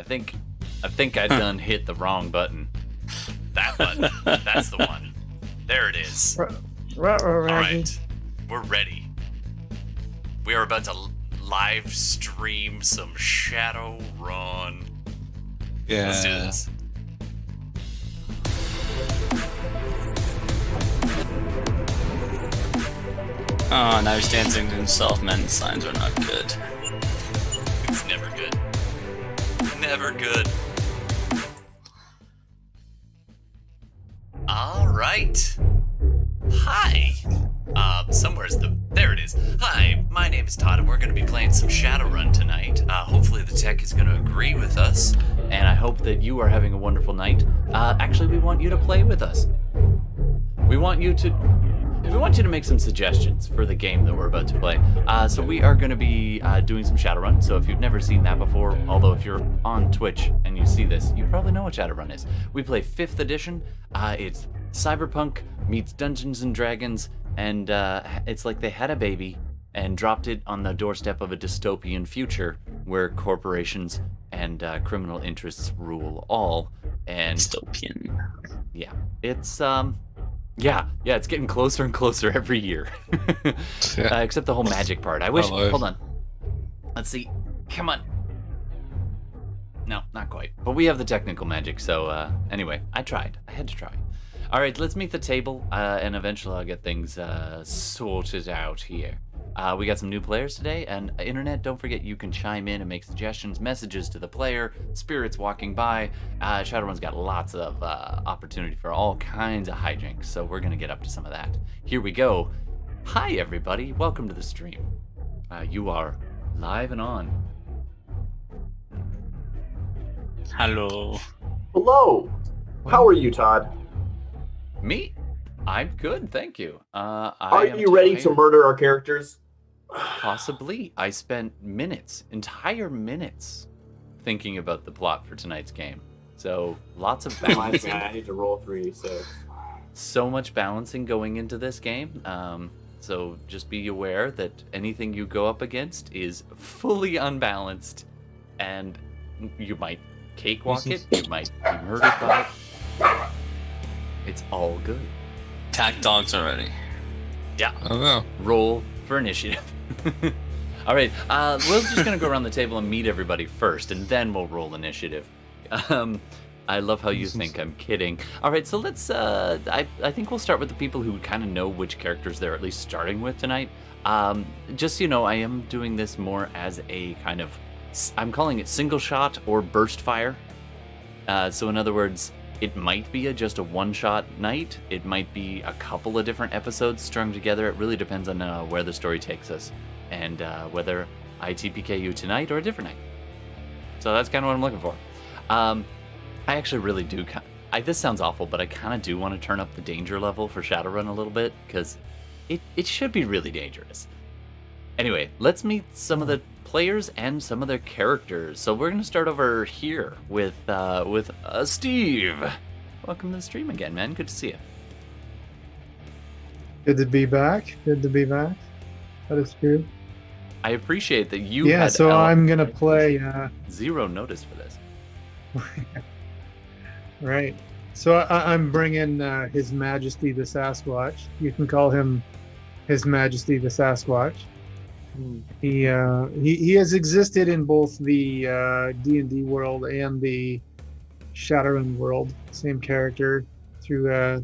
I think I done hit the wrong button. That button. That's the one. There it is. Alright. We're ready. We are about to live stream some Shadowrun. Yeah. Let's do this. Oh, now he's dancing to himself. Man, signs are not good. It's never good. Never good. Alright. Hi. There it is. Hi, my name is Todd, and we're going to be playing some Shadowrun tonight. Hopefully the tech is going to agree with us, and I hope that you are having a wonderful night. Actually, we want you to play with us. We want you to make some suggestions for the game that we're about to play. So we are going to be doing some Shadowrun. So if you've never seen that before, although if you're on Twitch and you see this, you probably know what Shadowrun is. We play 5th edition. It's Cyberpunk meets Dungeons and Dragons, and it's like they had a baby and dropped it on the doorstep of a dystopian future where corporations and criminal interests rule all. And Dystopian. Yeah, it's Yeah, it's getting closer and closer every year. Except the whole magic part. I wish. Hold on. Let's see. Come on. No, not quite. But we have the technical magic, so anyway, I tried. I had to try. All right, let's meet the table, and eventually I'll get things sorted out here. We got some new players today, and internet, don't forget you can chime in and make suggestions, messages to the player, spirits walking by. Shadowrun's got lots of opportunity for all kinds of hijinks, so we're going to get up to some of that. Here we go. Hi, everybody. Welcome to the stream. You are live and on. Hello. Hello. How are you, Todd? Me? I'm good, thank you. Are you ready to murder our characters? Possibly. I spent entire minutes, thinking about the plot for tonight's game. So lots of balancing. I need to roll 3, so. So much balancing going into this game. So just be aware that anything you go up against is fully unbalanced, and you might cakewalk it. You might be murdered by it. It's all good. Attack dogs already. Yeah. Oh no. Roll for initiative. All right. We're just going to go around the table and meet everybody first, and then we'll roll initiative. I love how you think I'm kidding. All right, so let's... I think we'll start with the people who kind of know which characters they're at least starting with tonight. Just so you know, I am doing this more as a kind of... I'm calling it single shot or burst fire. So in other words... It might be just a one-shot night. It might be a couple of different episodes strung together. It really depends on where the story takes us and whether I TPK you tonight or a different night. So that's kind of what I'm looking for. I actually really do... this sounds awful, but I kind of do want to turn up the danger level for Shadowrun a little bit because it should be really dangerous. Anyway, let's meet some of the players and some of their characters. So we're going to start over here with Steve. Welcome to the stream again, man. Good to see you. Good to be back. That is good. I appreciate that you Yeah, had so I'm going to play... zero notice for this. Right. So I'm bringing His Majesty the Sasquatch. You can call him His Majesty the Sasquatch. He has existed in both the D&D world and the Shadowrun world. Same character through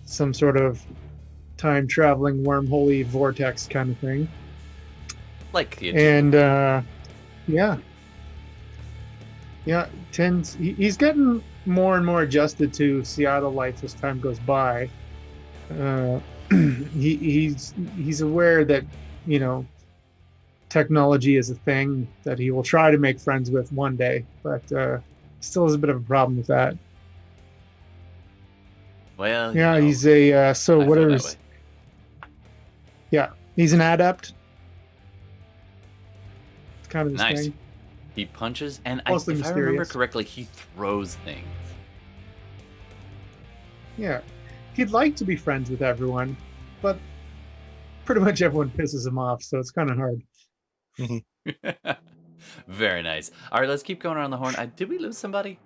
some sort of time-traveling wormhole vortex kind of thing. Like the and he's getting more and more adjusted to Seattle life as time goes by. He's aware that, you know, technology is a thing that he will try to make friends with one day, but still has a bit of a problem with that. Well, yeah, you know, he's a so I whatever. feel that way. Yeah, he's an adept. It's kind of his Nice. thing. He punches, and if Mostly I remember mysterious. correctly, he throws things. Yeah, he'd like to be friends with everyone, but pretty much everyone pisses him off, so it's kind of hard. Very nice. All right, let's keep going around the horn. Did we lose somebody?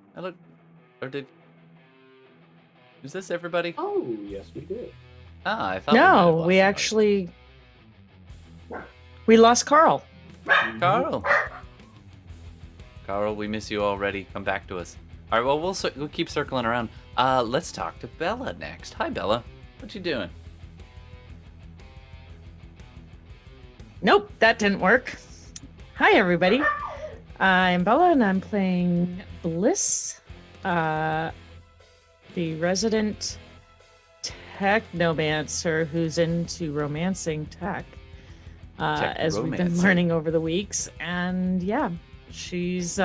Is this everybody? Oh, yes, we did. I thought we might have No, lost we somebody. actually we lost Carl. Carl. Carl, we miss you already. Come back to us. All right, well, we'll keep circling around. Let's talk to Bela next. Hi, Bela. What you doing? Nope, that didn't work. Hi, everybody. I'm Bela, and I'm playing Bliss, the resident Technomancer who's into romancing tech, as we've been learning over the weeks. And yeah, she's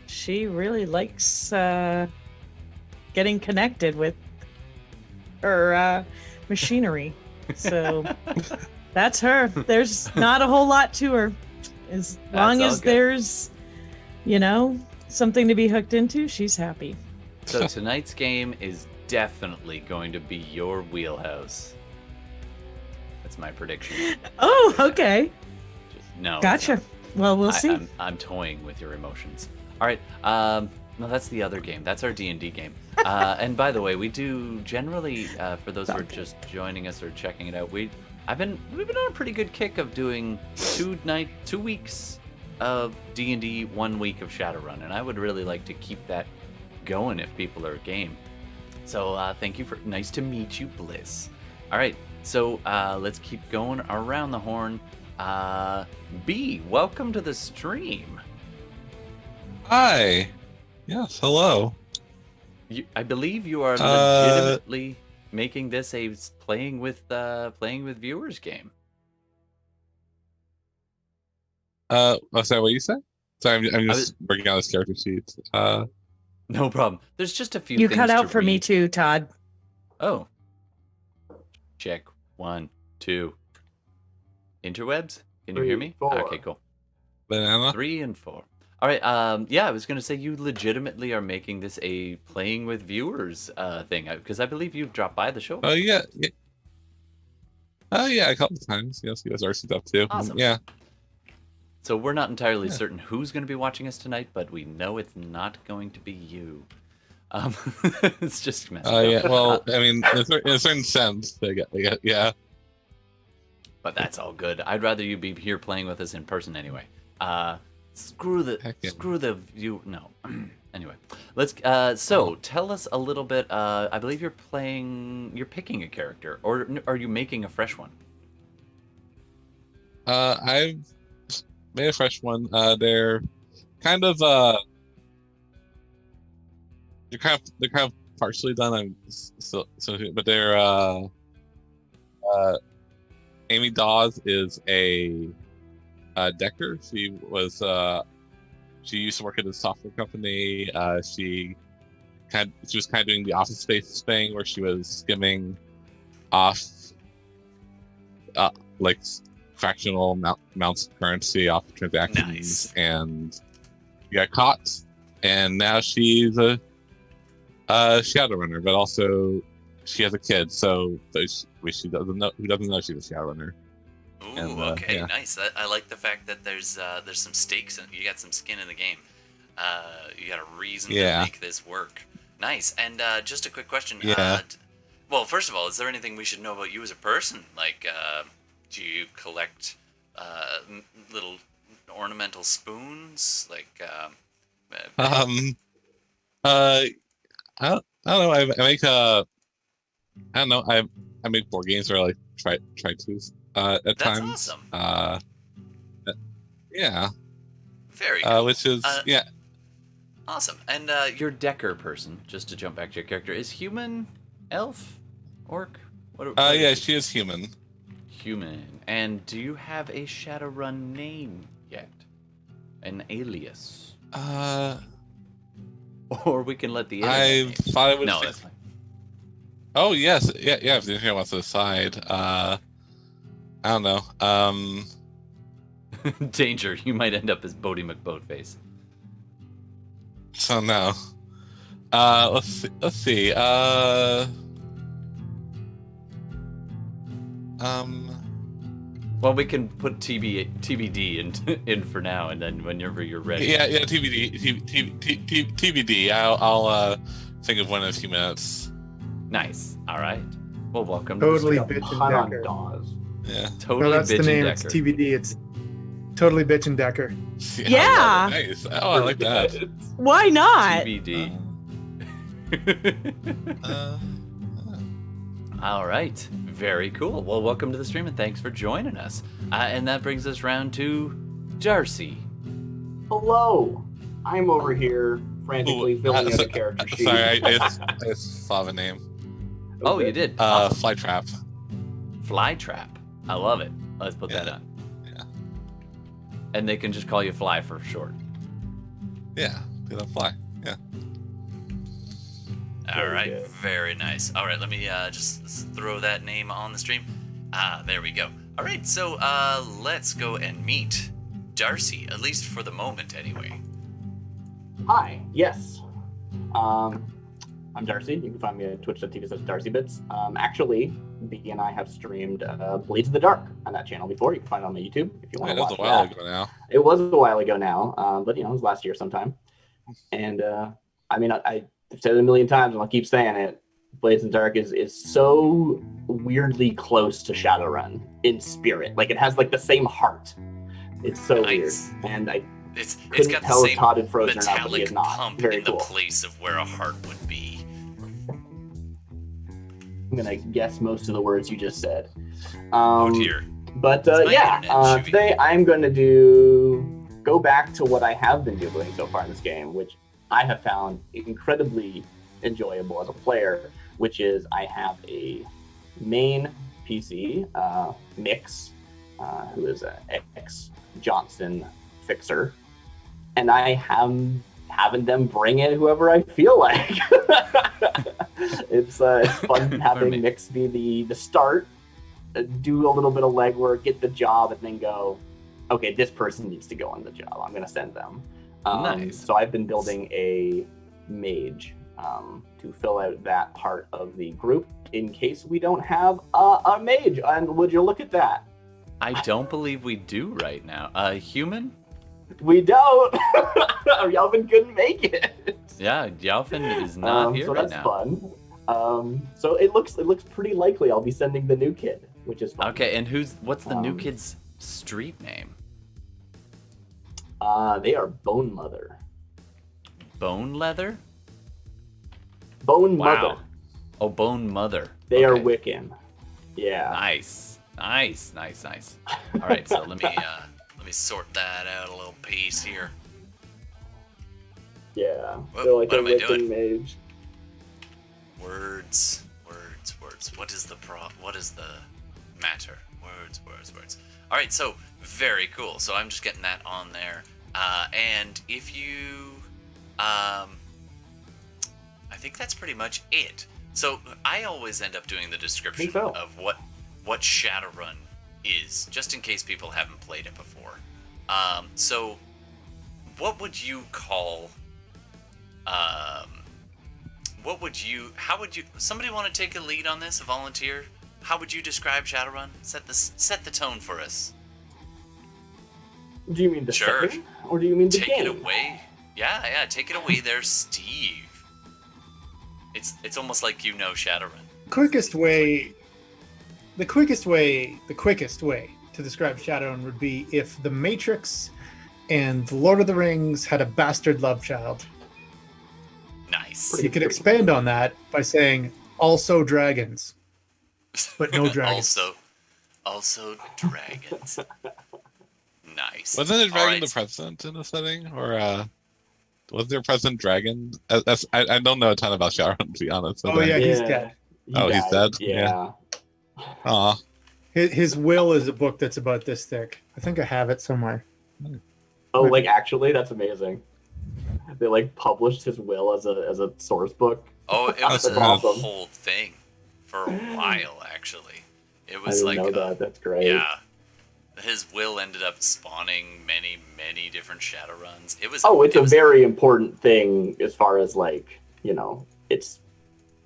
she really likes getting connected with her machinery. So that's her. There's not a whole lot to her. As long as there's, something to be hooked into, she's happy. So tonight's game is definitely going to be your wheelhouse. That's my prediction. Oh, okay. No. Gotcha. Well, we'll see. I'm toying with your emotions. All right. No, that's the other game. That's our D&D game. And by the way, we do generally, for those who are just joining us or checking it out, we've been on a pretty good kick of doing 2 weeks of D&D, 1 week of Shadowrun, and I would really like to keep that going if people are game. So thank you nice to meet you, Bliss. All right, so let's keep going around the horn. B, welcome to the stream. Hi. Yes, hello. I believe you are legitimately making this a playing with viewers game. What's that? What you said? Sorry, I'm just working on this character sheet. No problem. There's just a few. You things cut out to for read. me too, Todd. Oh. Check 1, 2. Interwebs? Can you hear me? 4. Okay, cool. Banana. 3 and 4. All right. Yeah, I was gonna say you legitimately are making this a playing with viewers thing because I believe you've dropped by the show. Oh yeah. Oh yeah, a couple of times. Yes, you guys are up too. Awesome. Yeah. So we're not entirely certain who's going to be watching us tonight, but we know it's not going to be you. It's just messed up. Yeah. Well, I mean, in a certain sense, yeah. But that's all good. I'd rather you be here playing with us in person anyway. Screw the view. No. Anyway, let's. So tell us a little bit. I believe you're picking a character, or are you making a fresh one? I've made a fresh one. They're kind of partially done. But they're Amy Dawes is a Decker. She used to work at a software company. She was kind of doing the Office Space thing where she was skimming off like fractional amounts of currency off of transactions. Nice. And she got caught, and now she's a Shadowrunner, but also she has a kid, so she doesn't know she's a Shadowrunner. Ooh, And, okay, yeah. nice. I like the fact that there's some stakes and you got some skin in the game. You got a reason to make this work. Nice. And just a quick question. Yeah. Well, first of all, is there anything we should know about you as a person? Like, do you collect little ornamental spoons? Like, I don't know. I make I don't know. I make board games where I like try to at that's times. awesome. Yeah. Very cool. Which is yeah. Awesome. And your Decker person, just to jump back to your character, is human, elf, orc? What Yeah, she is human. Human. And do you have a Shadowrun name yet? An alias? Or we can let the I thought it was. No, that's fine. Oh yes, yeah. If the internet wants to decide, I don't know. Danger! You might end up as Bodie McBoatface. So no. Let's see. Well, we can put TBD in for now, and then whenever you're ready. Yeah, TBD. I'll think of one in a few minutes. Nice. All right. Well, welcome. Totally to the bitch Hot on and Decker. Dawes. Yeah. Totally No, that's bitch the name. and It's Decker. TBD. It's totally bitch and Decker. Yeah. Nice. Oh, I like that. Why not? TBD. Uh, All right. Very cool. Well, welcome to the stream, and thanks for joining us. And that brings us round to Darcy. Hello. I'm over here frantically filling out a character sheet. Sorry, I just saw the name. Oh, you did. Awesome. Flytrap. Flytrap. I love it. Let's put that on. Yeah. And they can just call you Fly for short. Yeah, they don't fly. Yeah. All right, good. very nice. All right, let me just throw that name on the stream. There we go. All right, so let's go and meet Darcy, at least for the moment, anyway. Hi. Yes. I'm Darcy. You can find me at twitch.tv/DarcyBits. Actually, B and I have streamed Blades of the Dark on that channel before. You can find it on my YouTube if you want to That was watch a while that. ago now. It was a while ago now, but it was last year sometime. And I mean, I've said it a million times, and I'll keep saying it. Blades of the Dark is so weirdly close to Shadowrun in spirit. Like it has like the same heart. It's so Nice. weird, and I It's couldn't got the tell if same Todd had frozen or not, but he metallic is not. pump Very in the cool. place of where a heart would be. I'm gonna guess most of the words you just said. Oh dear. But It's my yeah, internet, Shuvie. today I'm going to go back to what I have been doing so far in this game, which I have found incredibly enjoyable as a player, which is I have a main PC, Mix, who is an ex-Johnson fixer, and I having them bring in whoever I feel like. It's fun me. having Mix be the start, do a little bit of legwork, get the job, and then go, okay, this person needs to go on the job. I'm going to send them. Nice. So I've been building a Mage to fill out that part of the group in case we don't have a Mage. And would you look at that? I don't believe we do right now. A human? We don't. Yalvin couldn't make it. Yeah, Yalfin is not here so right that's now. fun. So it looks pretty likely I'll be sending the new kid, which is fun. Okay, and what's the new kid's street name? They are Bonemother. Bone Leather? Bonemother. Wow. Oh, Bonemother. They are Okay. Wiccan. Yeah. Nice. All right, so let me sort that out a little piece here. Yeah. What- They're like what a am I Wiccan doing? mage. Words. What is the matter? Words. All right, so very cool. So I'm just getting that on there. And if you, I think that's pretty much it. So I always end up doing the description so. of what Shadowrun is, just in case people haven't played it before. So what would you call? How would you? Somebody want to take a lead on this? A volunteer? How would you describe Shadowrun? Set the tone for us. Do you mean the Sure. setting? Or do you mean the Take game? it away. Yeah, take it away there, Steve. It's almost like you know Shadowrun. The quickest way to describe Shadowrun would be if The Matrix and The Lord of the Rings had a bastard love child. Nice. You could expand on that by saying also dragons, but no dragons. also dragons. Nice. Wasn't a dragon Alright. the president in the setting? Or was there a president dragon? I don't know a ton about Shadowrun, to be honest. Oh, yeah. He's dead. Oh, he's dead? Yeah. Aw. His will is a book that's about this thick. I think I have it somewhere. Oh, like actually, that's amazing. They like published his will as a source book. Oh, it was That's a awesome. whole thing for a while, actually. It I was didn't like, know that. That's great. yeah. His will ended up spawning many, many different Shadowruns. It's a very important thing as far as like, its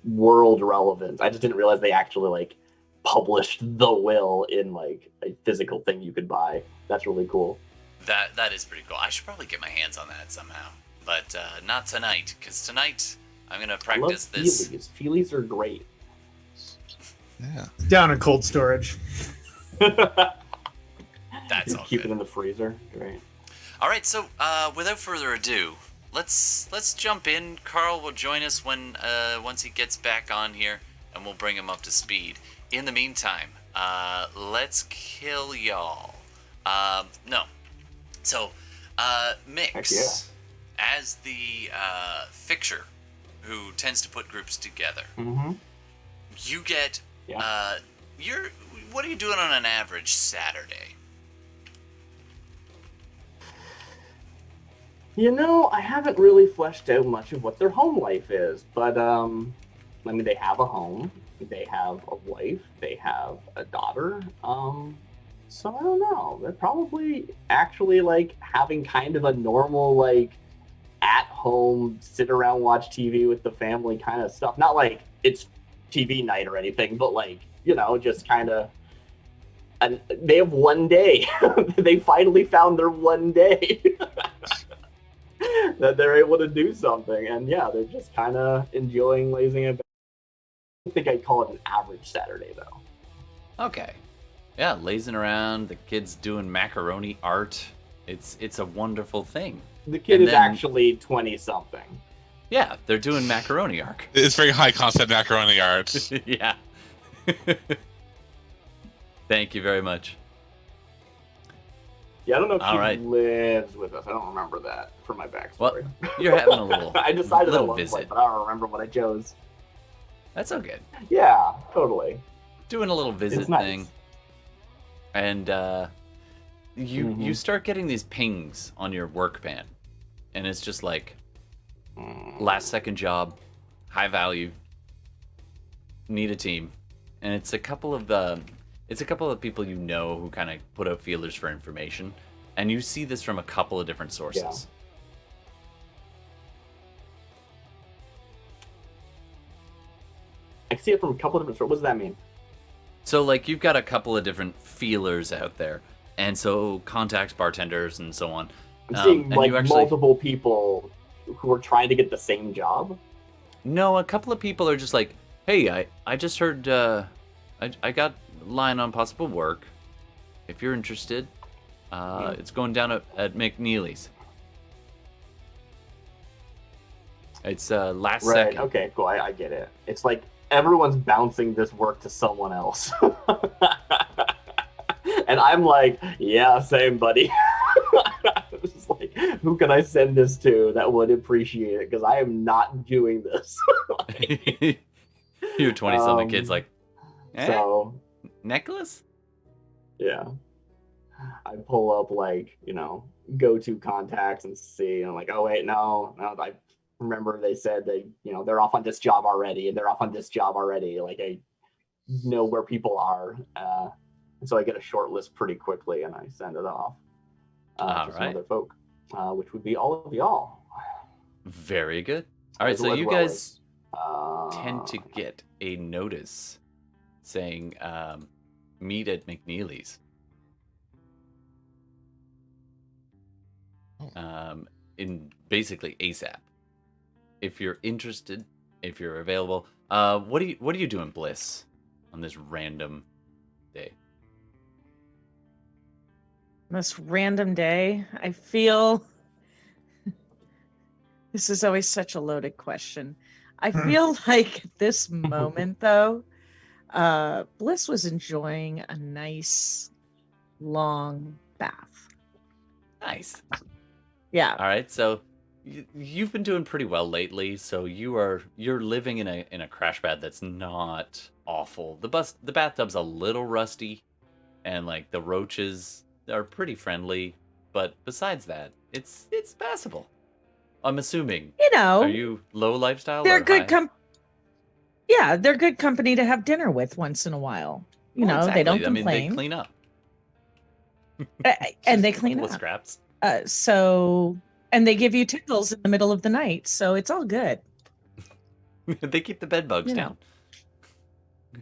world relevance. I just didn't realize they actually like published the will in like a physical thing you could buy. That's really cool. That is pretty cool. I should probably get my hands on that somehow, but not tonight, because tonight I'm gonna practice I love this. Feelies. Feelies are great. Yeah. Down in cold storage. That's all Keep good. it in the freezer. Great. All right, so without further ado, let's jump in. Carl will join us when once he gets back on here, and we'll bring him up to speed. In the meantime, let's kill y'all. No. So, Mix, as the fixer who tends to put groups together, Mm-hmm. you get what are you doing on an average Saturday? You know, I haven't really fleshed out much of what their home life is, but I mean, they have a home, they have a wife, they have a daughter. So I don't know. They're probably actually like having kind of a normal like at home sit around watch TV with the family kind of stuff. Not like it's TV night or anything, but like, you know, just kind of. And they have one day. They finally found their one day. That they're able to do something, and yeah, they're just kind of enjoying lazing about. I think I'd call it an average Saturday though. Okay. Yeah, lazing around, the kids doing macaroni art. It's a wonderful thing. The kid And is then- actually 20 something. Yeah, they're doing macaroni art. It's very high concept macaroni art. Yeah. Thank you very much. Yeah, I don't know if All she right. lives with us. I don't remember that from my backstory. You're having a little I decided little at one visit. point, but I don't remember what I chose. That's okay. Yeah, totally. Doing a little visit It's nice. thing. And you start getting these pings on your work band. And it's just like last second job, high value, need a team. And it's a couple of people you know who kind of put out feelers for information. And you see this from a couple of different sources. Yeah. I see it from a couple of different. What does that mean? So, like, you've got a couple of different feelers out there. And so, contacts, bartenders, and so on. I'm seeing and like you actually- multiple people who are trying to get the same job. No, a couple of people are just like, hey, I just heard, I got a line on possible work. If you're interested, it's going down at McNeely's. It's last Right. second. Okay. Cool. I get it. It's like everyone's bouncing this work to someone else, and I'm like, yeah, same, buddy. It's like, who can I send this to that would appreciate it? Because I am not doing this. You're 20-something kids like, So necklace? yeah, I pull up like, you know, go-to contacts and see, and I'm like, oh wait, no, I remember they said they, you know, they're off on this job already, and they're off on this job already. Like, I know where people are, and so I get a short list pretty quickly, and I send it off All to some right. other folk, which would be all of y'all. Very good. All right, As so well you as guys tend to get a notice saying meet at McNeely's. In basically ASAP. If you're interested, if you're available, what are you doing, Bliss, on this random day? This random day, I feel this is always such a loaded question. I feel like at this moment, though, Bliss was enjoying a nice long bath. Nice. Yeah. All right, so you've been doing pretty well lately. So you're living in a crash pad that's not awful. The bathtub's a little rusty, and like the roaches are pretty friendly, but besides that, it's passable. I'm assuming. You know, Are you low lifestyle? they're or good high? Yeah, they're good company to have dinner with once in a while. You Well, know, they don't exactly. I mean, complain. they clean up. And they Just a clean couple of up. scraps. And they give you tickles in the middle of the night, so it's all good. They keep the bed bugs You know. down.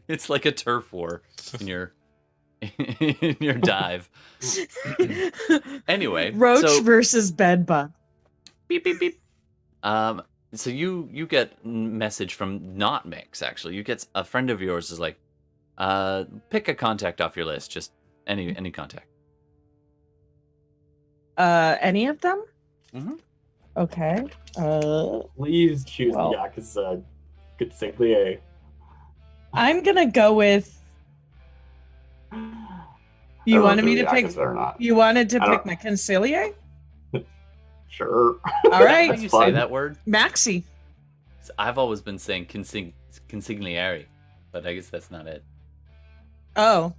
It's like a turf war in your in your dive. Anyway, Roach so versus bedbug. beep beep beep. So you get a message from not Mix. Actually, you get a friend of yours is like, pick a contact off your list. Just any contact. Any of them? Mm-hmm. Okay. Please choose Well. the Yakuza Consigliere. I'm gonna go with. You wanted me to pick. Yakuza or not? You wanted to I pick don't- my conciliere? Sure. All How right, you say fun. that word? Maxi. I've always been saying consigliere, but I guess that's not it. Oh,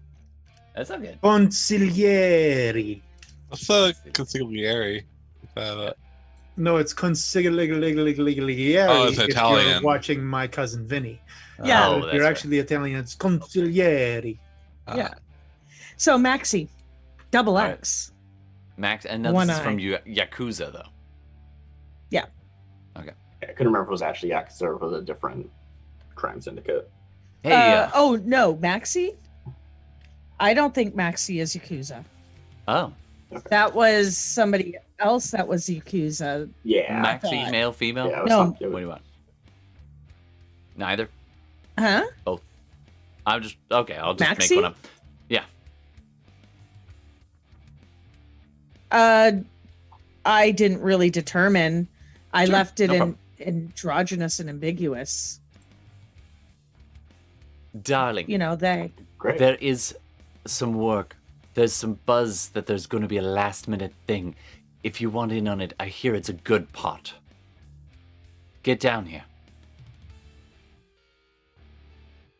That's not good. Consigliere. What's a consigliere? No, it's consigliere. Oh, it's if Italian. You're watching My Cousin Vinny. Yeah. Oh, If that's you're right. actually Italian, it's consigliere. yeah. So Maxi, double All right. X. Max, and now One this is eye. from Yakuza though. I couldn't remember if it was actually Yakuza or if it was a different crime syndicate. Hey, Oh no, Maxi. I don't think Maxi is Yakuza. oh, That was somebody else that was Yakuza. Yeah. Maxi, thought- male, female. Yeah, it was No. something- What do you want? Neither. Huh? I'm just okay. I'll just Maxi? make one up. Yeah. I didn't really determine. I Sure, left it no in problem. androgynous and ambiguous. Darling, You know, they. Great. there is some work. There's some buzz that there's going to be a last minute thing. If you want in on it, I hear it's a good pot. Get down here.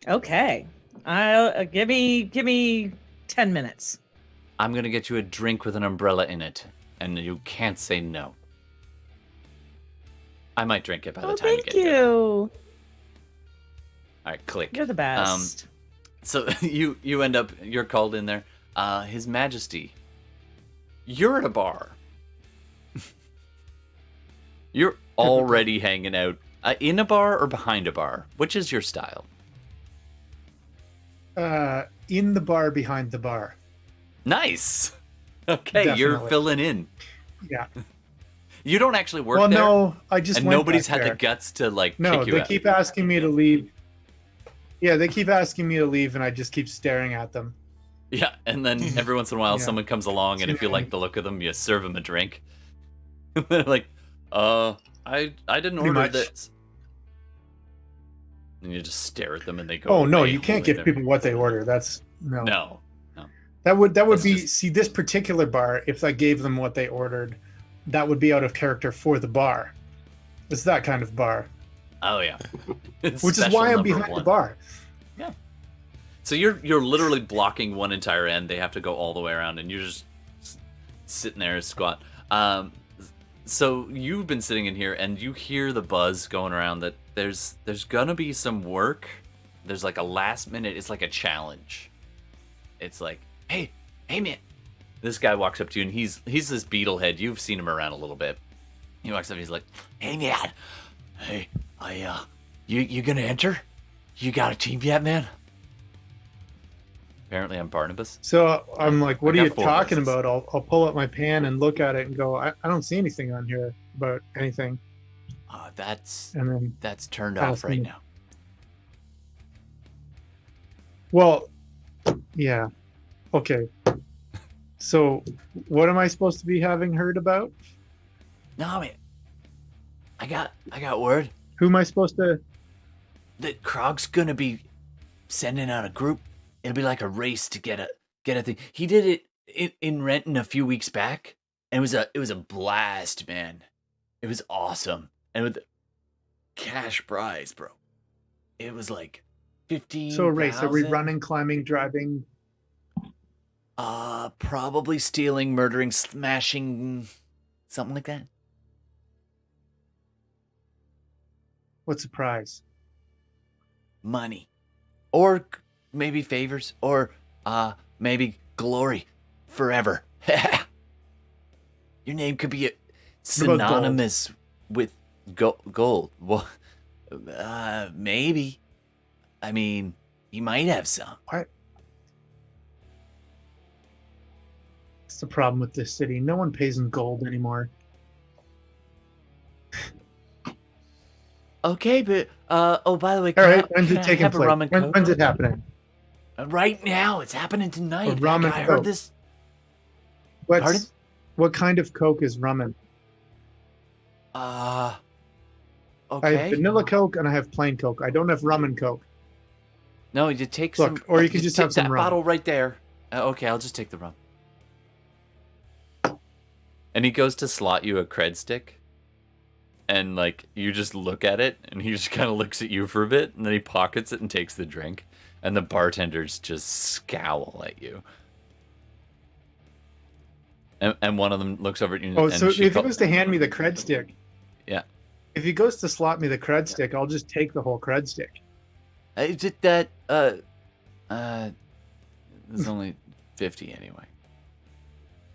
Okay. I'll give me 10 minutes. I'm going to get you a drink with an umbrella in it, and you can't say no. I might drink it by the Oh, time you thank get here. you. All right, click. You're the best. So you end up, you're called in there. His Majesty, you're at a bar. You're already hanging out in a bar or behind a bar. Which is your style? In the bar behind the bar. Nice. Okay, you're Definitely. filling in. Yeah. You don't actually work Well, there, no, I just and went nobody's back had there. the guts to like No, kick you they out. keep asking me to leave. Yeah, they keep asking me to leave, and I just keep staring at them. Yeah, and then every once in a while, Yeah. someone comes along, and if you like the look of them, you serve them a drink. They're like, I didn't Pretty order much. this. And you just stare at them, and they go. Oh no, away you can't holding give their- people what they order. That's no. No. That would That's be just- see this particular bar. If I gave them what they ordered, that would be out of character for the bar. It's that kind of bar, Oh yeah. It's which is special why I'm number behind one. the bar. So you're literally blocking one entire end. They have to go all the way around, and you're just sitting there squat. So you've been sitting in here, and you hear the buzz going around that there's gonna be some work. There's like a last minute. It's like a challenge. It's like, hey man. This guy walks up to you, and he's this beetlehead. You've seen him around a little bit. He walks up, and he's like, hey man, hey, you gonna enter? You got a team yet, man? Apparently, I'm Barnabas. So I'm like, what I are you got 4 talking voices. about? I'll pull up my pan and look at it and go, I don't see anything on here about anything. That's And then, turned I'll off right see. now. well, yeah, okay. So what am I supposed to be having heard about? No, man. I got word Who am I supposed to? that Krog's gonna be sending out a group. It'll be like a race to get a thing. He did it in Renton a few weeks back, and it was a blast, man. It was awesome, and with cash prize, bro. It was like 15. So a race? Are we running, climbing, driving? Probably stealing, murdering, smashing, something like that. What's the prize? Money, or maybe favors, or maybe glory forever. Your name could be What about gold? synonymous with gold. Well, maybe. I mean, He might have some. What? That's the problem with this city. No one pays in gold anymore. Okay, but oh, by the way, All can right, I, when's can it I taking have a place? rum and coke? When's it happening? Right now, it's happening tonight. rum Heck, and I heard coke. this. What's Pardon? what kind of Coke is rum in? Okay. I have vanilla Coke and I have plain Coke. I don't have rum and Coke. No, you take Look, some. or you can just take have some that rum. bottle right there. Okay, I'll just take the rum. And he goes to slot you a cred stick. And like you just look at it, and he just kind of looks at you for a bit, and then he pockets it and takes the drink. And the bartenders just scowl at you. And one of them looks over at you. Oh, and so if she he call- goes to hand me the cred stick, Yeah. if he goes to slot me the cred stick, I'll just take the whole cred stick. Is it that there's only 50 anyway.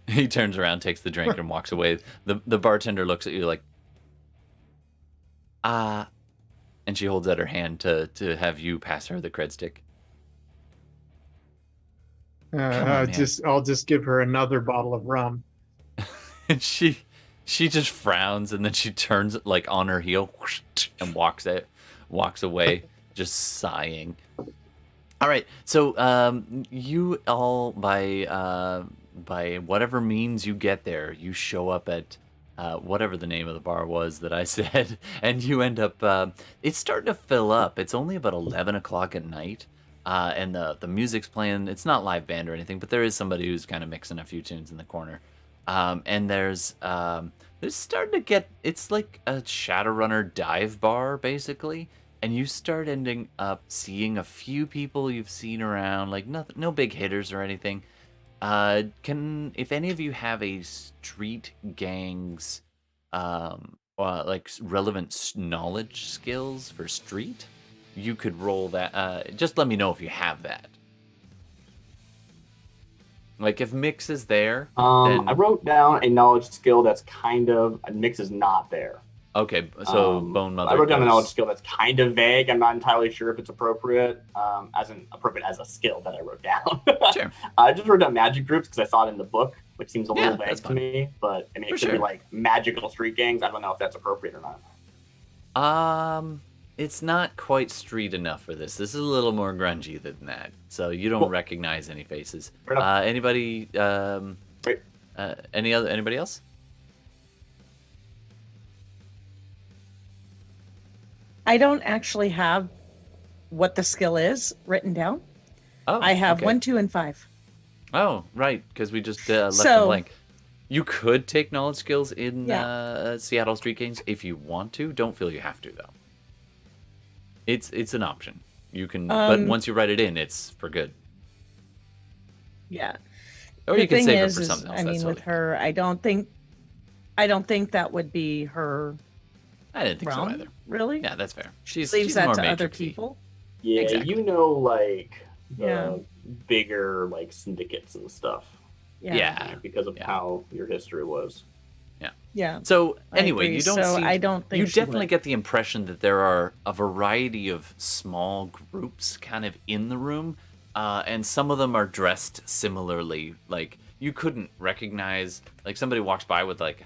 He turns around, takes the drink, and walks away. The bartender looks at you like, and she holds out her hand to have you pass her the cred stick. Come on, man. I'll just give her another bottle of rum. And she just frowns, and then she turns like on her heel and walks away, just sighing. All right, so you all by whatever means you get there, you show up at whatever the name of the bar was that I said, and you end up. It's starting to fill up. It's only about 11 o'clock at night, and the music's playing. It's not live band or anything, but there is somebody who's kind of mixing a few tunes in the corner. And there's starting to get. It's like a Shadowrunner dive bar basically. And you start ending up seeing a few people you've seen around, like no big hitters or anything. If any of you have a street gang's like relevant knowledge skills for street, you could roll that. Just let me know if you have that. Like if Mix is there, then... I wrote down a knowledge skill that's kind of Mix is not there. Okay, so Bonemother. I wrote down a knowledge skill that's kind of vague. I'm not entirely sure if it's appropriate, appropriate as a skill that I wrote down. Sure. I just wrote down magic groups because I saw it in the book, which seems a little that's vague to fine. me. But I mean, it For could be sure. like magical street gangs. I don't know if that's appropriate or not. It's not quite street enough for this. This is a little more grungy than that, so you don't recognize any faces. Fair enough. Anybody? Great. Anybody else? I don't actually have what the skill is written down. Oh, I have okay. 1, 2, and 5. Oh, right, because we just left So- them blank. You could take knowledge skills in Yeah. Seattle Street Games if you want to. Don't feel you have to though. It's an option. You can, but once you write it in, it's for good. Yeah. Or The you can thing save is, it for something else. I mean, That's with totally her, I don't think that would be her I didn't think realm, so either. really. Yeah, that's fair. She's Leaves more that to other matrixy. people. Yeah, Exactly. you know, like the Yeah. bigger like syndicates and stuff. Yeah. Because of Yeah. how your history was. Yeah. So I anyway, agree. you don't So see. I don't think you she definitely would. get the impression that there are a variety of small groups kind of in the room, and some of them are dressed similarly. Like you couldn't recognize, like somebody walks by with like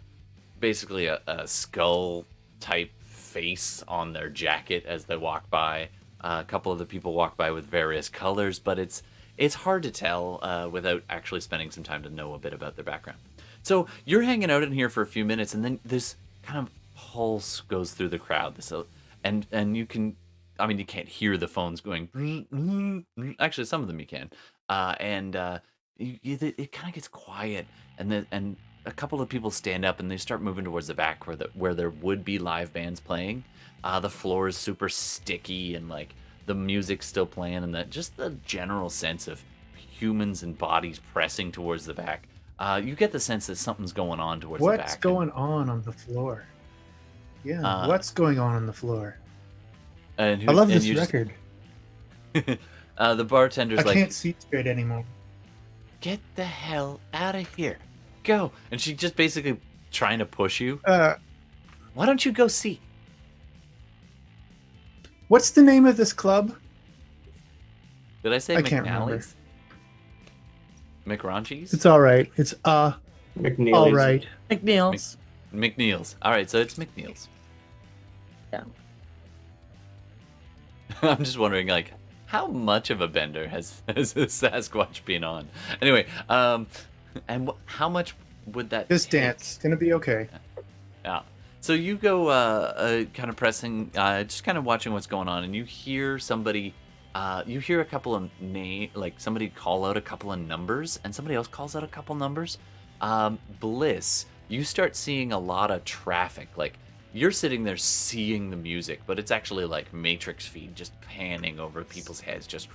basically a skull type face on their jacket as they walk by. A couple of the people walk by with various colors, but it's hard to tell without actually spending some time to know a bit about their background. So you're hanging out in here for a few minutes, and then this kind of pulse goes through the crowd. And you can, I mean, you can't hear the phones going. Actually, some of them you can, and it kind of gets quiet, and a couple of people stand up and they start moving towards the back where there would be live bands playing. The floor is super sticky, and like the music's still playing, and just the general sense of humans and bodies pressing towards the back. You get the sense that something's going on towards the back. What's going on the floor? Yeah, what's going on the floor? I love this record. The bartender's I like, can't see straight anymore. "Get the hell out of here, go!" And she just basically trying to push you. Why don't you go see? What's the name of this club? Did I say I can't remember. McNally's? McRaunchies? It's all right. It's McNeely's. all right. McNeil's. McNeil's. All right, so it's McNeil's. Yeah. I'm just wondering, like, how much of a bender has a Sasquatch been on? Anyway, and how much would that This take? dance gonna be okay. Yeah. So you go kind of pressing, just kind of watching what's going on, and you hear somebody, you hear a couple of like somebody call out a couple of numbers, and somebody else calls out a couple numbers. Bliss, you start seeing a lot of traffic. Like, you're sitting there seeing the music, but it's actually like Matrix feed just panning over people's heads, just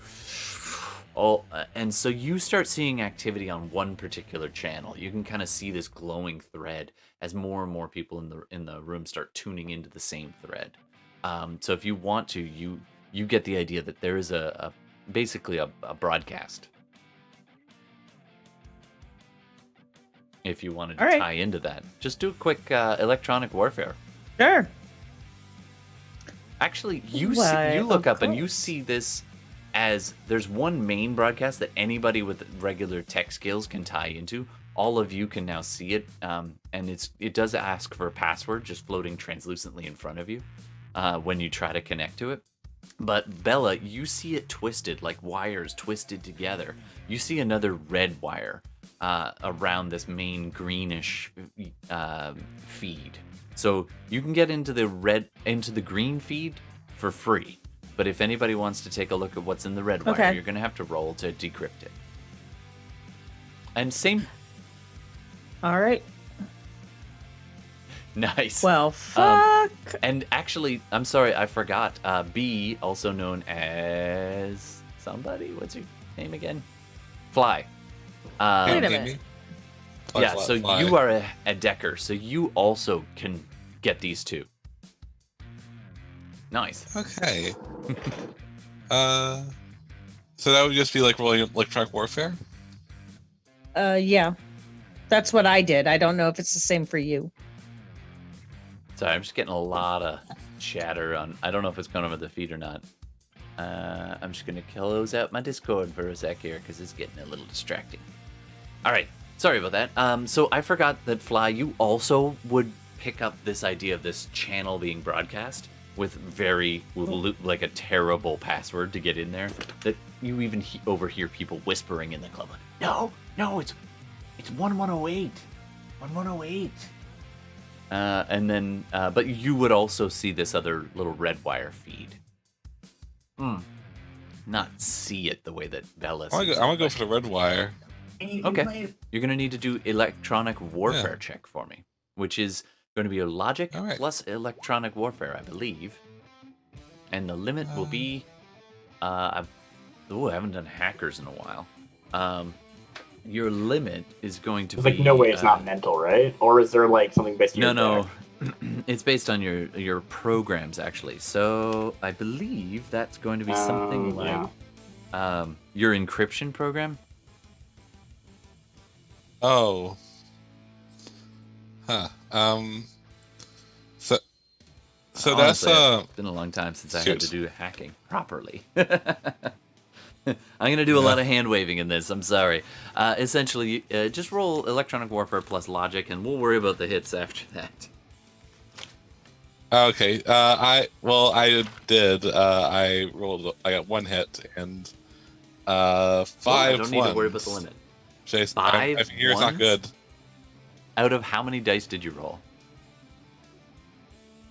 and so you start seeing activity on one particular channel. You can kind of see this glowing thread as more and more people in the room start tuning into the same thread. So if you want to, you get the idea that there is basically a broadcast. If you wanted to tie into that, just do a quick electronic warfare. Sure. Actually, you look up and you see this as there's one main broadcast that anybody with regular tech skills can tie into. All of you can now see it, and it does ask for a password just floating translucently in front of you when you try to connect to it. But Bela, you see it twisted, like wires twisted together. You see another red wire around this main greenish feed. So you can get into the green feed for free. But if anybody wants to take a look at what's in the red wire, you're going to have to roll to decrypt it. And same. All right. Nice. Well, fuck. And actually, I'm sorry, I forgot. B, also known as somebody. What's your name again? Fly. Wait a minute. Yeah, so you are a decker, so you also can get these two. Nice. Okay. So that would just be like rolling electronic warfare? Yeah. That's what I did. I don't know if it's the same for you. Sorry, I'm just getting a lot of chatter on. I don't know if it's going over the feed or not. I'm just going to close out my Discord for a sec here because it's getting a little distracting. All right. Sorry about that. So I forgot that Fly, you also would pick up this idea of this channel being broadcast with like a terrible password to get in there. That you even overhear people whispering in the club. No, it's 1108. 1108. And then, but you would also see this other little red wire feed. Not see it the way that Bela sees. I'm gonna go for the red wire. Okay. You're gonna need to do electronic warfare check for me, which is going to be a logic plus electronic warfare, I believe. And the limit will be, I haven't done hackers in a while. Your limit is going to be... There's like no way it's not mental, right? Or is there like something based on No. It's based on your programs, actually. So I believe that's going to be something like your encryption program. Oh. Huh. So Honestly, that's it's been a long time since I had to do hacking properly. I'm going to do a lot of hand waving in this. I'm sorry. Essentially, just roll electronic warfare plus logic, and we'll worry about the hits after that. okay. I did. I rolled. I got one hit and 5. I don't need to worry about the limit. I figure it's not good. Out of how many dice did you roll?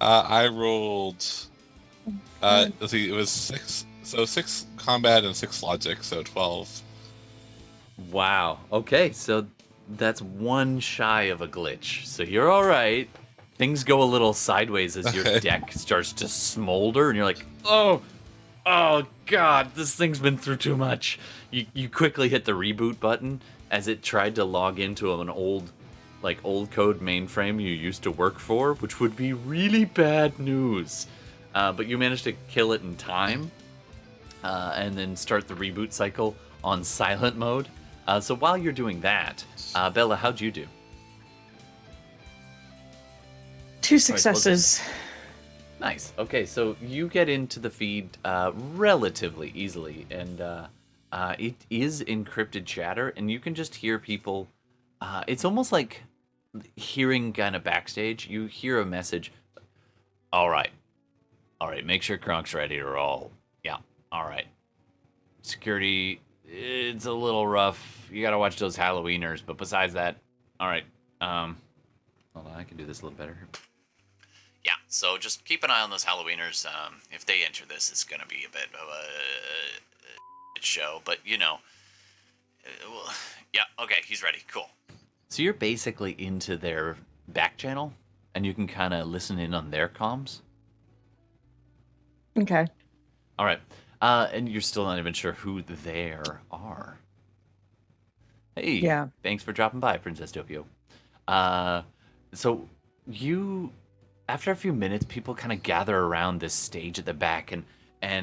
I rolled. Let's see. It was 6. So 6 combat and 6 logic, so 12. Wow. Okay, so that's one shy of a glitch. So you're all right. Things go a little sideways as your deck starts to smolder, and you're like, oh God, this thing's been through too much. You quickly hit the reboot button as it tried to log into an old code mainframe you used to work for, which would be really bad news. But you managed to kill it in time. And then start the reboot cycle on silent mode. So while you're doing that, Bela, how'd you do? 2 successes. Nice. Okay, so you get into the feed relatively easily, and It is encrypted chatter, and you can just hear people. It's almost like hearing kind of backstage. You hear a message. All right. Make sure Kronk's ready to roll. Yeah. All right. Security, it's a little rough. You gotta watch those Halloweeners, but besides that, all right. Hold on, I can do this a little better. Yeah, so just keep an eye on those Halloweeners. If they enter this, it's gonna be a bit of a show, but well, yeah, okay, he's ready. Cool. So you're basically into their back channel, and you can kind of listen in on their comms. Okay. All right. And you're still not even sure who there are. Hey. Yeah. Thanks for dropping by, Princess Tokyo. So you, after a few minutes, people kind of gather around this stage at the back, and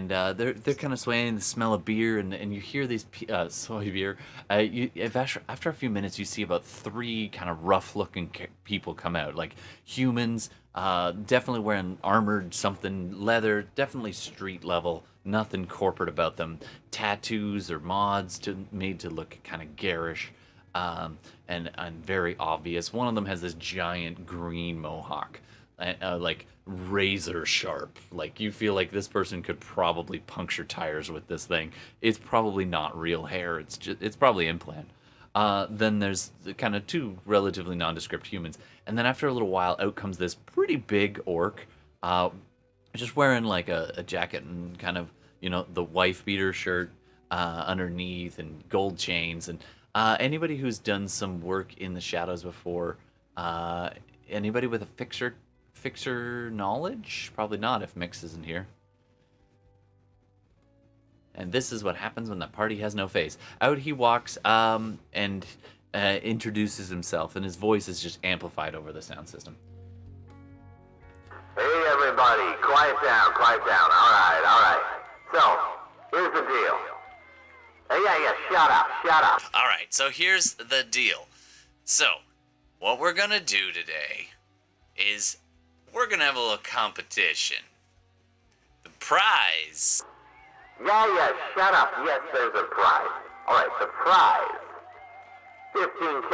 they're kind of swaying the smell of beer, and you hear these soy beer. After a few minutes, you see about 3 kind of rough-looking people come out, like humans, definitely wearing armored something, leather, definitely street level, nothing corporate about them. Tattoos or mods made to look kind of garish, and very obvious. One of them has this giant green mohawk. Like razor sharp. Like you feel like this person could probably puncture tires with this thing. It's probably not real hair. It's probably implant. Then there's kind of 2 relatively nondescript humans, and then after a little while, out comes this pretty big orc, just wearing like a jacket and kind of the wife beater shirt underneath and gold chains. And anybody who's done some work in the shadows before, anybody with a fixer knowledge? Probably not if Mix isn't here. And this is what happens when the party has no face. Out he walks and introduces himself, and his voice is just amplified over the sound system. Hey everybody, quiet down. Alright. So, here's the deal. Hey, yeah, shut up. Alright, so here's the deal. So, what we're gonna do today is we're gonna have a little competition. The prize. Yeah, shut up. Yes, there's a prize. Alright, the prize. 15K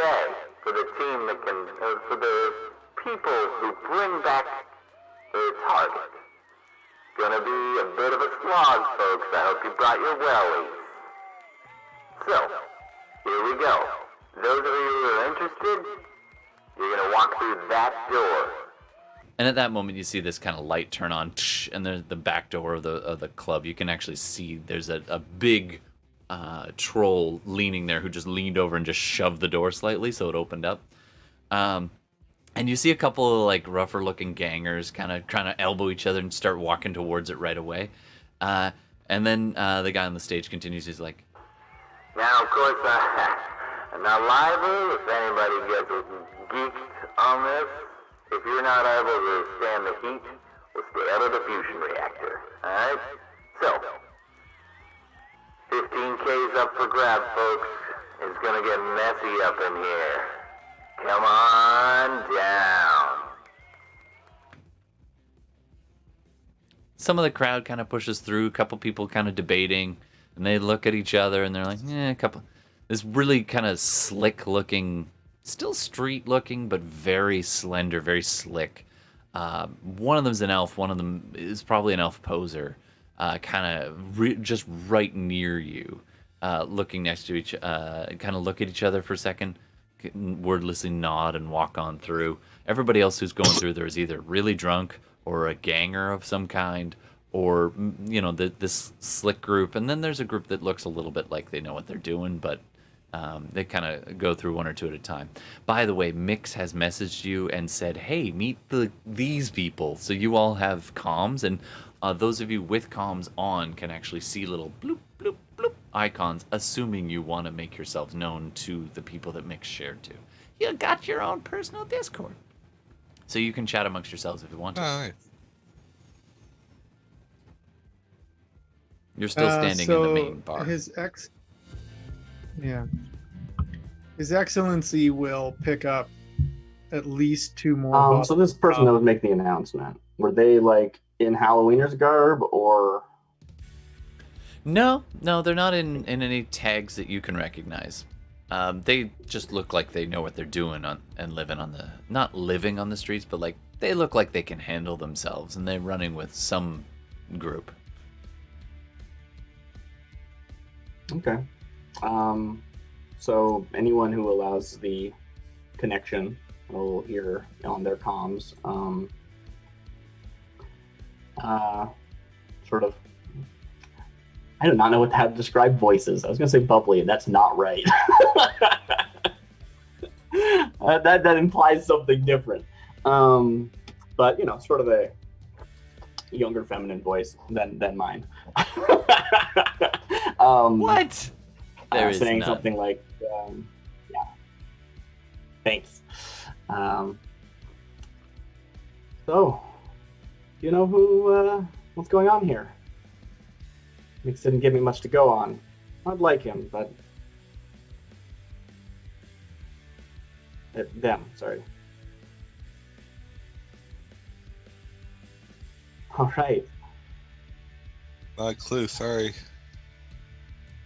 for the team that can, for the people who bring back their target. Gonna be a bit of a slog, folks. I hope you brought your wellies. So, here we go. Those of you who are interested, you're gonna walk through that door. And at that moment, you see this kind of light turn on, and there's the back door of the club. You can actually see there's a big troll leaning there who just leaned over and just shoved the door slightly, so it opened up. And you see a couple of like rougher looking gangers kind of trying to elbow each other and start walking towards it right away. And then the guy on the stage continues. He's like, now, of course, I'm not liable if anybody gets geeked on this. If you're not able to stand the heat, we'll stay out of the fusion reactor. Alright? So, 15K's up for grabs, folks. It's gonna get messy up in here. Come on down. some of the crowd kind of pushes through, a couple people kind of debating, and they look at each other and they're like, a couple. This really kind of slick looking, still street looking, but very slender, very slick. One of them's an elf, one of them is probably an elf poser, kind of just right near you, looking next to each, kind of look at each other for a second, wordlessly nod and walk on through. Everybody else who's going through there is either really drunk or a ganger of some kind, or, you know, this slick group. And then there's a group that looks a little bit like they know what they're doing, but they kind of go through one or two at a time. By the way, Mix has messaged you and said, hey, meet these people. So you all have comms, and those of you with comms on can actually see little bloop, bloop, bloop icons, assuming you want to make yourselves known to the people that Mix shared to. You got your own personal Discord. So you can chat amongst yourselves if you want to. Oh, nice. You're still standing in the main bar. His Excellency will pick up at least 2 more bottles. So this person that was making the announcement, were they like in Halloweeners garb or? No, they're not in any tags that you can recognize. They just look like they know what they're doing and living on the, not living on the streets, but like they look like they can handle themselves and they're running with some group. Okay. So anyone who allows the connection will hear on their comms. Sort of. I do not know how to describe voices. I was going to say bubbly, and that's not right. That implies something different. But sort of a younger, feminine voice than mine. What? There is saying none. something like, "Yeah, thanks." So, you know what's going on here? Mix didn't give me much to go on. I'd like him, but them. Sorry. All right. Not a clue. Sorry.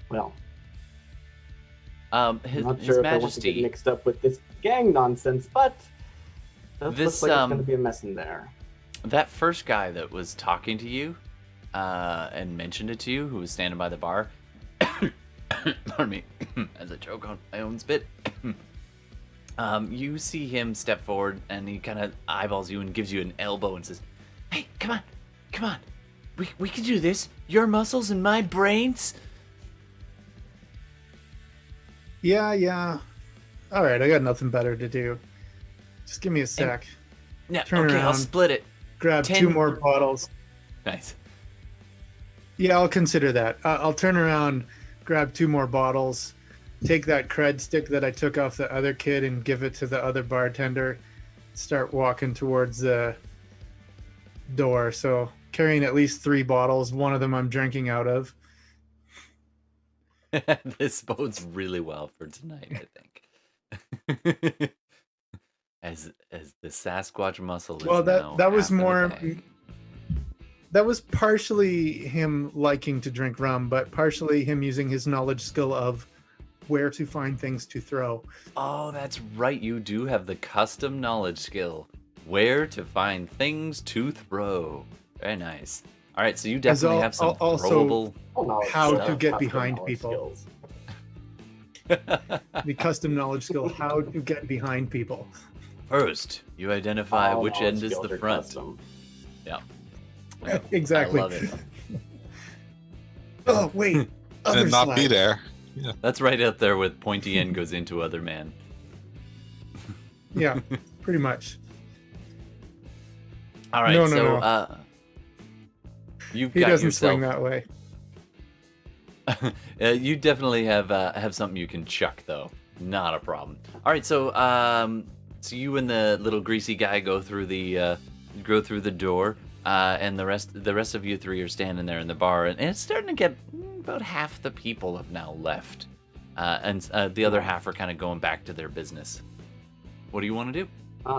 Well, His, I'm not His sure if I want to get Majesty. mixed up with this gang nonsense, but that This, looks like it's going to be a mess in there. That first guy that was talking to you, and mentioned it to you, who was standing by the bar. Pardon me, as I choke on my own spit. You see him step forward, and he kind of eyeballs you and gives you an elbow and says, "Hey, come on, we can do this. Your muscles and my brains." Yeah. All right, I got nothing better to do. Just give me a sec. Yeah, Turn okay, I'll around. split it. Grab 10 2 more bottles. Nice. Yeah, I'll consider that. I'll turn around, grab 2 more bottles, take that cred stick that I took off the other kid and give it to the other bartender, start walking towards the door. So carrying at least 3 bottles, one of them I'm drinking out of. This bodes really well for tonight, I think. as the Sasquatch muscle is Well, now that was half of the more. bag. That was partially him liking to drink rum, but partially him using his knowledge skill of where to find things to throw. Oh, that's right. You do have the custom knowledge skill. Where to find things to throw. Very nice. All right, so you definitely have some also- throwable. Oh, no, How it's, to get custom behind knowledge people. skills. The custom knowledge skill, how to get behind people. First, you identify All which knowledge end is skills the are front. custom. Yeah. Exactly. I love it. Oh, wait. Other And not be slide. there. That's right up there with pointy end goes into other man. Yeah, pretty much. All right, No, so you've He got doesn't yourself. swing that way. You definitely have something you can chuck though. Not a problem. All right, so so you and the little greasy guy go through the door, and the rest of you three are standing there in the bar, and it's starting to get about half the people have now left, and the other half are kind of going back to their business. What do you want to do?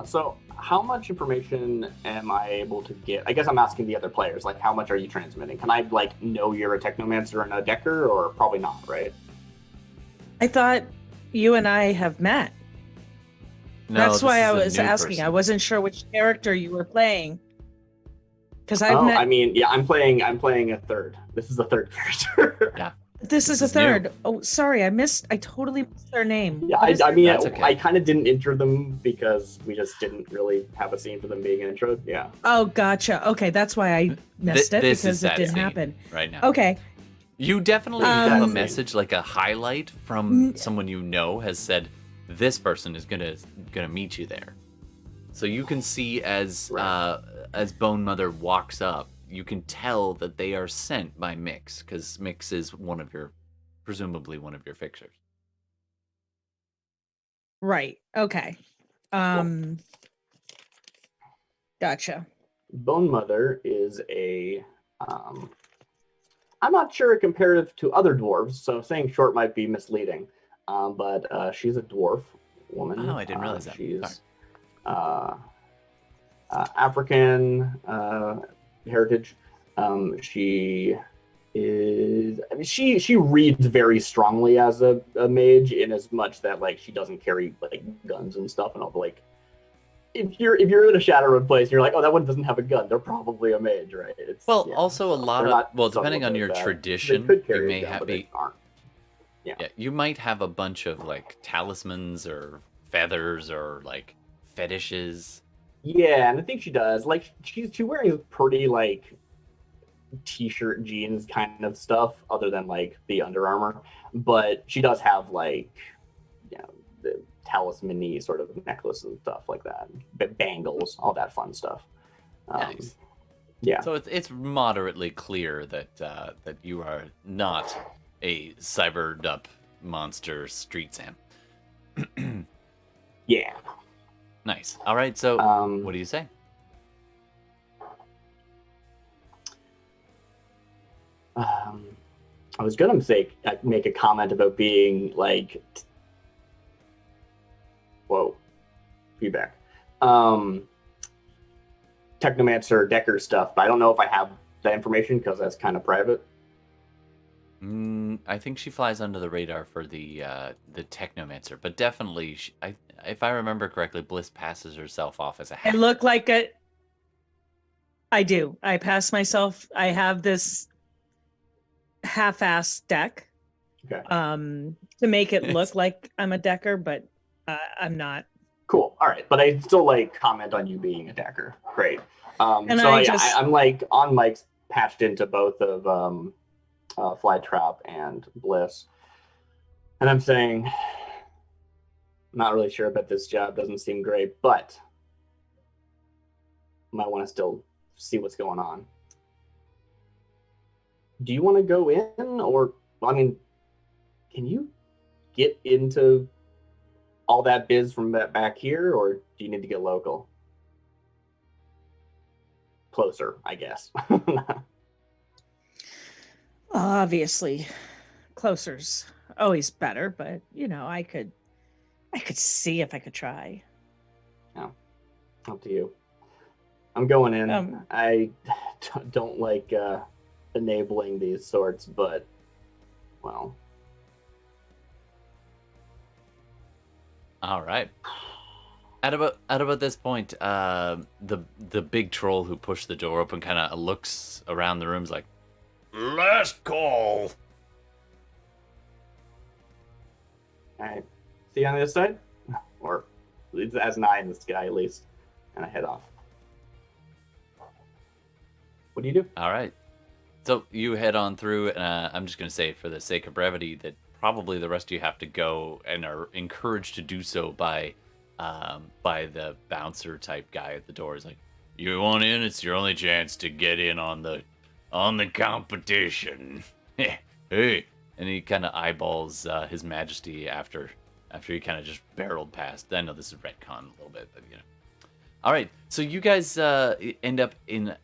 So how much information am I able to get? I guess I'm asking the other players, like, how much are you transmitting? Can I, like, know you're a Technomancer and a Decker, or probably not, right? I thought you and I have met. No, That's this why is I a was new asking. person. I wasn't sure which character you were playing. Because I've Oh, met. I mean, yeah, I'm playing a third. This is the third character. Yeah. This is this a is new. third. Oh, sorry. I totally missed their name. Yeah, What is I their mean, name? That's okay. I kind of didn't intro them because we just didn't really have a scene for them being introed. Yeah. Oh, gotcha. Okay, that's why I missed it, This is because it that didn't scene happen. right now. Okay. You definitely have a Um, message, like a highlight from someone you know has said, this person is gonna meet you there. So you can see as Bonemother walks up, you can tell that they are sent by Mix, because Mix is presumably one of your fixers. Right. Okay. Gotcha. Bonemother is a. I'm not sure comparative to other dwarves, so saying short might be misleading. But she's a dwarf woman. Oh, I didn't realize that. She's African heritage. She is, I mean, she reads very strongly as a mage, in as much that like she doesn't carry like guns and stuff, and all, like if you're in a Shadowrun place and you're like, oh, that one doesn't have a gun, they're probably a mage, right? It's, Well, yeah, also a lot they're of not well, subtle depending on about your that. tradition, They could you carry may a gun, have but they aren't. yeah, you might have a bunch of like talismans or feathers or like fetishes. Yeah, and I think she does. Like she's wearing pretty like t-shirt jeans kind of stuff, other than like the Under Armour. But she does have like, you know, the talisman-y sort of necklaces and stuff like that, bangles, all that fun stuff. Nice. Yeah. So it's moderately clear that that you are not a cybered up monster street Sam. Yeah. Nice. All right. So what do you say? I was gonna say make a comment about being like, whoa, feedback. Technomancer Decker stuff, but I don't know if I have that information because that's kind of private. I think she flies under the radar for the Technomancer, but definitely, if I remember correctly, Bliss passes herself off as a I hack. look like a. I do. I pass myself. I have this half-ass deck. Okay. To make it look like I'm a decker, but I'm not. Cool. All right, but I still like comment on you being a decker. Great. And so I I'm like on mics patched into both of Flytrap and Bliss, and I'm saying, I'm not really sure about this job. Doesn't seem great, but might want to still see what's going on. Do you want to go in, or I mean, can you get into all that biz from back here, or do you need to get local? Closer, I guess. Obviously, closer's always better, but you know, I could see if I could try. No, up to you. I'm going in. I don't like enabling these sorts, but well. All right. At about this point, the big troll who pushed the door open kind of looks around the rooms like, last call. All right. See you on the other side, or as an eye in the sky at least, and I head off. What do you do? All right. So you head on through, and I'm just going to say, for the sake of brevity, that probably the rest of you have to go and are encouraged to do so by the bouncer type guy at the door. He's like, "You want in? It's your only chance to get in on the competition." Hey, and he kind of eyeballs His Majesty after he kind of just barreled past. I know this is retcon a little bit, but you know. All right, so you guys end up in.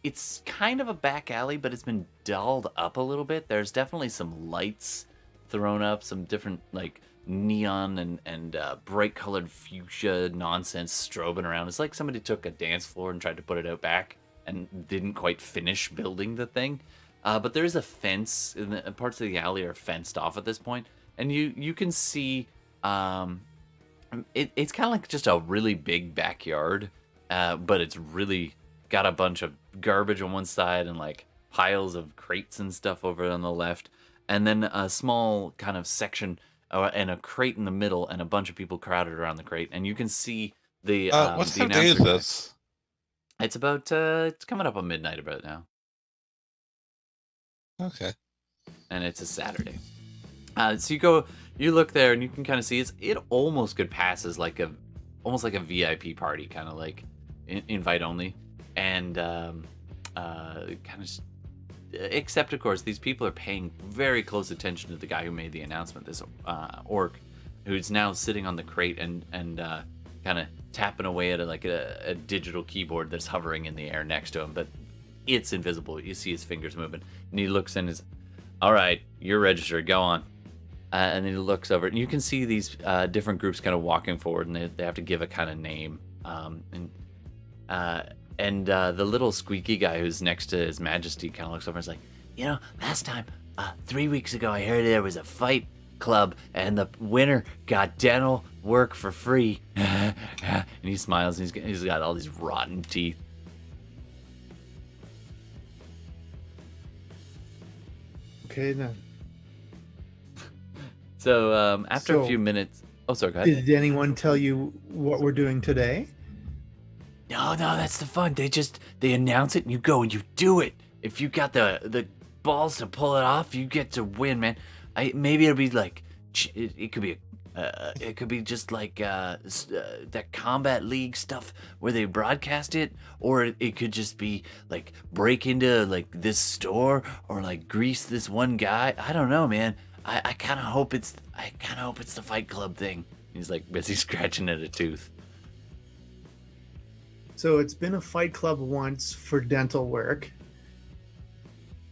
It's kind of a back alley, but it's been dulled up a little bit. There's definitely some lights thrown up, some different like neon and bright colored fuchsia nonsense strobing around. It's like somebody took a dance floor and tried to put it out back and didn't quite finish building the thing. But there is a fence, and the parts of the alley are fenced off at this point, and you can see it's kind of like just a really big backyard, but it's really got a bunch of garbage on one side and like piles of crates and stuff over on the left, and then a small kind of section and a crate in the middle, and a bunch of people crowded around the crate, and you can see the what the time of day is announcer guy. this? It's about it's coming up on midnight about now, Okay. and it's a Saturday. So you look there, and you can kind of see it almost could pass as like almost like a VIP party, kind of like invite only. And kind of, except of course, these people are paying very close attention to the guy who made the announcement. This orc, who's now sitting on the crate and kind of tapping away at a digital keyboard that's hovering in the air next to him, but it's invisible. You see his fingers moving, and he looks and is, all right, you're registered. Go on. And then he looks over, and you can see these different groups kind of walking forward, and they have to give a kind of name, And the little squeaky guy who's next to His Majesty kind of looks over and is like, last time, 3 weeks ago, I heard there was a fight club, and the winner got dental work for free. And he smiles, and he's got all these rotten teeth. Okay, then. So after a So- few minutes, oh, sorry, go ahead. Did anyone tell you what we're doing today? No, that's the fun. They announce it, and you go and you do it. If you got the balls to pull it off, you get to win, man. Maybe it'll be like it could be just like that Combat League stuff where they broadcast it, or it could just be like break into like this store or like grease this one guy. I don't know, man. I kind of hope it's the Fight Club thing. He's like busy scratching at a tooth. So it's been a fight club once for dental work.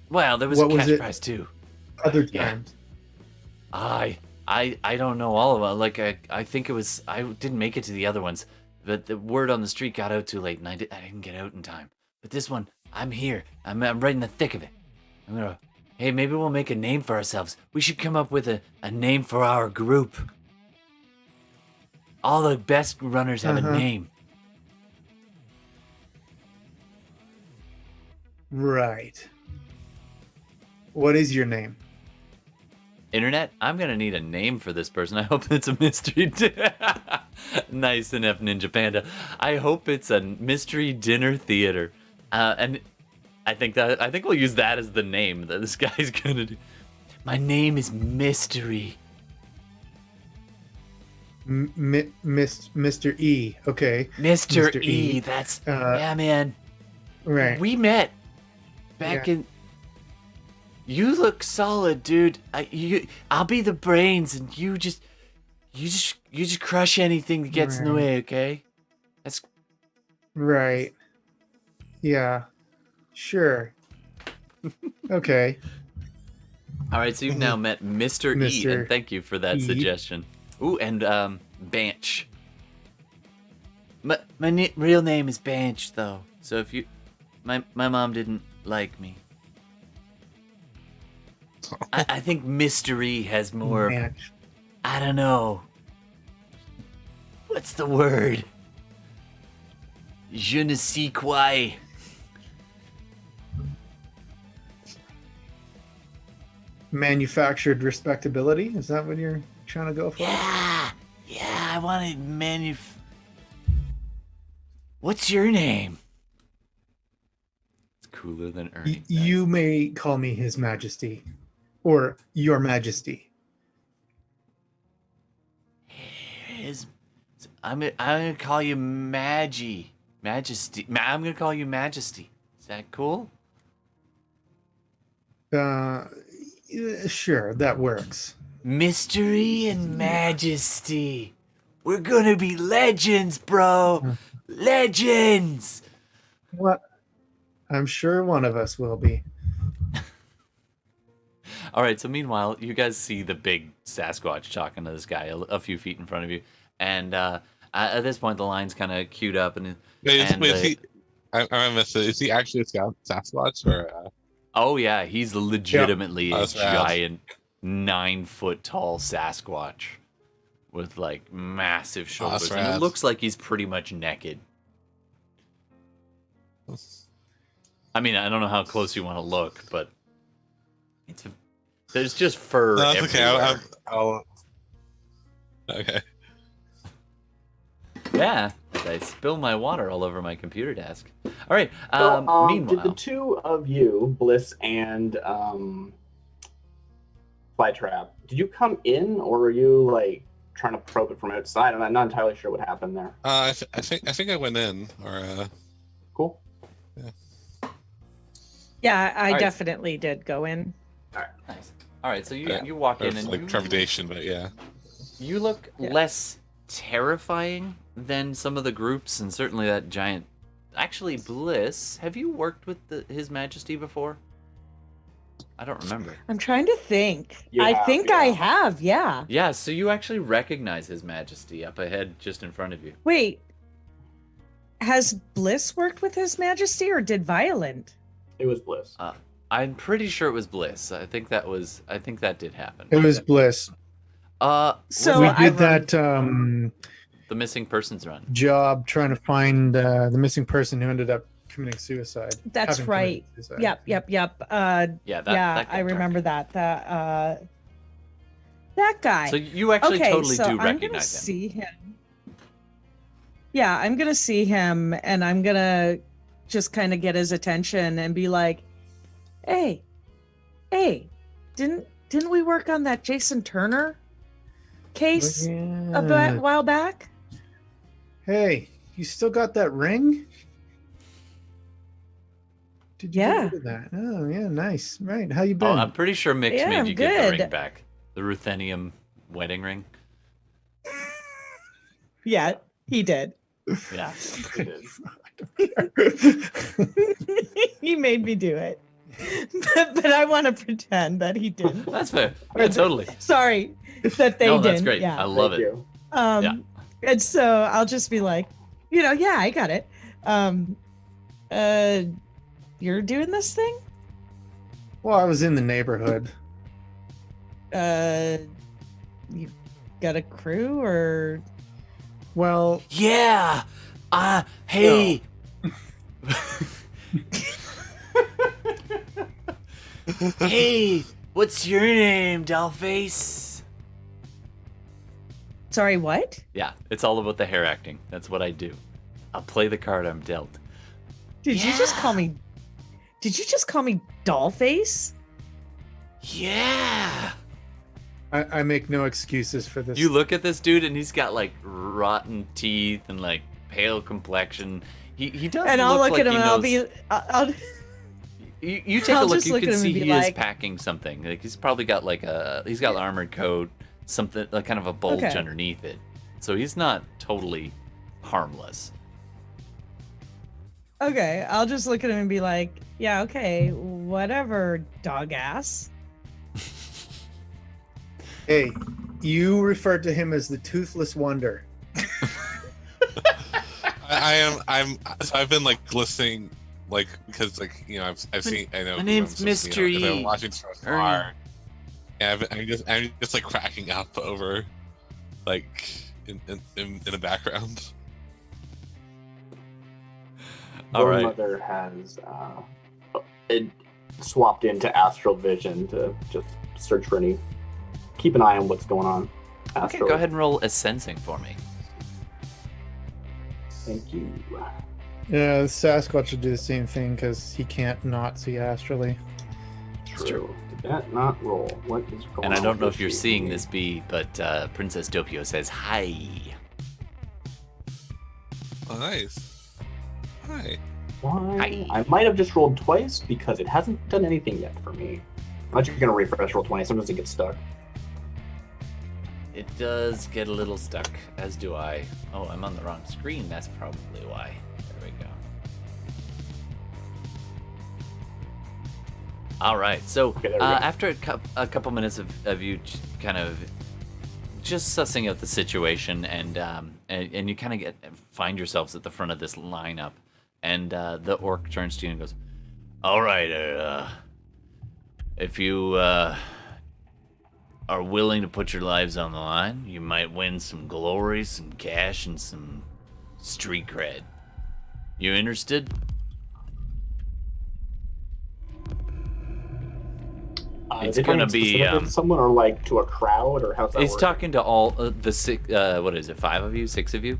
Well, there was What a was cash it? prize too. Other Yeah. times. I don't know all of it. Like I think it was, I didn't make it to the other ones, but the word on the street got out too late, and I didn't get out in time. But this one, I'm here. I'm right in the thick of it. Hey, maybe we'll make a name for ourselves. We should come up with a name for our group. All the best runners have a name. Right. What is your name? Internet, I'm gonna need a name for this person. I hope it's a mystery. Nice enough, Ninja Panda. I hope it's a mystery dinner theater, and I think we'll use that as the name that this guy's gonna do. My name is Mystery. Mr. E. Okay. Mr. Mr. E. E. That's Uh, yeah, man. Right. We met back in. You look solid, dude. I'll be the brains, and you just crush anything that gets in the Right. way. Okay. That's Right. Yeah. Sure. Okay. all right. So you've now met Mr. E, Mr. and thank you for that E. suggestion. Ooh, and Banch. My real name is Banch, though. So if you, my mom didn't like me. I think mystery has more. Ranch. I don't know. What's the word? Je ne sais quoi. Manufactured respectability? Is that what you're trying to go for? Yeah, I wanted What's your name? It's cooler than Ernie. You may call me His Majesty. Or Your Majesty. I'm gonna call you Majesty. I'm gonna call you Majesty. Is that cool? Sure, that works. Mystery and Majesty. We're gonna be legends, bro. Legends. What? I'm sure one of us will be. All right. So meanwhile, you guys see the big Sasquatch talking to this guy a few feet in front of you, and at this point, the line's kind of queued up, and Is he? I missed it. Is he actually a Sasquatch or? oh yeah, he's legitimately Oh, a that's rad. giant 9-foot tall Sasquatch with like massive shoulders, and it rad. looks like he's pretty much naked. I mean, I don't know how close you want to look, but there's just fur No, that's everywhere. okay. I'll. Okay. Yeah, I spill my water all over my computer desk. All right. So, Meanwhile, did the two of you, Bliss and Flytrap, did you come in, or were you like trying to probe it from outside? I'm not entirely sure what happened there. I think I went in or. Cool. Yeah, I Alright. definitely did go in. nice. All right, so you walk in and like you, trepidation, but yeah. you look Yeah. less terrifying than some of the groups, and certainly that giant. Actually, Bliss, have you worked with His Majesty before? I don't remember. I'm trying to think. You I have, think yeah. I have, yeah. Yeah, so you actually recognize His Majesty up ahead, just in front of you. Wait. Has Bliss worked with His Majesty or did Violent? It was Bliss. I'm pretty sure it was Bliss. I think that did happen. It was Bliss. So We I did that The missing persons run. job trying to find the missing person who ended up committing suicide. That's having right. committed suicide. Yep. Yeah, that got I remember dark. that. That guy. So you actually okay, totally so do I'm gonna recognize him. see him. Yeah, I'm gonna see him, and I'm gonna just kind of get his attention and be like, "Hey, didn't we work on that Jason Turner case a while back?" Hey, you still got that ring? Did you Yeah. get rid of that? Oh, yeah, nice. Right. How you been? Oh, I'm pretty sure Mix Yeah, made I'm you give the ring good. back. The Ruthenium wedding ring. Yeah, he did. Yeah. He made me do it, but I want to pretend that he didn't. That's fair. Yeah, totally. Sorry that they No, didn't. that's great. Yeah. I love Thank it. you. Yeah. And so I'll just be like, yeah, I got it. You're doing this thing? Well, I was in the neighborhood. You got a crew or? Well, Yeah. Hey. Hey, what's your name, Dollface? Sorry, what? Yeah, it's all about the hair acting. That's what I do. I'll play the card I'm dealt. Did you just call me? Did you just call me Dollface? Yeah. I make no excuses for this. You look at this dude and he's got like rotten teeth and like pale complexion. He does And I'll look like at him he and I'll knows- be, I'll You take a I'll look. just You look can at him see and be he is like- packing something. Like he's probably got like he's got armored coat, something like kind of a bulge Okay. underneath it. So he's not totally harmless. okay. I'll just look at him and be like, yeah, okay, whatever, dog ass. Hey, you referred to him as the Toothless Wonder. I've been like listening, like because like I've seen I know My name's I'm just, Mr. 'cause I'm E. watching so far, and I'm just like cracking up over like in the background. All right. Bonemother has it swapped into astral vision to just search for any. Keep an eye on what's going on. Okay, Astral. go ahead and roll a sensing for me. Thank you. Yeah, the Sasquatch will do the same thing because he can't not see astrally. True. Did that not roll? What is going on? And I don't know with if you're this seeing sheet? this, B, but Princess Doppio says hi. Oh, nice. Hi. Why? I might have just rolled twice because it hasn't done anything yet for me. I'm actually gonna refresh roll 20. Sometimes it gets stuck. It does get a little stuck, as do I. Oh, I'm on the wrong screen. That's probably why. There we go. All right. So Okay, there we go. after a couple minutes of you kind of just sussing out the situation, and you kind of find yourselves at the front of this lineup, and the orc turns to you and goes, "All right, if you are willing to put your lives on the line, you might win some glory, some cash, and some street cred. You interested?" It's Is it gonna talking be, specifically to someone or like to a crowd or how's that He's work? talking to all the six. What is it? 5 of you? 6 of you?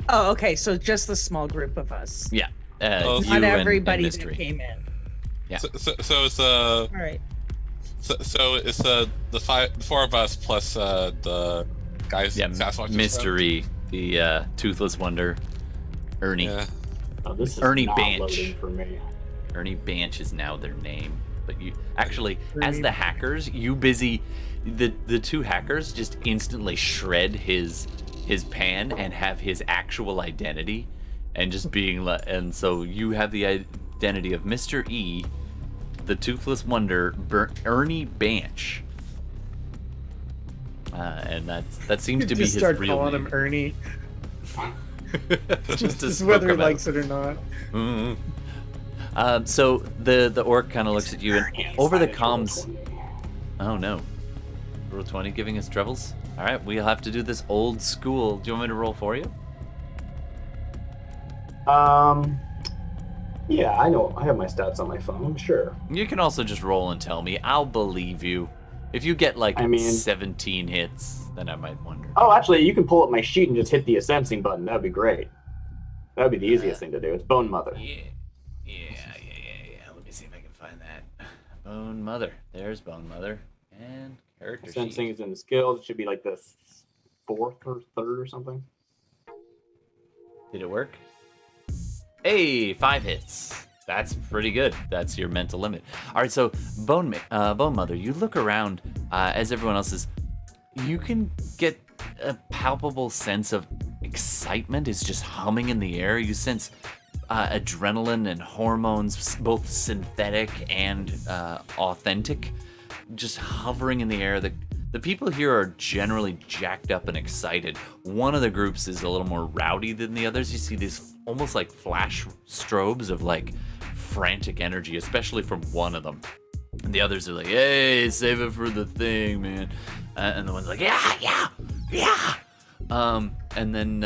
Oh, okay. So just the small group of us. Yeah. Oh, You Not and everybody that Mystery. came in. Yeah. So it's All right. so it's the 4 of us plus the guys. Yeah, Sasquatch and Mystery, the Toothless Wonder, Ernie. stuff. Oh, this is Ernie not Banch. loading for me. Ernie Banch is now their name. But you actually, as Ernie the hackers, the 2 hackers just instantly shred his pan and have his actual identity, and just being and so you have the identity of Mr. E, the Toothless Wonder, Ernie Banch, and that seems to be Just his start real calling name. him Ernie, just to just smoke whether he him out. likes it or not. Mhm. So the orc kind of looks at you and Can't over the sign a troll comms. 20. Oh no, roll 20 giving us troubles. All right, we'll have to do this old school. Do you want me to roll for you? Yeah, I know. I have my stats on my phone. Sure. You can also just roll and tell me. I'll believe you. If you get like 17 hits, then I might wonder. Oh, actually, you can pull up my sheet and just hit the sensing button. That'd be great. That'd be the easiest thing to do. It's Bonemother. Yeah. Let me see if I can find that. Bonemother. There's Bonemother. And character Sensing sheet. is in the skills. It should be like the 4th or 3rd or something. Did it work? Hey, 5 hits. That's pretty good. That's your mental limit. All right, so Bonemother, you look around as everyone else is. You can get a palpable sense of excitement is just humming in the air. You sense adrenaline and hormones, both synthetic and authentic, just hovering in the air. The people here are generally jacked up and excited. One of the groups is a little more rowdy than the others. You see these almost like flash strobes of like frantic energy, especially from one of them. And the others are like, hey, save it for the thing, man. And the one's like, yeah. And then,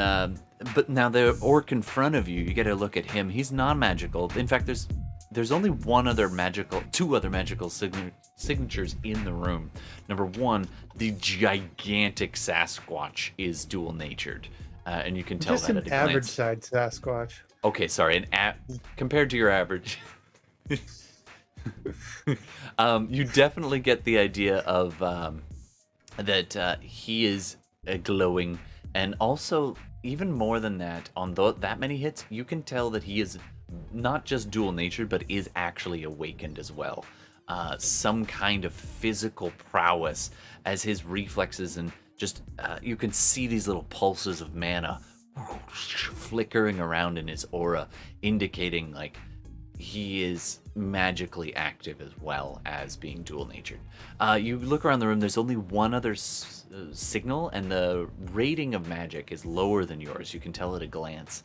but now the orc in front of you, you get a look at him. He's non-magical. In fact, there's only two other magical signatures in the room. Number one, the gigantic Sasquatch is dual-natured, and you can tell Just that an at a average glance. side Sasquatch. Okay, sorry, compared to your average. You definitely get the idea of that he is glowing, and also even more than that, on that many hits, you can tell that he is not just dual natured, but is actually awakened as well. Some kind of physical prowess, as his reflexes and just you can see these little pulses of mana flickering around in his aura, indicating like he is magically active as well as being dual natured. You look around the room, there's only one other signal, and the rating of magic is lower than yours. You can tell at a glance.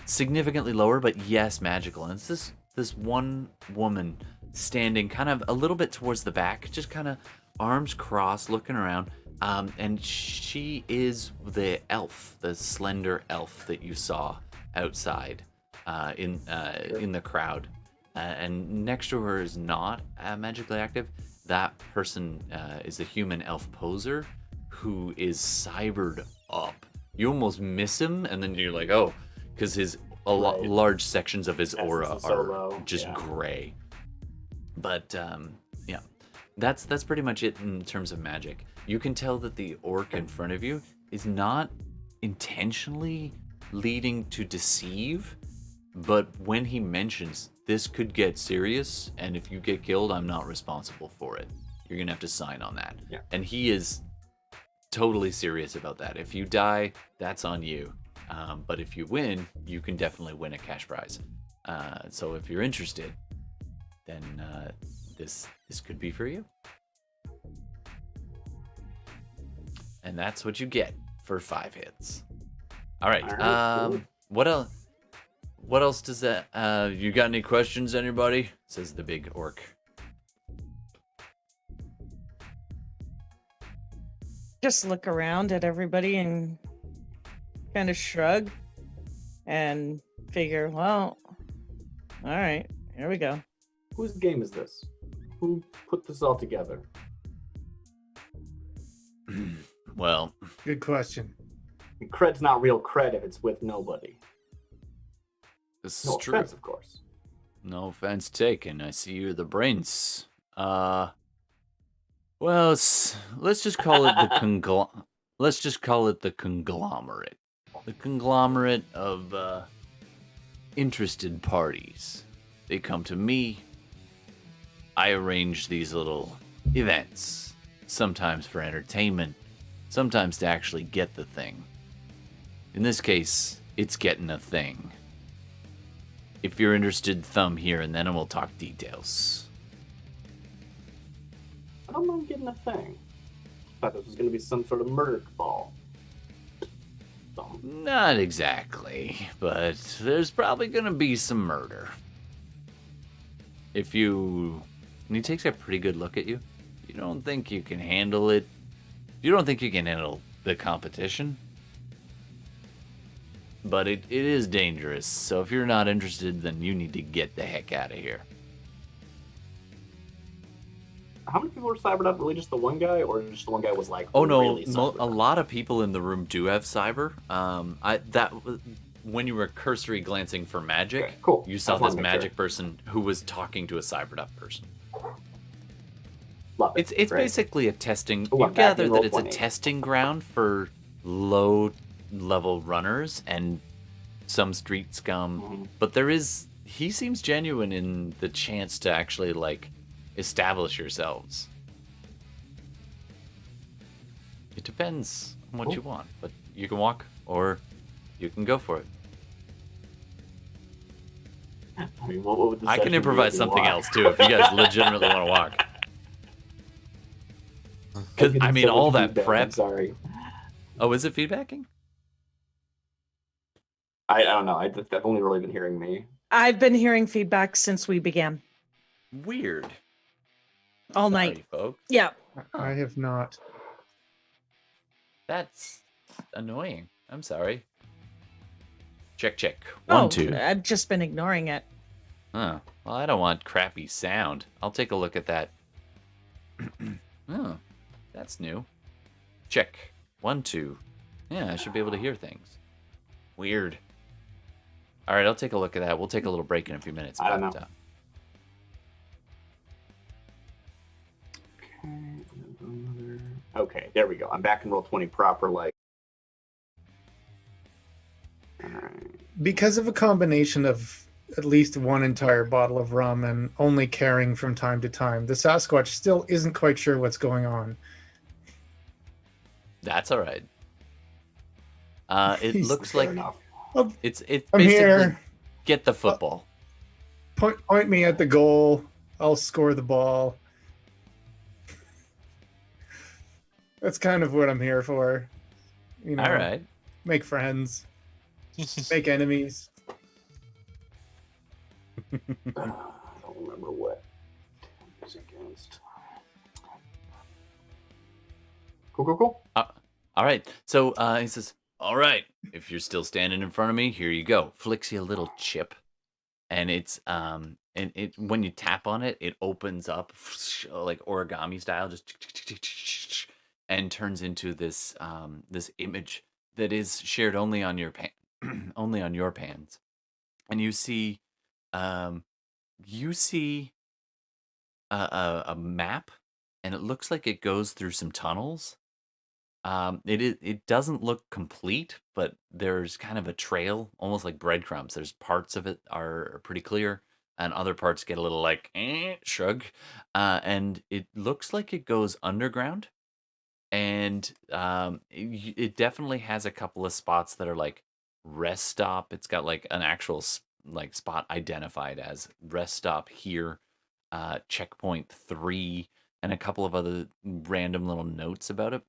Significantly lower, but yes, magical. And it's this one woman standing kind of a little bit towards the back, just kind of arms crossed, looking around. And she is the elf, the slender elf that you saw outside in the crowd. And next to her is not magically active. That person is the human elf poser, who is cybered up. You almost miss him, and then you're like, oh, because his large sections of his aura are just gray. But yeah, that's pretty much it in terms of magic. You can tell that the orc in front of you is not intentionally leading to deceive, but when he mentions this could get serious, and if you get killed, I'm not responsible for it. You're gonna have to sign on that. Yeah. And he is totally serious about that. If you die, that's on you. But if you win, you can definitely win a cash prize. So if you're interested, then this could be for you. And that's what you get for 5 hits. All right. Cool. What else? What else does that? You got any questions, anybody? Says the big orc. Just look around at everybody and kind of shrug and figure, well, all right, here we go. Whose game is this? Who put this all together? Well, Good question. Cred's not real cred if it's with nobody. this No is true. offense, of course. No offense taken. I see you're the brains. Well, let's just call it the let's just call it the conglomerate. The conglomerate of interested parties. They come to me. I arrange these little events, sometimes for entertainment, sometimes to actually get the thing. In this case, it's getting a thing. If you're interested, thumb here and then we'll talk details. I don't mind getting a thing. Thought this was going to be some sort of murder cabal. Not exactly, but there's probably gonna be some murder. if you... And he takes a pretty good look at you. You don't think you can handle it. You don't think you can handle the competition. But it is dangerous. So if you're not interested, then you need to get the heck out of here. How many people were cybered up? Really, just the one guy, or just the one guy was like? Oh no, really cybered a up? lot of people in the room do have cyber. When you were cursory glancing for magic, Okay, cool. you I saw just wanted this to make sure. magic person who was talking to a cybered up person. Love it. It's Great. basically a testing. Ooh, You I'm back gather in that it's a roll 20. testing ground for low level runners and some street scum. Mhm. But he seems genuine in the chance to actually like establish yourselves. It depends on what Cool. you want, but you can walk or you can go for it. I mean, what would the I session can be improvise if you something walk? else too if you guys legitimately want to walk. Because I'm I getting mean, so all much that feedback, I'm prep. sorry. Oh, is it feedbacking? I don't know. I've only really been hearing me. I've been hearing feedback since we began. Weird. All Sorry, night. folks. Yeah. I have not. That's annoying. I'm sorry. Check. 1, 2. I've just been ignoring it. Oh, well, I don't want crappy sound. I'll take a look at that. Oh, that's new. Check. 1, 2. Yeah, I should be able to hear things. Weird. All right, I'll take a look at that. We'll take a little break in a few minutes. I don't know. Okay, there we go. I'm back in roll 20 proper. Like, all right. Because of a combination of at least one entire bottle of rum and only caring from time to time, the Sasquatch still isn't quite sure what's going on. That's all right. It He's looks Fair like enough. it's I'm basically here. get the football. Point me at the goal. I'll score the ball. That's kind of what I'm here for. You know, All right. make friends, make enemies. I don't remember what it's against. Cool. All right. So he says, "All right, if you're still standing in front of me, here you go." Flicks you a little chip, and it's and it when you tap on it, it opens up like origami style, just and turns into this this image that is shared only on your only on your pans, and you see a a map, and it looks like it goes through some tunnels. It doesn't look complete, but there's kind of a trail, almost like breadcrumbs. There's parts of it are pretty clear, and other parts get a little like shrug. And it looks like it goes underground, and it definitely has a couple of spots that are like rest stop. It's got like an actual like spot identified as rest stop here, checkpoint 3, and a couple of other random little notes about it.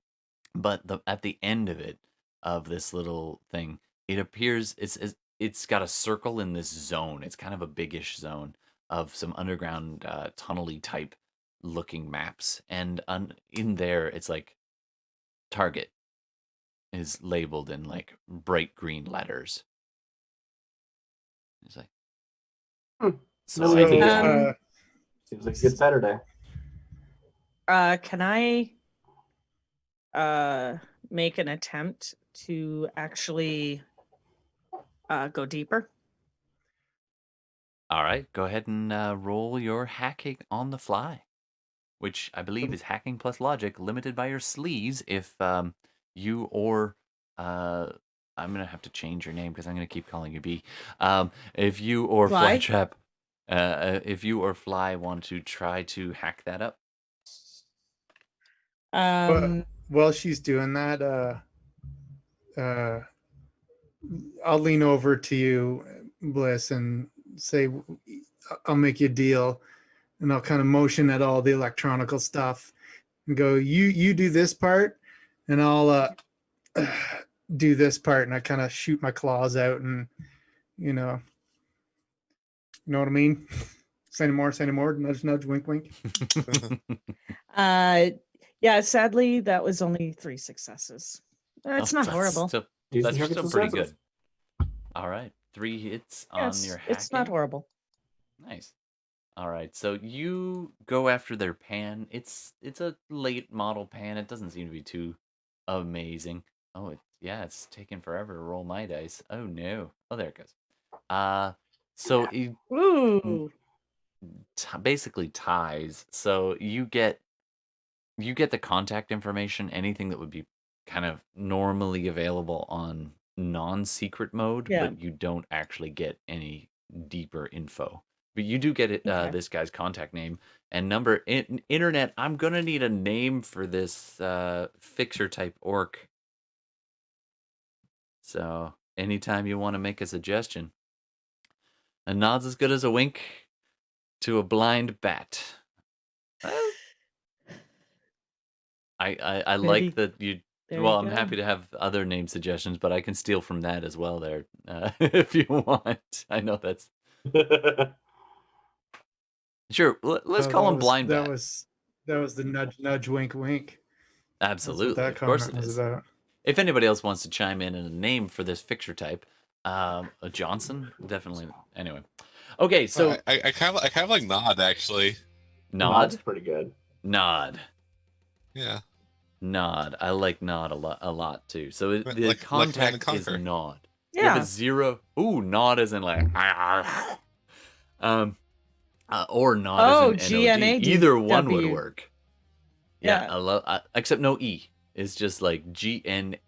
But at the end of it, of this little thing, it appears it's got a circle in this zone. It's kind of a biggish zone of some underground tunnely type looking maps, and in there it's like target is labeled in like bright green letters. It's like so No, I no, need no. Seems like a good Saturday. Can I make an attempt to actually go deeper? All right, go ahead and roll your hacking on the fly, which I believe is hacking plus logic, limited by your sleeves. If you or I'm gonna have to change your name because I'm gonna keep calling you B. If you or Fly? Flytrap, if you or Fly want to try to hack that up, While she's doing that, I'll lean over to you, Bliss, and say, I'll make you a deal. And I'll kind of motion at all the electronical stuff and go, you do this part, and I'll do this part. And I kind of shoot my claws out, and you know what I mean? Say no more. Say no more. Nudge, nudge. Wink, wink. Yeah, sadly, that was only 3 successes. It's not horrible. Decent That's chunk of still pretty successes. good. All right, 3 hits on Yes, your hacking. it's not horrible. Nice. All right, so you go after their pan. It's a late model pan. It doesn't seem to be too amazing. Oh, it's taking forever to roll my dice. Oh no. Oh, there it goes. So it Ooh. basically ties. So you get the contact information, anything that would be kind of normally available on non-secret mode, Yeah. but you don't actually get any deeper info. But you do get it, Okay. this guy's contact name and number. Internet, I'm gonna need a name for this fixer type orc. So anytime you want to make a suggestion, a nod's as good as a wink to a blind bat. I like that you. There Well, you I'm go. happy to have other name suggestions, but I can steal from that as well. There, if you want. I know that's sure. Let's Oh, call that him was- Blind That Bat. was the nudge, nudge. Wink, wink. That's Absolutely, what that of course it comment was is. about. If anybody else wants to chime in a name for this fixture type, a Johnson definitely. Anyway, okay, so I kind of like Nod actually. Nod's nod, pretty good. nod. Yeah. Nod. I like Nod a lot too. So Like- the like Command and contact is Conquer. Nod. You Yeah. have a 0. Ooh, Nod isn't like or Nod Oh, isn't NOD. GNAD. Either one would work. Yeah, Yeah. I love except no E. It's just like GNAWD.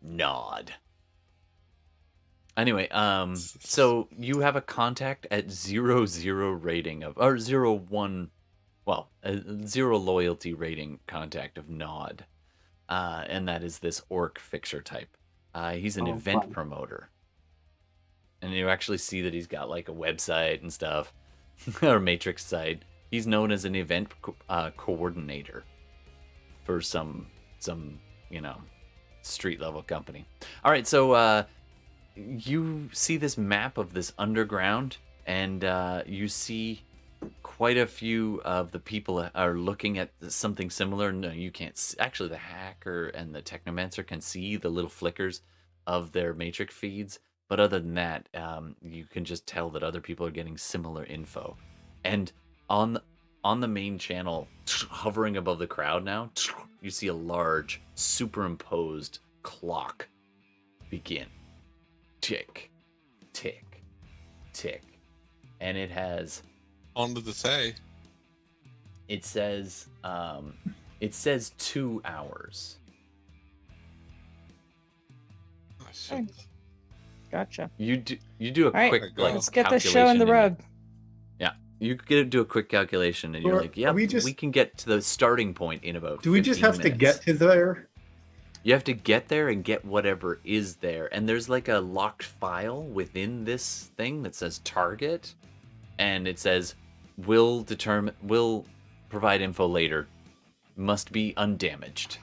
Nod. Anyway, so you have a contact at 0 rating of or 1. Well, a 0 loyalty rating contact of Nod, and that is this orc fixer type. He's an event fun. promoter, and you actually see that he's got like a website and stuff, or matrix site. He's known as an event coordinator for some street level company. All right, so you see this map of this underground, and you see quite a few of the people are looking at something similar. No, you can't. Actually, the hacker and the Technomancer can see the little flickers of their matrix feeds. But other than that, you can just tell that other people are getting similar info. And on the main channel, hovering above the crowd now, you see a large superimposed clock begin. Tick, tick, tick. And it has... On to say. It says 2 hours. Oh, shit. Gotcha. You do a All right, quick like let's get this show on the calculation road. Yeah, you could do a quick calculation, and you're Or like, "Yeah, we we can get to the starting point in about." Do we just 15 have to minutes." get to there? You have to get there and get whatever is there, and there's like a locked file within this thing that says target, and it says will provide info later, must be undamaged.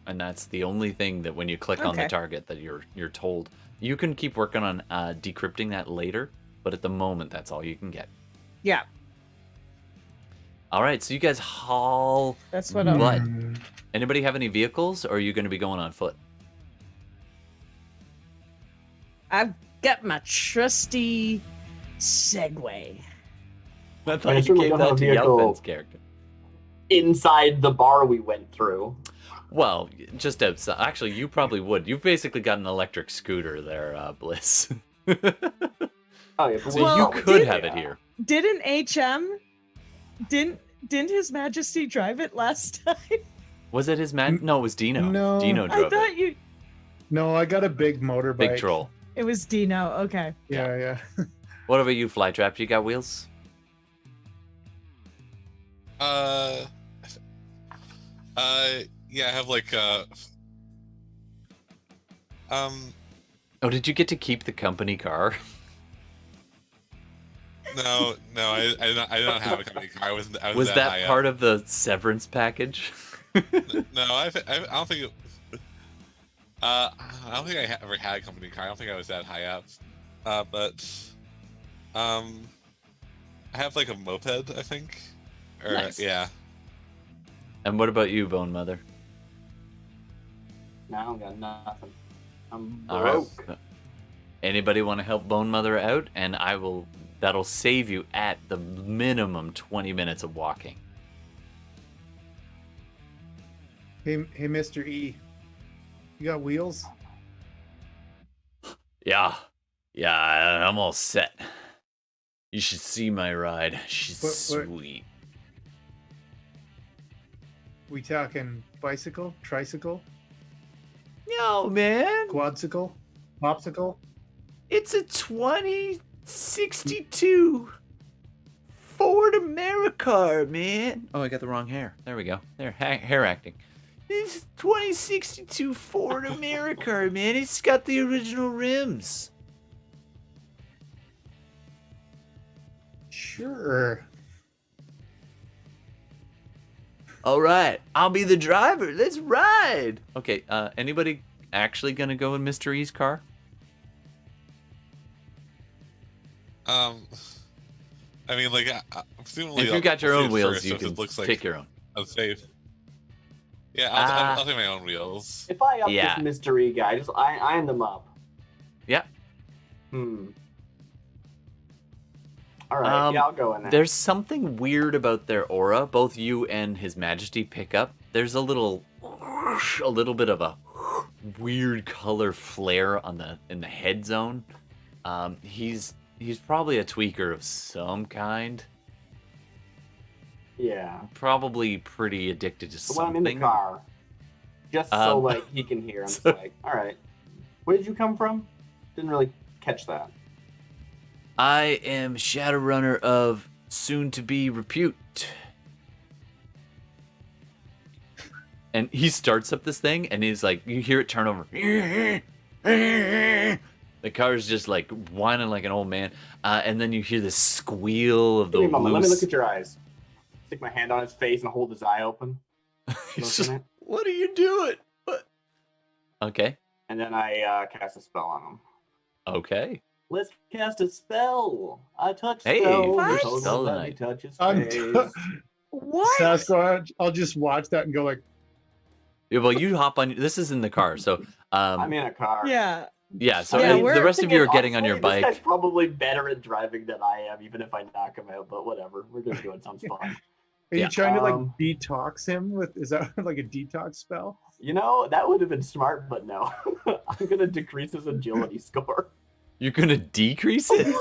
And that's the only thing that when you click on the Okay. target that you're told. You can keep working on decrypting that later, but at the moment that's all you can get. Yeah, All right, so you guys haul. that's what I'm. Blood. Anybody have any vehicles, or are you going to be going on foot? I've got my trusty Segway. I I thought you certainly gave don't have that a to vehicle. Yelpin's character. Inside the bar we went through. Well, just outside. Actually, you probably would. You've basically got an electric scooter there, Bliss. Oh yeah, So Well, you could did- have it here. Didn't HM? Didn't His Majesty drive it last time? Was it his man? No, it was Dino. No. Dino I drove thought it. you. No, I got a big motorbike. Big troll. It was Dino. Okay. Yeah. What about you, Flytrap? You got wheels? Yeah, I have like Oh, did you get to keep the company car? no, I don't have a company car. I was Was that that high part of the severance package? up. No, I don't think. I don't think I ever had a company car. I don't think I was that high up. But I have like a moped, I think. Or Nice. yeah. And what about you, Bonemother? Now I got nothing. I'm All right. broke. Anybody want to help Bonemother out? And that'll save you at the minimum 20 minutes of walking. Hey, Mr. E. You got wheels? Yeah, I'm all set. You should see my ride. She's What- sweet. We talking bicycle, tricycle, Yo, man. quadcycle, popsicle? It's a 2062 Ford Americar, man. Oh, I got the wrong hair. There we go. There, hair acting. It's 2062 Ford Americar, man. It's got the original rims. Sure. All right, I'll be the driver. Let's ride. Okay, anybody actually gonna go in Mr. E's car? I mean, like, presumably If you got your I'll see own it wheels, first you if can it looks like pick your own. I'm safe. Yeah, Ah. I'll take my own wheels. If I up Yeah. this mystery guy, just I iron them up. Yeah. All right, yeah, I'll go in there. There's something weird about their aura. Both you and His Majesty pick up. There's a little bit of a weird color flare in the head zone. He's probably a tweaker of some kind. Yeah. Probably pretty addicted to So when I'm something. in the car, just so Um, like he can hear, I'm just like, all right, where did you come from? Didn't really catch that. I am Shadowrunner of soon-to-be repute. And he starts up this thing, and he's like, you hear it turn over. The car's just like whining like an old man, and then you hear the squeal of the Give me a moment. Let me loose. look at your eyes. Stick my hand on his face and hold his eye open. He's Look just, in it. what are you doing? What? Okay. And then I cast a spell on him. Okay. Let's cast a spell. I touch Hey, spell. what? Total Spell let me night. touch his I'm face. What? Sasquatch. I'll just watch that and go like, Yeah, well, you hop on. This is in the car, so I'm in a car. Yeah. yeah. So Yeah, the we're rest of you are getting on Honestly, your This guy's bike. probably better at driving than I am, even if I knock him out. But whatever, we're gonna do it. Sounds fun. are Yeah. you trying to like Um, detox him with? Is that like a detox spell? You know, that would have been smart, but no. I'm gonna decrease his agility score. You're gonna decrease it.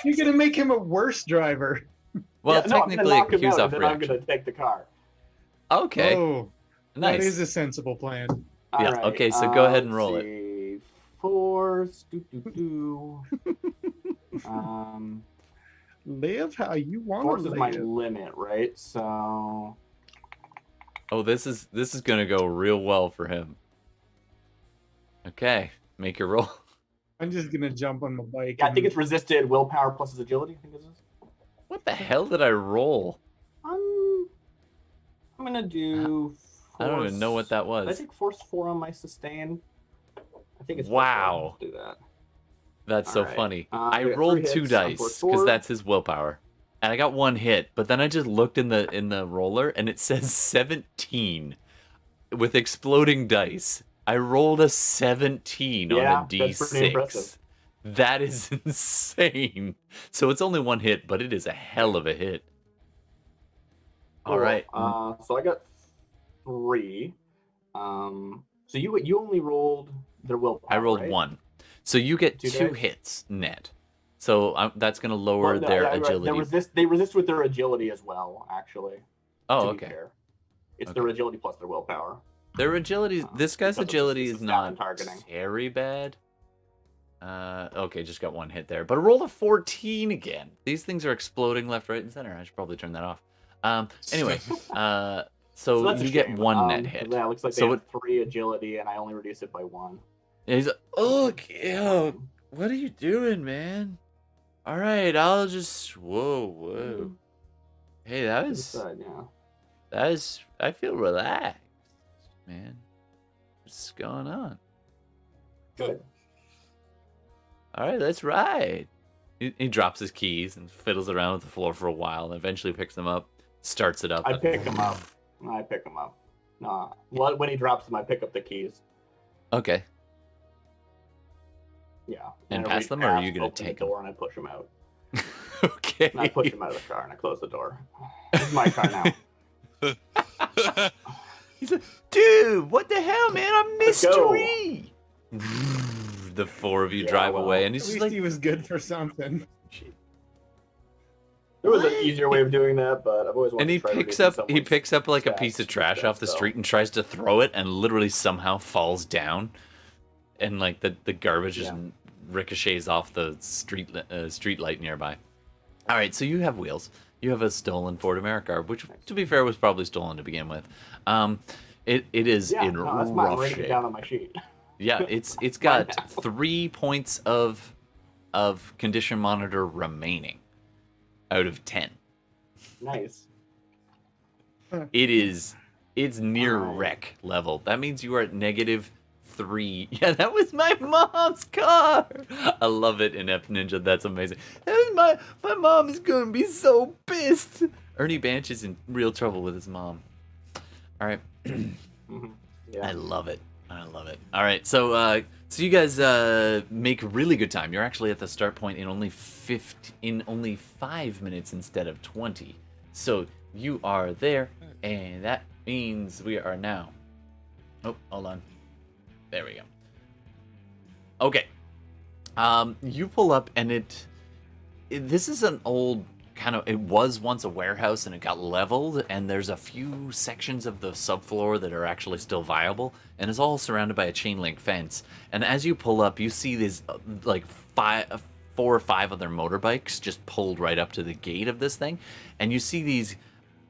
You're gonna make him a worse driver. Well, Yeah, no, I'm gonna technically, knock it him cues out, off and then I'm reaction. gonna take the car. Okay, Oh, nice. that is a sensible plan. Yeah, Alright, okay, so go ahead and let's roll it. see. Force. Live how you want Force to is my live. limit, right? So Oh, this is gonna go real well for him. Okay, make your roll. I'm just gonna jump on the bike. yeah, I think and- it's resisted willpower plus his agility. I think this is. What the hell did I roll? I'm gonna do. I don't even know what that I was. think force 4 on my sustain. I think it's Wow. Force 4. Let's do that. That's so Alright, funny. I I got rolled 3 2 hits on dice force because 4. that's his willpower, and I got 1 hit. But then I just looked in the roller, and it says 17 with exploding dice. I rolled a 17 Yeah, on a that's pretty impressive. D6. That is insane. So it's only 1 hit, but it is a hell of a hit. All Cool. right. So I got 3. So you only rolled their willpower. I rolled right? 1. So you get 2 2 dice? hits net. So that's going to lower Well, no, their right, agility. They resist with their agility as well. Actually. Oh, to be okay. fair. It's Okay. their agility plus their willpower. Their agility, this guy's because of agility this is stat not and targeting. very bad. Okay, just got 1 hit there. But I rolled a 14 again. These things are exploding left, right, and center. I should probably turn that off. Anyway, so that's a you get shame. 1 net hit. Yeah, it looks like So they have 3 agility, and I only reduce it by 1. And he's like, oh, yo, what are you doing, man? All right, I'll just, whoa. Hey, that was, Yeah. I feel relaxed, man. What's going on? Good. All right, that's right. He drops his keys and fiddles around with the floor for a while, and eventually picks them up, starts it up. I pick him up. When he drops them, I pick up the keys. Okay. Yeah. And I pass reach them, or are past, you gonna open take the them? door and I push him out? Okay. And I push him out of the car and I close the door. It's my car now. He's like, dude, what the hell, man? I'm Let's go. mystery. The four of you Yeah, drive well, away, and he's At just least like, he was good for something. There was an easier way of doing that, but I've always wanted and he to try picks reducing up someone's like a stats piece of with trash that, off the so- street and tries to throw it, and literally somehow falls down, and like the garbage just Yeah. ricochets off the street light nearby. All right, so you have wheels. You have a stolen Ford America, which, to be fair, was probably stolen to begin with. It is Yeah, in no, that's mine. I'm rough writing it shape. down on my sheet. Yeah, it's got 3 points of condition monitor remaining out of 10. Nice. It's near Alright. wreck level. That means you are at -3. Yeah, that was my mom's car. I love it in F Ninja. That's amazing. That was my mom is gonna be so pissed. Ernie Banch is in real trouble with his mom. All right. Mm-hmm. Yeah. I love it. All right, so you guys make really good time. You're actually at the start point in only 5 minutes instead of 20. So you are there, and that means we are now. Oh, hold on. There we go. Okay. You pull up, and this is an old kind of, it was once a warehouse and it got leveled, and there's a few sections of the subfloor that are actually still viable, and it's all surrounded by a chain link fence. And as you pull up, you see these like 4 or 5 other motorbikes just pulled right up to the gate of this thing, and you see these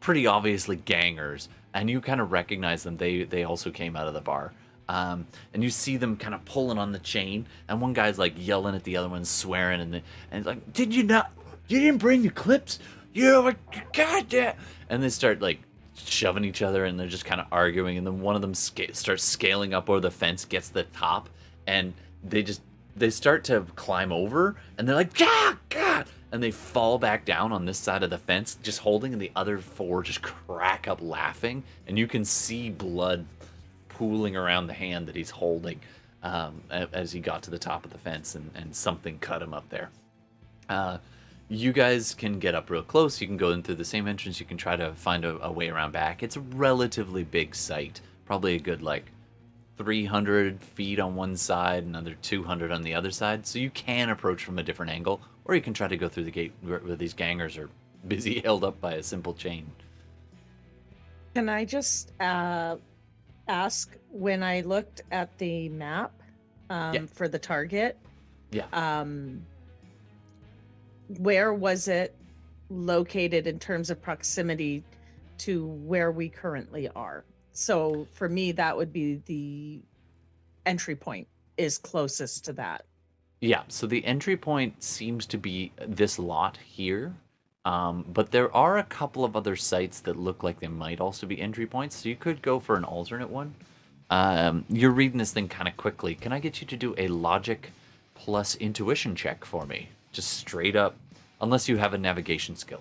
pretty obviously gangers, and you kind of recognize them. They also came out of the bar. And you see them kind of pulling on the chain, and one guy's like yelling at the other one, swearing, and it's like, you didn't bring the clips? You're like, goddamn! And they start like shoving each other, and they're just kind of arguing, and then one of them starts scaling up over the fence, gets to the top, and they start to climb over, and they're like, God! And they fall back down on this side of the fence, just holding, and the other 4 just crack up laughing, and you can see blood pooling around the hand that he's holding as he got to the top of the fence, and something cut him up there. You guys can get up real close. You can go in through the same entrance. You can try to find a way around back. It's a relatively big site, probably a good like 300 feet on one side, another 200 on the other side. So you can approach from a different angle, or you can try to go through the gate where these gangers are busy held up by a simple chain. Can I just ask, when I looked at the map for the target, where was it located in terms of proximity to where we currently are? So for me, that would be the entry point is closest to that. Yeah, so the entry point seems to be this lot here. But there are a couple of other sites that look like they might also be entry points, so you could go for an alternate one. You're reading this thing kind of quickly. Can I get you to do a logic plus intuition check for me? Just straight up, unless you have a navigation skill.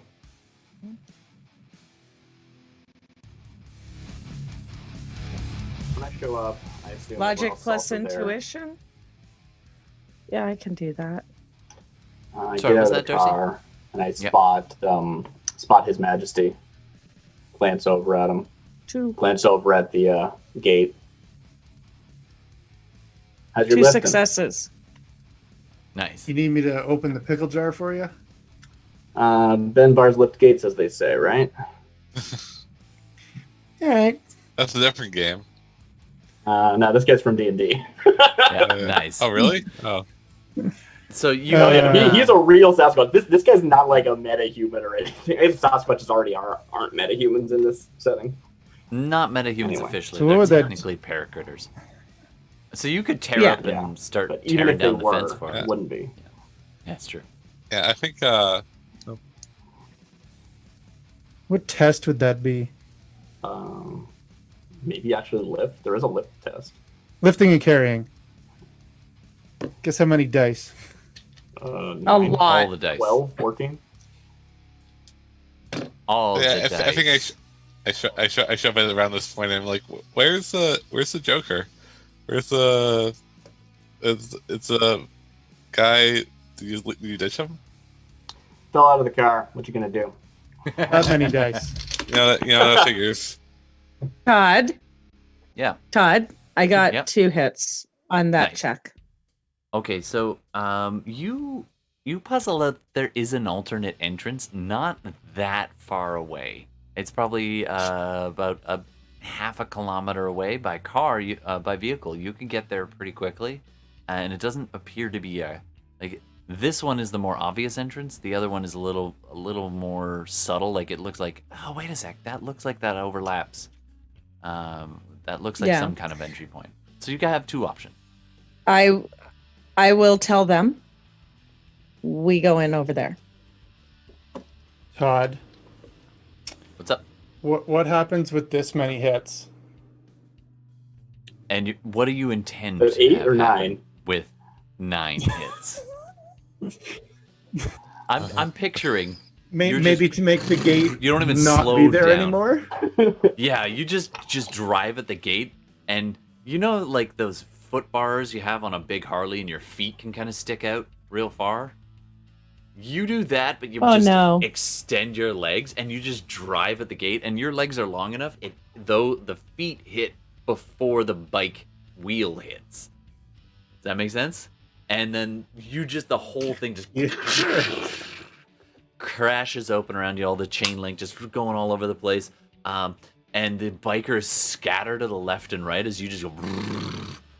When I show up, I assume Logic we're all plus salted there. intuition? Yeah, I can do that. I Sorry, get was out of that the Darcy? car and I Yep. spot His Majesty. Glance over at him. 2 Glance over at the gate. How's your lifting? successes. Nice. You need me to open the pickle jar for you? Ben bars lift gates, as they say, right? All right. That's a different game. No, this guy's from D&D. Yeah, nice. Oh, really? Oh. So you He's a real Sasquatch. This guy's not like a meta-human or anything. Sasquatches already aren't meta-humans in this setting. not metahumans Anyway. officially. So what They're would that- technically paracritters. So you could tear Yeah. up and Yeah, start But even tearing if they down the were, fence for it it. wouldn't be. That's true. Yeah, I think What test would that be? Maybe actually lift. There is a lift test. Lifting and carrying. Guess how many dice? A 9, lot. All the dice. 12, 14. All Yeah, the I think dice. I shove it around this point. And I'm like, where's the Joker? Where's the it's a guy? Did you ditch him? Fell out of the car. What you gonna do? That many dice. That figures. Todd, Yeah. I got Yep. 2 hits on that Nice. check. Okay, so you puzzle that there is an alternate entrance, not that far away. It's probably about a half a kilometer away by car. By vehicle, you can get there pretty quickly, and it doesn't appear to be like this one is the more obvious entrance. The other one is a little more subtle. Like it looks like, oh wait a sec, that looks like that overlaps. That looks like Yeah. some kind of entry point. So you can have 2 options. I will tell them we go in over there. Todd, What's up? what happens with this many hits? And what do you intend There's to 8 have or happen 9. with 9 hits? I'm picturing. You're Maybe just- to make the gate You don't even not slow be there down. anymore. Yeah, you just drive at the gate, and like those foot bars you have on a big Harley, and your feet can kind of stick out real far. You do that, but you Oh, just no. extend your legs, and you just drive at the gate, and your legs are long enough. Though the feet hit before the bike wheel hits. Does that make sense? And then the whole thing just crashes open around you, all the chain link just going all over the place. And the bikers scatter to the left and right as you just go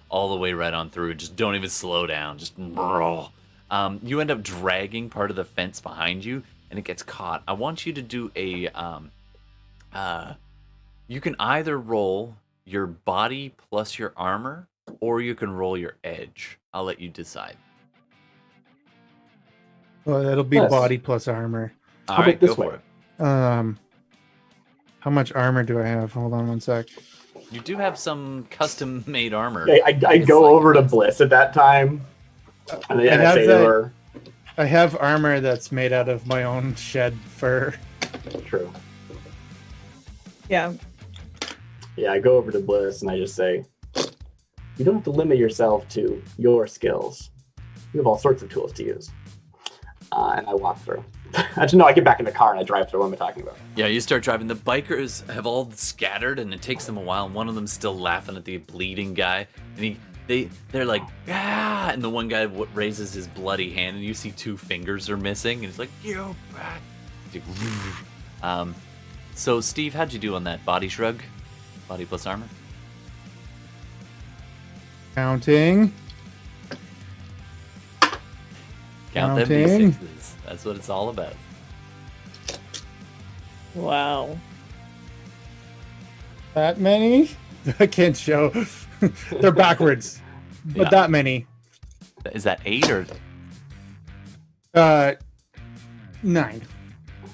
all the way right on through. Just don't even slow down. Just you end up dragging part of the fence behind you, and it gets caught. I want you to do a you can either roll your body plus your armor, or you can roll your edge. I'll let you decide. Well, that'll be Yes. body plus armor. All How right, about this go for way? it. How much armor do I have? Hold on one sec. You do have some custom-made armor. I It's go like- over to Bliss at that time, and then I have say that- to her, I have armor that's made out of my own shed fur. "True." Yeah. Yeah, I go over to Bliss and I just say, "You don't have to limit yourself to your skills. You have all sorts of tools to use." And I walk through. Actually, no, I get back in the car and I drive through. What am I talking about? Yeah, you start driving. The bikers have all scattered, and it takes them a while. And one of them's still laughing at the bleeding guy, and they're like, ah! And the one guy raises his bloody hand, and you see 2 fingers are missing, and he's like, you bat. So Steve, how'd you do on that body shrug? Body plus armor? Counting. Count them Counting. D6s. That's what it's all about. Wow. That many? I can't show. They're backwards. But Yeah. that many. Is that 8 or 9.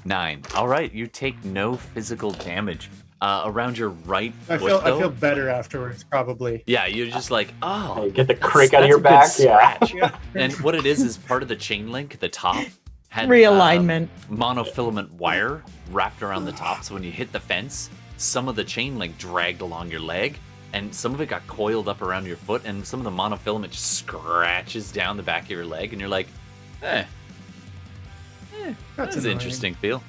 9? All right, you take no physical damage. Around your right I foot, feel though. better afterwards, probably. Yeah, you're just like, oh. Hey, get the that's- crick out of your that's a good back. Yeah. scratch. And what it is part of the chain link, the top had Realignment. monofilament wire wrapped around the top. So when you hit the fence, some of the chain link dragged along your leg, and some of it got coiled up around your foot, and some of the monofilament just scratches down the back of your leg, and you're like, that's an annoying. interesting feel.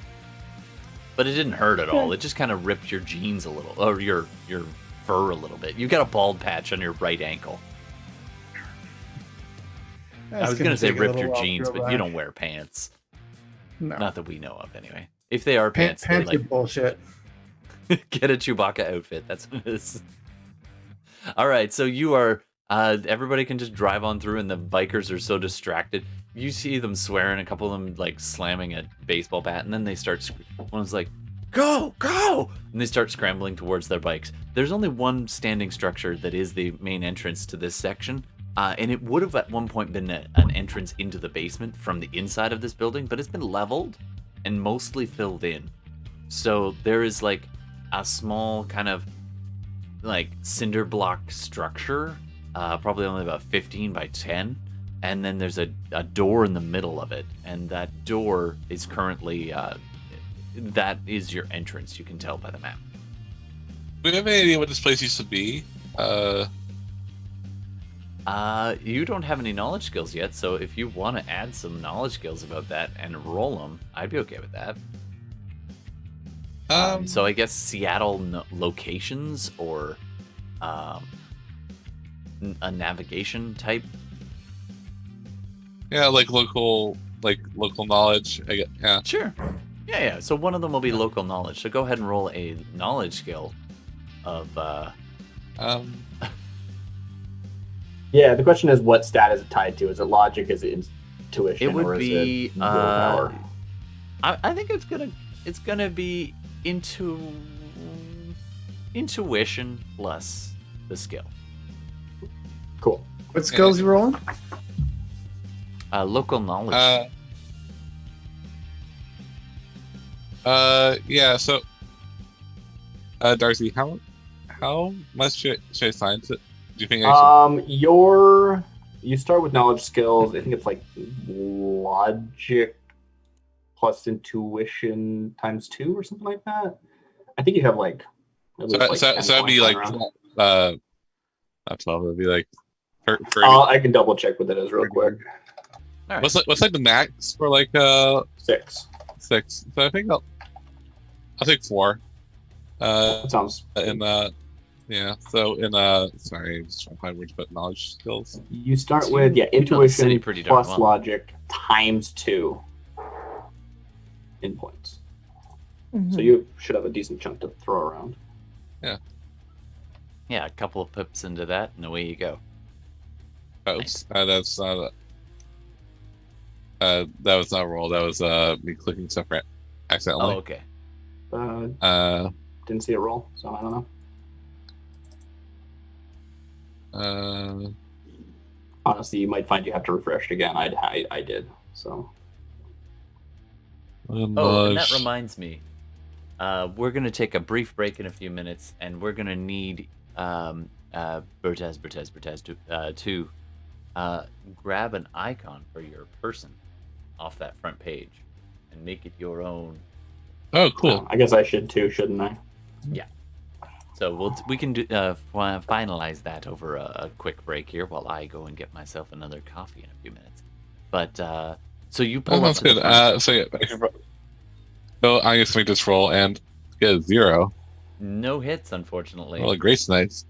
But it didn't hurt at all. It just kind of ripped your jeans a little, or your fur a little bit. You got a bald patch on your right ankle. I was gonna say take a ripped little your while to jeans, grow but you back. don't wear pants. No. Not that we know of, anyway. If they are pants, Pants they are bullshit. get a Chewbacca outfit. That's what it is. All right, so you are. Everybody can just drive on through, and the bikers are so distracted. You see them swearing, a couple of them like slamming a baseball bat, and then they start. One's like, "Go, go!" and they start scrambling towards their bikes. There's only one standing structure that is the main entrance to this section, and it would have at one point been an entrance into the basement from the inside of this building, but it's been leveled and mostly filled in. So there is like a small kind of like cinder block structure, probably only about 15 by 10, and then there's a door in the middle of it, and that door is currently that is your entrance. You can tell by the map. Do we have any idea what this place used to be? You don't have any knowledge skills yet, so if you want to add some knowledge skills about that and roll them, I'd be okay with that. So I guess Seattle locations or a navigation type. Yeah, like local knowledge. I guess. Yeah. Sure. Yeah. So one of them will be local knowledge. So go ahead and roll a knowledge skill of. Yeah, the question is, what stat is it tied to? Is it logic? Is it intuition? It would or is be. it willpower? I think it's gonna be intuition plus the skill. Cool. What skills you rolling? Local knowledge. Yeah. So, Darcy, how much should I assign to? Do you think I should? You start with knowledge skills. I think it's like logic plus intuition times 2 or something like that. I think you have like. So that'd be like not 12. It'd be like. I can double check what that is real quick. All right. What's like the max for like 6? 6. So I think I'll take 4. That sounds. Yeah. So sorry, I'm just trying to find where to put knowledge skills. You start So with you know the intuition city pretty darn plus well. logic times 2 in points. Mhm. So you should have a decent chunk to throw around. Yeah, a couple of pips into that, and away you go. Oops, that's not. That was not a roll. That was me clicking stuff accidentally. Oh, okay. Didn't see it roll, so I don't know. Honestly, you might find you have to refresh it again. I did. So. Oh, and that reminds me. We're gonna take a brief break in a few minutes, and we're gonna need Bertez to grab an icon for your person off that front page and make it your own. Oh, cool. I guess I should too, shouldn't I? Yeah. So we can finalize that over a quick break here while I go and get myself another coffee in a few minutes. But so you pull up That's to the good. front. So yeah, so I guess make this roll and get a 0. No hits, unfortunately. Well, Grace Knights.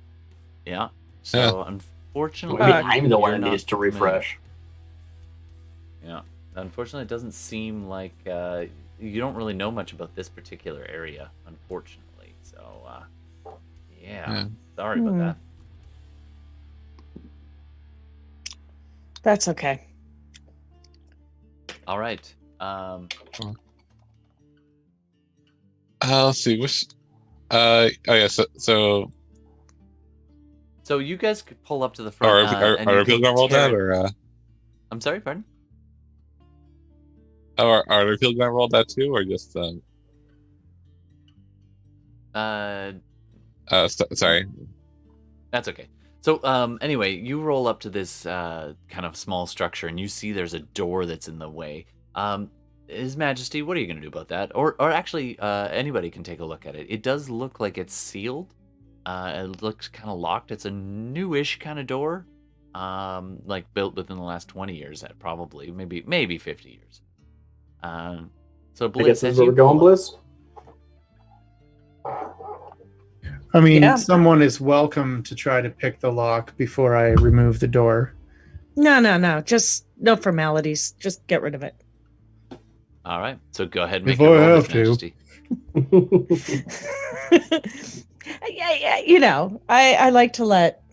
Yeah. So unfortunately, Maybe I'm the one you're that not needs to familiar. refresh. Yeah. Unfortunately, it doesn't seem like you don't really know much about this particular area, unfortunately. So, yeah. Sorry about that. That's okay. All right. Let's see. Which? Oh yeah. So So you guys could pull up to the are front. and you people can gonna roll tear that it- or? I'm sorry, pardon? Are people gonna roll that too, or just sorry. That's okay. So, anyway, you roll up to this kind of small structure, and you see there's a door that's in the way. His Majesty, what are you going to do about that? Or actually, anybody can take a look at it. It does look like it's sealed. It looks kind of locked. It's a newish kind of door, like built within the last 20 years, probably, maybe 50 years. So, I Bliss, guess this as is where you we're going, pull up- Bliss. I mean, Yeah. someone is welcome to try to pick the lock before I remove the door. No. Just no formalities. Just get rid of it. All right, so go ahead and make If a I roll, have His to. Majesty. yeah, you know, I like to let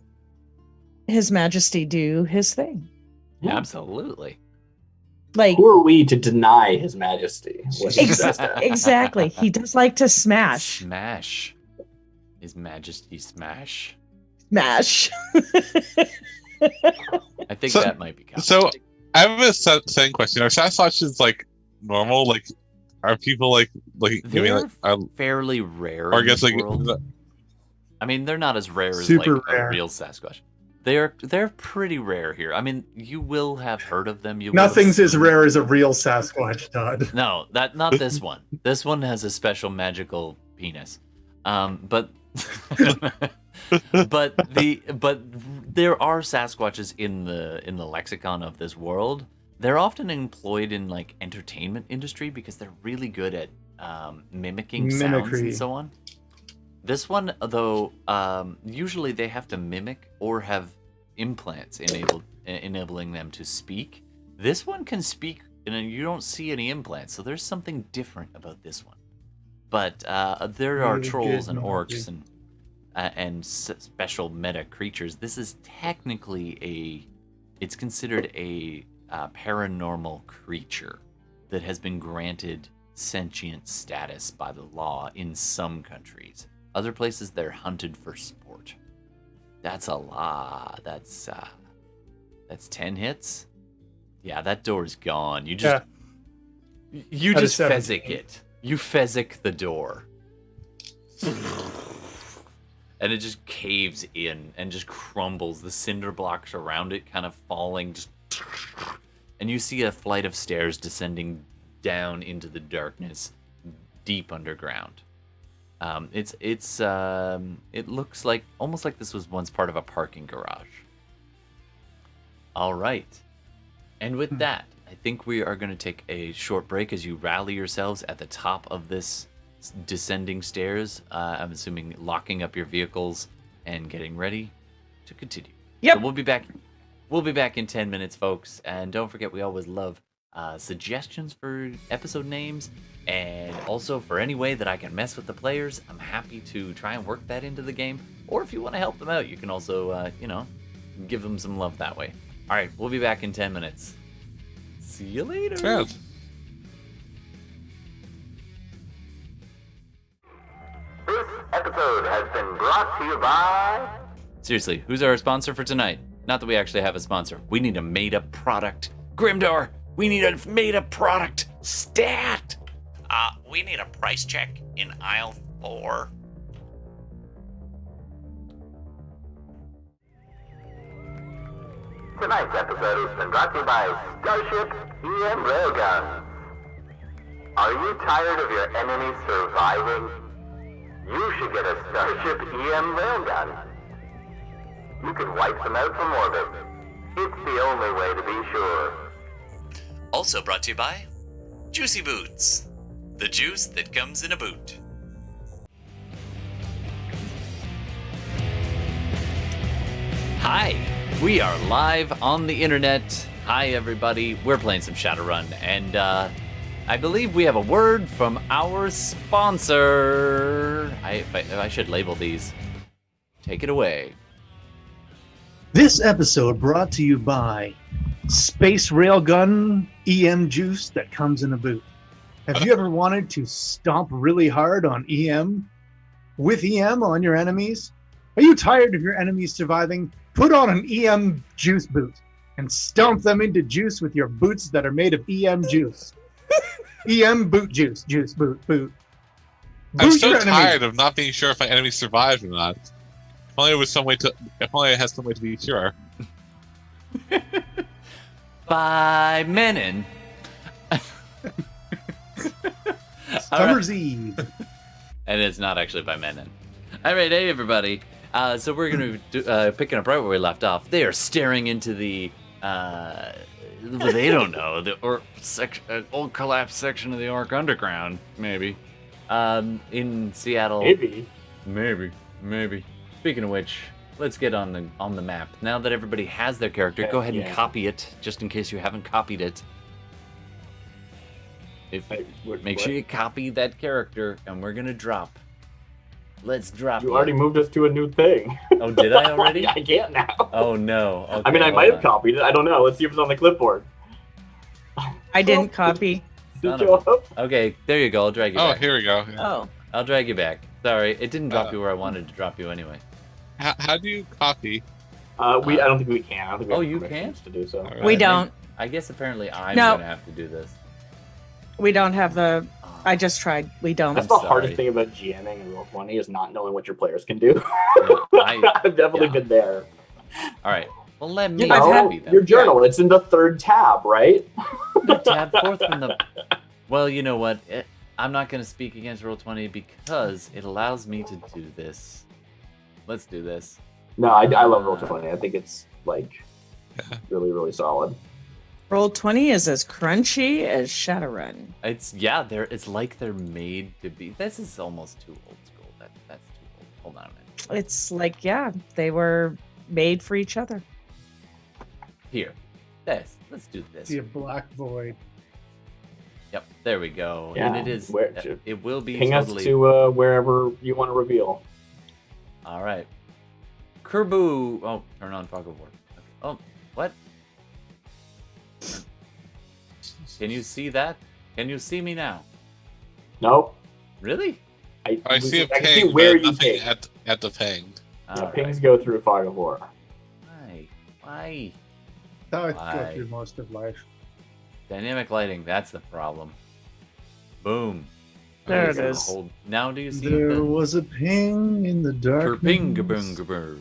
His Majesty do his thing. Yeah. Absolutely. Like, Who are we to deny His Majesty? What he says that? exactly. He does like to smash. Smash. His Majesty smash. Smash. I think So- that might be counted. So I have a same question. Are Sasquatches like normal? Like, are people like giving They're like fairly rare or I in guess this like world. I mean, they're not as rare as Super like rare. a real Sasquatch. They're pretty rare here. I mean, you will have heard of them. Nothing's as rare as a real Sasquatch, Todd. No, not this one. This one has a special magical penis. But but there are Sasquatches in the lexicon of this world. They're often employed in like entertainment industry because they're really good at mimicking sounds and so on. This one, though, usually they have to mimic or have implants enabling them to speak. This one can speak, and you don't see any implants, so there's something different about this one. But there are trolls and orcs and special meta creatures. This is technically it's considered a paranormal creature that has been granted sentient status by the law in some countries. Other places, they're hunted for sport. That's a lot. That's 10 hits. Yeah, that door's gone. You just fezzik it. You fezzik the door. And it just caves in and just crumbles. The cinder blocks around it kind of falling. And you see a flight of stairs descending down into the darkness, deep underground. It looks like almost like this was once part of a parking garage. All right. And with that, I think we are going to take a short break as you rally yourselves at the top of this descending stairs. I'm assuming locking up your vehicles and getting ready to continue. Yep. So we'll be back. We'll be back in 10 minutes, folks. And don't forget, we always love suggestions for episode names. And also, for any way that I can mess with the players, I'm happy to try and work that into the game. Or if you want to help them out, you can also, give them some love that way. All right, we'll be back in 10 minutes. See you later. Cheers. This episode has been brought to you by... Seriously, who's our sponsor for tonight? Not that we actually have a sponsor. We need a made-up product. Grimdor, we need a made-up product. Stat! We need a price check in aisle 4. Tonight's episode has been brought to you by Starship EM Railguns. Are you tired of your enemies surviving? You should get a Starship EM Railgun. You can wipe them out from orbit. It's the only way to be sure. Also brought to you by Juicy Boots, the juice that comes in a boot. Hi, we are live on the internet. Hi, everybody. We're playing some Shadowrun, and I believe we have a word from our sponsor. I should label these. Take it away. This episode brought to you by Space Railgun EM Juice that comes in a boot. Have you ever wanted to stomp really hard on EM with EM on your enemies? Are you tired of your enemies surviving? Put on an EM juice boot and stomp them into juice with your boots that are made of EM juice. EM boot juice, boot. I'm Boot so your tired enemies. of not being sure if my enemy survived or not. If only I had some way to be sure. By Menon. Summer's Eve. And it's not actually by Menon. All right, hey everybody. So we're going to be picking up right where we left off. They are staring into the, they don't know, the old collapsed section of the Orc Underground, maybe. In Seattle. Maybe. Speaking of which, let's get on the map. Now that everybody has their character, go ahead and copy it, just in case you haven't copied it. Make sure you copy that character, and we're gonna drop. Let's drop. You already moved us to a new thing. Oh, did I already? I can't now. Oh no. Okay, I mean, I might have copied it. I don't know. Let's see if it's on the clipboard. I didn't copy. Did you up? Okay, there you go. I'll drag you Oh, back. here we go. Yeah. Oh. I'll drag you back. Sorry, it didn't drop you where I wanted to drop you anyway. How do you copy? I don't think we can. I don't think we have you permissions to do so. All right. We don't. I guess apparently I'm No. gonna have to do this. We don't have the. I just tried. We don't. That's I'm the sorry. hardest thing about GMing in Roll20 is not knowing what your players can do. Yeah, I've definitely been there. All right. Well, let me You know, happy then. your journal. It's in the 3rd tab, right? Tab 4th from the. Well, you know what? I'm not going to speak against Roll20 because it allows me to do this. Let's do this. No, I love Roll20. I think it's like really, really solid. Roll20 is as crunchy as Shadowrun. It's like they're made to be. This is almost too old school. That's too old. Hold on a minute. It's like, yeah, they were made for each other. Here. Let's do this. See a black void. Yep, there we go. Yeah, And it will be Ping totally... us to wherever you want to reveal. All right. Kerbu. Oh, turn on Fog of War. Okay. Oh, what? Can you see that? Can you see me now? Nope. Really? I see a can ping, see where but you nothing ping. at the ping. Yeah, All pings right. go through Fog of War. Why? That's how I Why? go through most of life. Dynamic lighting, that's the problem. Boom. There Okay, it so is. now do you see There the was a ping in the darkness. Kerping-gabung-gabur.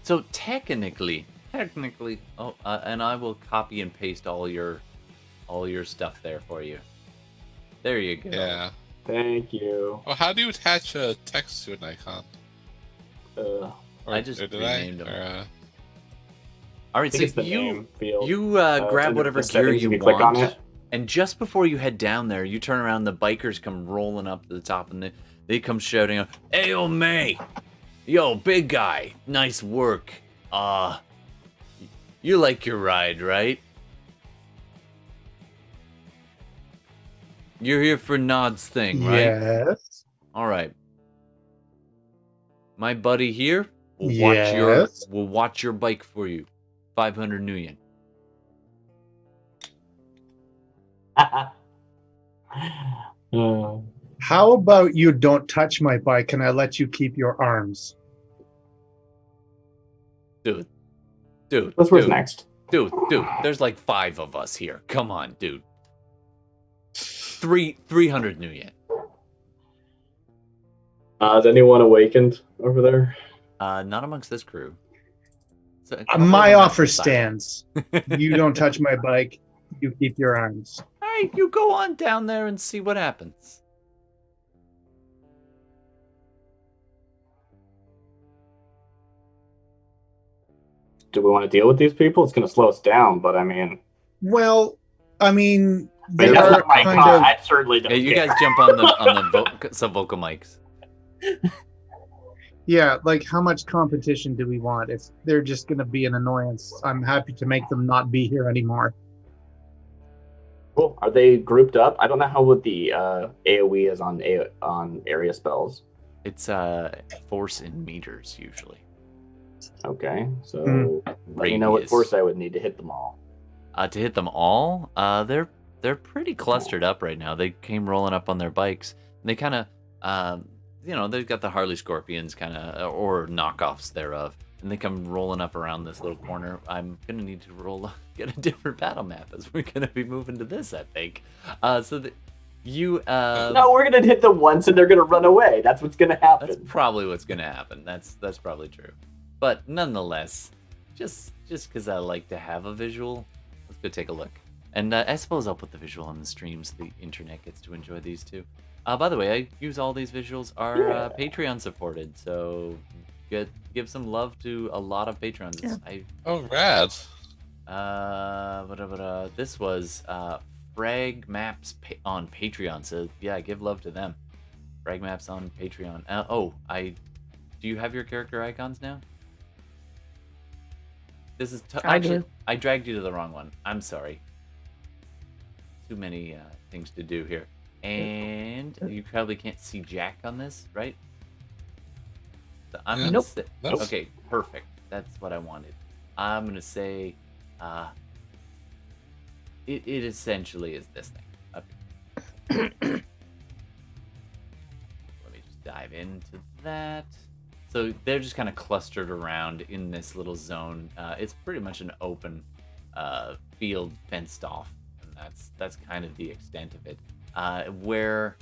So technically, and I will copy and paste all your stuff there for you. There you go. Yeah. Thank you. Well, how do you attach a text to an icon? I just Or did renamed them. Or, All I right, think so it's the name field. you It's grab under whatever the gear settings, you can click on want, it. and just before you head down there, you turn around. The bikers come rolling up to the top, and they come shouting out, "Hey, oh May, yo, big guy, nice work. You like your ride, right? You're here for Nod's thing, right? Yes. All right. My buddy here will Yes. watch your bike for you. 500 New Yen. How about you don't touch my bike and I let you keep your arms? Dude. What's next? Dude, there's like 5 of us here. Come on, dude. 300 New Yen. Is anyone awakened over there? Not amongst this crew. So, My on offer that side. stands. You don't touch my bike. You keep your arms. All right, you go on down there and see what happens. Do we want to deal with these people? It's going to slow us down, but I mean, Well, I mean, they that's are not my kind car. of. I certainly don't Hey, you care. guys jump on the some vocal mics. Yeah, like how much competition do we want? If they're just going to be an annoyance, I'm happy to make them not be here anymore. Cool. Are they grouped up? I don't know how what the AoE is on area spells. It's force in meters usually. Okay, so let me know what Radius. force I would need to hit them all. To hit them all, they're pretty clustered up right now. They came rolling up on their bikes. And they kind of, they've got the Harley Scorpions kind of, or knockoffs thereof, and they come rolling up around this little corner. I'm gonna need to get a different battle map as we're gonna be moving to this, I think. So that you, No, we're gonna hit them once and they're gonna run away. That's what's gonna happen. that's probably what's gonna happen. That's probably true. But nonetheless, just because I like to have a visual, let's go take a look. And I suppose I'll put the visual on the stream so the internet gets to enjoy these too. By the way, I use all these visuals are Patreon supported, so give some love to a lot of patrons. Yeah. oh, rad. This was Frag Maps on Patreon, so yeah, give love to them. Frag Maps on Patreon. Do you have your character icons now? This is I actually do. I dragged you to the wrong one. I'm sorry. Too many things to do here, and you probably can't see Jack on this, right? So I'm gonna Nope. say, Nope. okay, perfect. That's what I wanted. I'm gonna say, it essentially is this thing. Okay. Let me just dive into that. So they're just kind of clustered around in this little zone. It's pretty much an open field fenced off, and that's kind of the extent of it. Where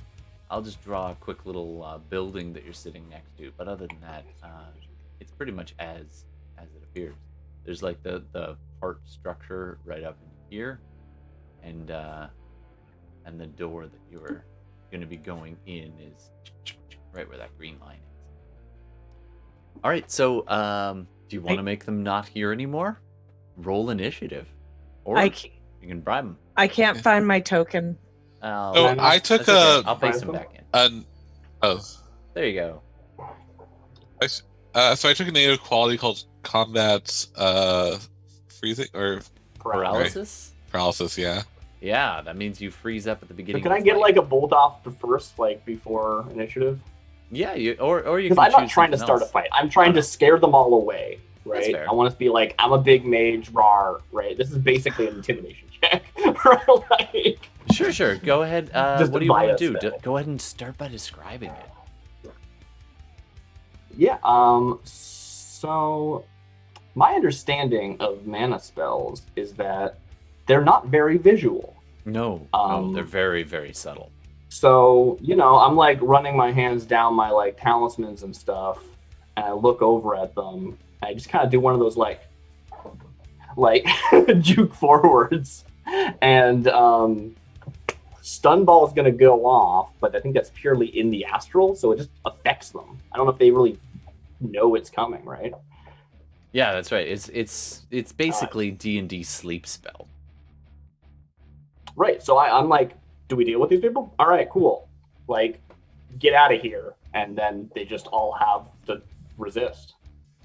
I'll just draw a quick little building that you're sitting next to. But other than that, it's pretty much as it appears. There's like the part structure right up in here, and the door that you were going to be going in is right where that green line is. All right, so do you want to make them not here anymore? Roll initiative, or you can bribe them. I can't find my token. I took okay. I'll paste them back in. There you go. So I took a native quality called combat freezing or Paralysis. paralysis. Yeah. Yeah, that means you freeze up at the beginning. So can I get like a bolt off the first, like before initiative? Yeah, or you. Because I'm not trying to start a fight. I'm trying to scare them all away. Right. I want to be like, I'm a big mage, rar. Right. This is basically an intimidation check. Like, Sure. Go ahead. What do you want to do? Go ahead and start by describing it. Yeah. So my understanding of mana spells is that they're not very visual. No, they're very, very subtle. So, I'm like running my hands down my like talismans and stuff, and I look over at them. And I just kind of do one of those like juke forwards, and stun ball is going to go off, but I think that's purely in the astral, so it just affects them. I don't know if they really know it's coming, right? Yeah, that's right. It's basically D&D sleep spell. Right. So I'm like, do we deal with these people? All right, cool. Like, get out of here, and then they just all have to resist.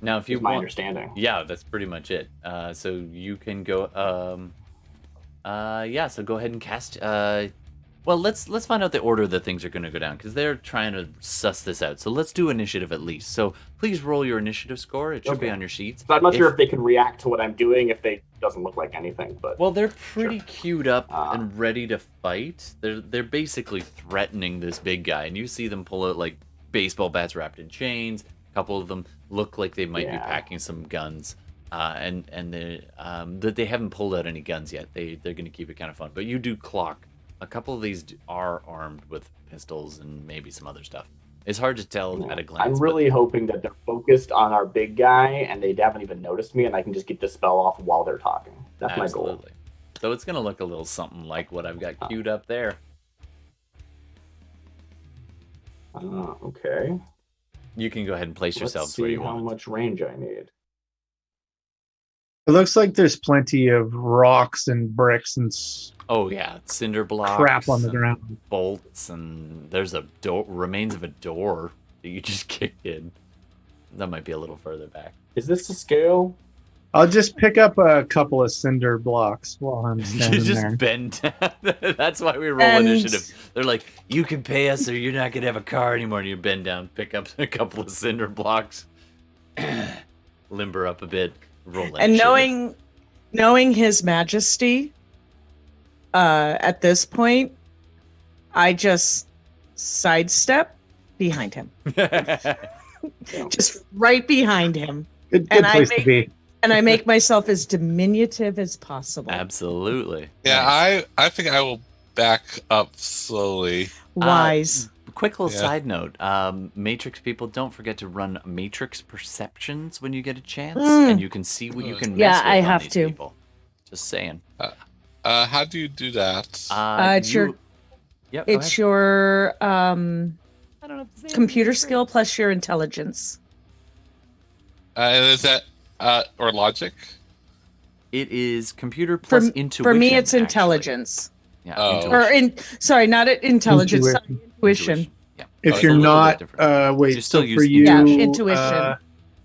Now, if you want, my understanding. Yeah, that's pretty much it. So you can go. So go ahead and cast. Well, let's find out the order that things are going to go down, because they're trying to suss this out. So let's do initiative at least. So please roll your initiative score. It should be on your sheets. So I'm not sure if they can react to what I'm doing if they doesn't look like anything. But well, they're pretty queued up and ready to fight. They're basically threatening this big guy, and you see them pull out like baseball bats wrapped in chains. A couple of them look like they might be packing some guns, and they haven't pulled out any guns yet. They're going to keep it kind of fun. But you do clock a couple of these are armed with pistols and maybe some other stuff. It's hard to tell at a glance. I'm really hoping that they're focused on our big guy and they haven't even noticed me, and I can just get the spell off while they're talking. That's my goal. So it's going to look a little something like what I've got queued up there. Okay. You can go ahead and place yourselves where you want. How much range I need. It looks like there's plenty of rocks and bricks and Cinderblocks, crap on the ground, bolts, and there's a door, remains of a door that you just kicked in. That might be a little further back. Is this to scale? I'll just pick up a couple of cinder blocks while I'm standing You just there. bend down. That's why we roll initiative. They're like, you can pay us or you're not going to have a car anymore. And you bend down, pick up a couple of cinder blocks, limber up a bit, roll initiative. And knowing his Majesty, at this point, I just sidestep behind him. Just right behind him. Good place to be. And I make myself as diminutive as possible. Absolutely. Yeah, I think I will back up slowly. Wise. Quick little side note. Matrix people, don't forget to run Matrix perceptions when you get a chance, and you can see what you can mess with I on have these to. people. Just saying. How do you do that? It's your I don't know computer skill plus your intelligence. And is that or logic? It is computer plus intuition. For me, it's actually. intelligence. Yeah, Sorry, not intelligence. Intuition. Yeah. If you're not, wait, you still so use for you, intuition.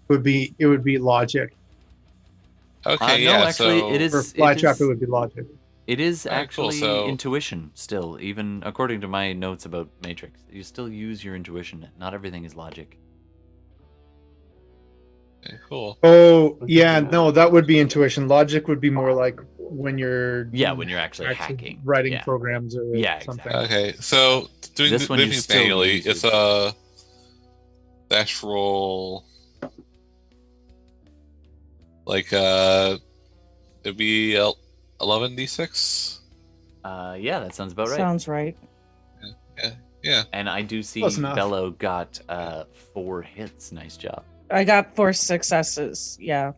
It would be logic. Okay, no, actually, so it is. For Flytrap, it would be logic. It is actually so... intuition still, even according to my notes about Matrix. You still use your intuition. Not everything is logic. Okay, cool. Oh, yeah, no, that would be intuition. Logic would be more like when you're when you're actually hacking, writing programs or something. Exactly. Okay, so doing this one things manually, it's a dash roll. Like it'd be 11d6. Yeah, that sounds about right. Sounds right. Yeah. And I do see Close enough. Bela got 4 hits. Nice job. I got 4 successes. Yeah.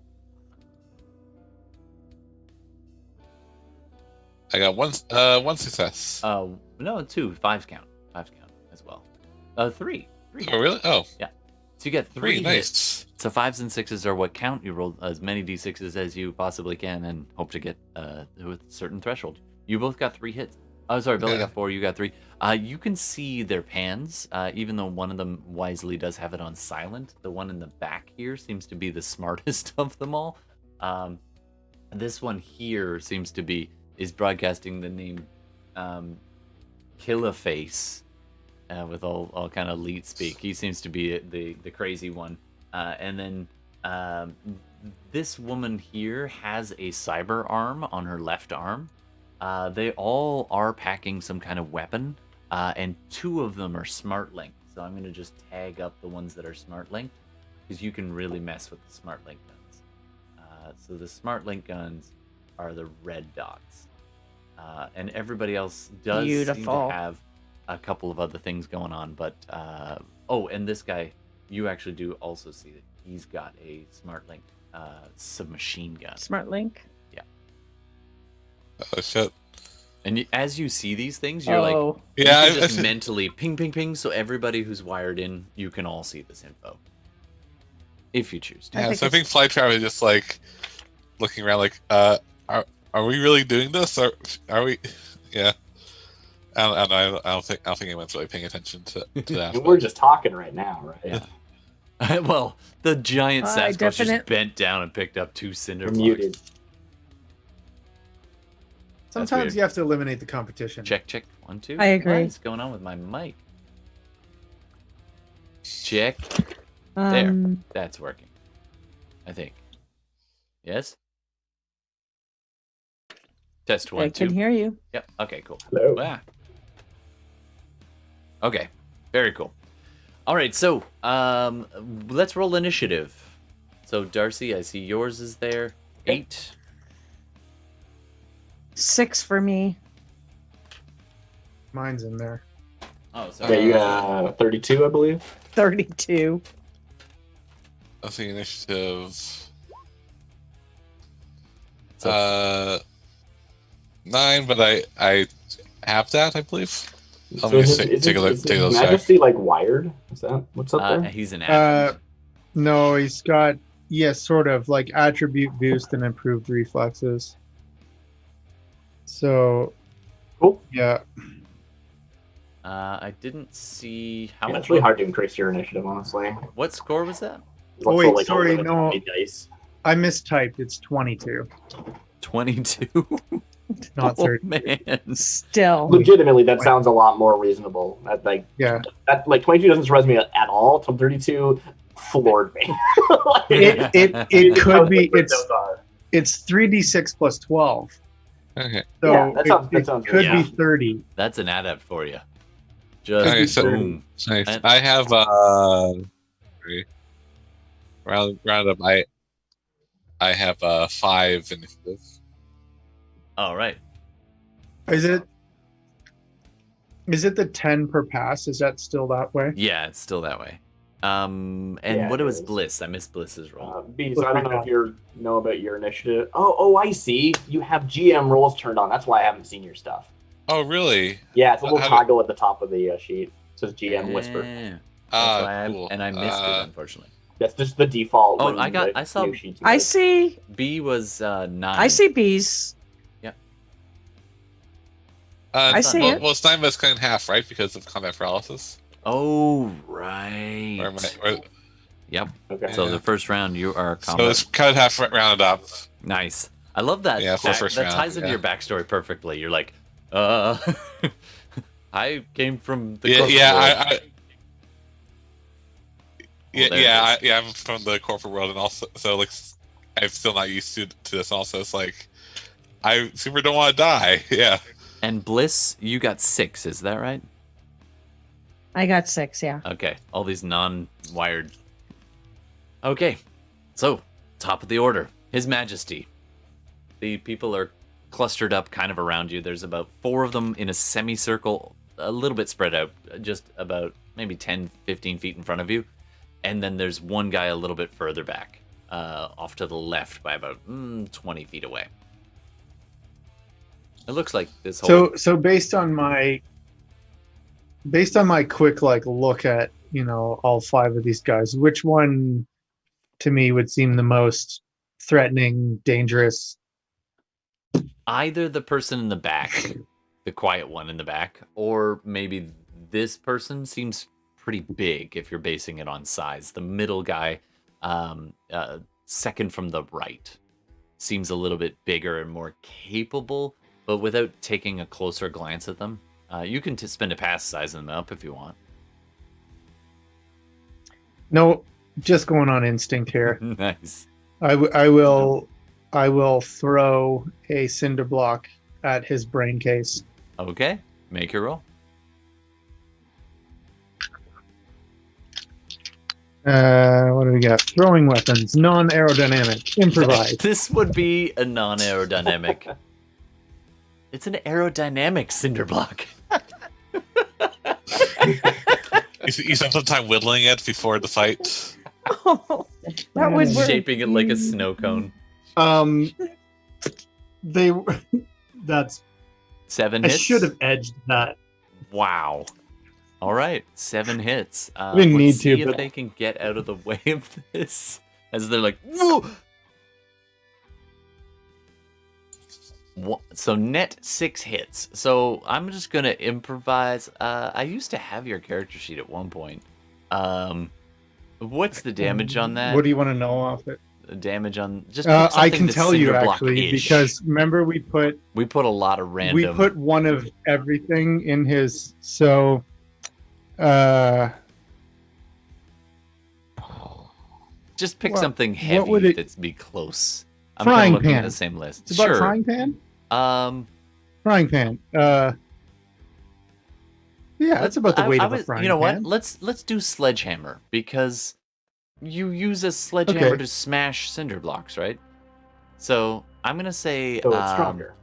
I got one success. No, 2. 5s count. 5s count as well. 3. 3. Oh, really? Oh, So you get 3 nice. hits. So 5s and 6s are what count. You roll as many d6s as you possibly can and hope to get with a certain threshold. You both got 3 hits. Oh, sorry, Billy Yeah. got 4. You got 3. You can see their pans, even though one of them wisely does have it on silent. The one in the back here seems to be the smartest of them all. This one here seems to be is broadcasting the name Killaface with all kind of leet speak. He seems to be the crazy one. And then this woman here has a cyber arm on her left arm. They all are packing some kind of weapon, and 2 of them are smart linked. So I'm going to just tag up the ones that are smart linked, because you can really mess with the smart link guns. So the smart link guns are the red dots. And everybody else does seem Beautiful. to have a couple of other things going on. But, oh, and this guy, you actually do also see that he's got a smart link submachine gun. Smart Link. Oh shit. And as you see these things, you're Oh. like, Yeah, you can just mentally ping, ping, ping. So everybody who's wired in, you can all see this info. If you choose to. I Yeah, think so I think Flytrap is just like looking around, like, are we really doing this? Or are we? Yeah. I don't think anyone's really paying attention to that. And we're just talking right now, right? Yeah. Well, the giant I Sasquatch just definite- bent down and picked up 2 We're cinder muted. blocks. Sometimes weird. you have to eliminate the competition. Check. 1, 2. I agree. What is going on with my mic? Check. Um, That's working. I think. Yes? Test 1, I 2. can hear you. Yep. Okay, cool. Hello. Ah. Okay. Very cool. All right, so let's roll initiative. So Darcy, I see yours is there. 8. 6 for me. Mine's in there. Oh, sorry. Okay, you got 32, I believe. 32. I think initiative. So 9, but I have that, I believe. Let So me is take his- take a look. is Take a his look. Check. Majesty like wired? Is that what's up there? he's an adept. No, he's got sort of like attribute boost and improved reflexes. So Cool. yeah, I didn't see how Yeah, much. it's really hard to increase your initiative, honestly. What score was that? Look wait, for, like, sorry, really no. tiny dice. I mistyped. It's 22, 22. not Oh 30. man. Still. Legitimately, that sounds a lot more reasonable. That Yeah, 22 doesn't surprise me at all. Till 32 floored me. it could be. What It's those are. it's 3d6 plus 12. Okay. So Yeah, that sounds- that it sounds could good. be 30. That's an adept for you. Just Okay, so- boom. Nice. And- I have round up. I have 5 initiative. All right. Is it the 10 per pass? Is that still that way? Yeah, it's still that way. And Yeah, what it was is. Bliss? I missed Bliss's roll. Bees, I don't know if you know about your initiative. Oh, I see. You have GM rolls turned on. That's why I haven't seen your stuff. Oh, really? Yeah, it's a little How do- toggle at the top of the sheet. It says GM Whisper. Yeah. That's Ah, why I- cool. and I missed it, unfortunately. That's just the default. Oh, when I saw- new sheets I made. see. B was 9. I see bees. I see well, it. Well, it's 9, but it's cut in half, right? Because of combat paralysis. Oh, right. Or am I- Yep. Okay. So Yeah. the first round, you are So combat. it's cut in half, rounded up. Nice. I love that. Yeah, for that first that round, ties into yeah. your backstory perfectly. You're like, I came from the Yeah, corporate yeah, world. Yeah, there it yeah, is. I'm from the corporate world, and also, so like, I'm still not used to this. Also, it's like, I super don't want to die. Yeah. And Bliss, you got 6, is that right? I got 6, yeah. Okay, all these non-wired. Okay, so top of the order, His Majesty. The people are clustered up kind of around you. There's about 4 of them in a semicircle a little bit spread out, just about maybe 10, 15 feet in front of you. And then there's one guy a little bit further back, off to the left by about 20 feet away. It looks like this whole... So based on my quick look at all 5 of these guys, which one to me would seem the most threatening, dangerous? Either the person in the back, the quiet one in the back, or maybe this person seems pretty big if you're basing it on size. The middle guy, second from the right, seems a little bit bigger and more capable, but without taking a closer glance at them. You can spend a pass sizing them up if you want. No, just going on instinct here. Nice. I will throw a cinder block at his brain case. Okay, make your roll. What do we got? Throwing weapons, non-aerodynamic, improvised. This would be a non-aerodynamic. It's an aerodynamic cinder block. You spent some time whittling it before the fight. Oh, that would work. Shaping it like a snow cone. That's 7 I hits? should have edged that. Wow. All right, 7 hits. We didn't Let's need see to, if but- they can get out of the way of this. As they're like, whoa! So net 6 hits. So I'm just gonna improvise. I used to have your character sheet at one point. What's the damage on that? What do you want to know off it? The damage on just I something can that's tell you Cinderblock-ish. actually, because remember we put a lot of random. we put one of everything in his. So, just pick what- something what heavy would it- that's be close. I'm Frying kind of looking at pan. the same list. it's about Sure. frying pan. Um, Frying pan. Yeah, that's about the weight of a frying You know pan. what? Let's do sledgehammer because you use a sledgehammer Okay. to smash cinder blocks, right? So I'm gonna say So it's stronger.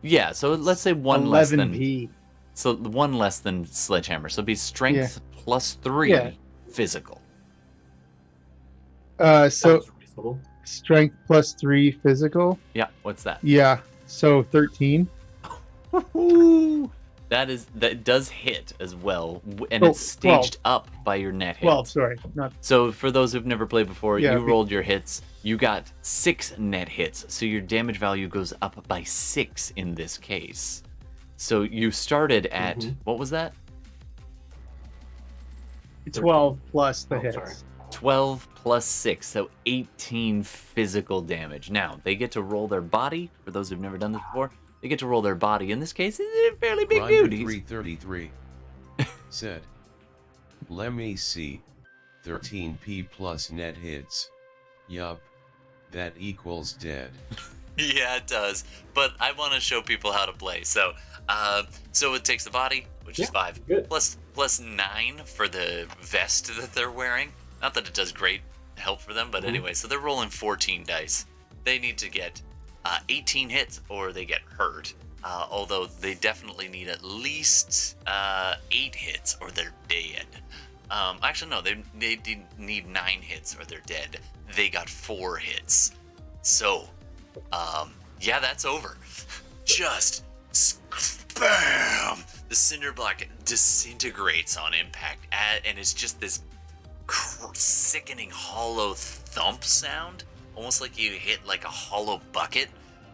Yeah, so let's say one less than 11p. so one less than sledgehammer. So it'd be strength plus 3 Yeah. physical. So Sounds reasonable. strength plus 3 physical. Yeah, what's that? Yeah, so 13. Woohoo! That does hit as well, and Oh, it's staged up by your net hit. 12, sorry, not So for those who've never played before, Yeah, you rolled your hits. You got 6 net hits, so your damage value goes up by 6 in this case. So you started at what was that? 12 plus the Oh, hits. sorry. 12 plus 6, so 18 physical damage. Now they get to roll their body. For those who've never done this before, they get to roll their body. In this case, it's a fairly big dude. He's- 333 said, let me see, 13p plus net hits. Yup, that equals dead. Yeah, it does. But I want to show people how to play. So it takes the body, which is Yeah, 5, good. plus 9 for the vest that they're wearing. Not that it does great help for them, but anyway, so they're rolling 14 dice. They need to get 18 hits or they get hurt. Although they definitely need at least 8 hits or they're dead. Actually, no, they need 9 hits or they're dead. They got 4 hits. So, yeah, that's over. Just bam! The cinder block disintegrates on impact, and it's just this sickening hollow thump sound, almost like you hit like a hollow bucket,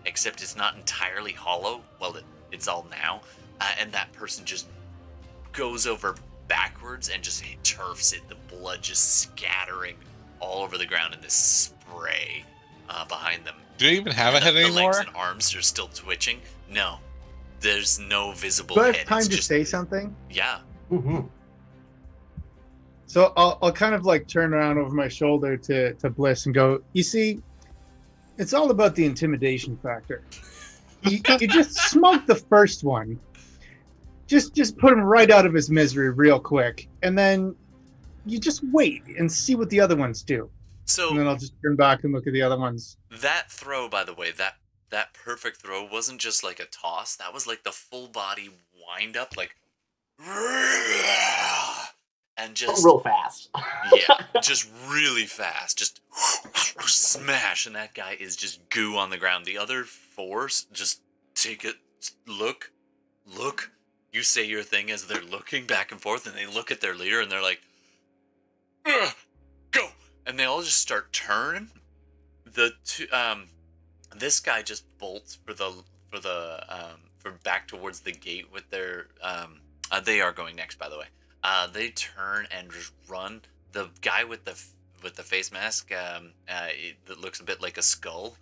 except it's not entirely hollow. Well, it's all now, and that person just goes over backwards and just turfs it. The blood just scattering all over the ground in this spray behind them. Do you even have a And head the anymore? legs and arms are still twitching. No, there's no visible Do I head. have time It's to just, say something? yeah. So I'll kind of like turn around over my shoulder to Bliss and go, you see, it's all about the intimidation factor. You just smoke the first one. Just put him right out of his misery real quick. And then you just wait and see what the other ones do. So And then I'll just turn back and look at the other ones. that throw, by the way, that perfect throw wasn't just like a toss. That was like the full body wind up, like and just real fast. yeah, just really fast, just smash, and that guy is just goo on the ground. The other four just take it, look. You say your thing as they're looking back and forth, and they look at their leader, and they're like, "Ugh, go!" And they all just start turning. This guy just bolts for back towards the gate with their they are going next, by the way. They turn and just run. The guy with the face mask that looks a bit like a skull.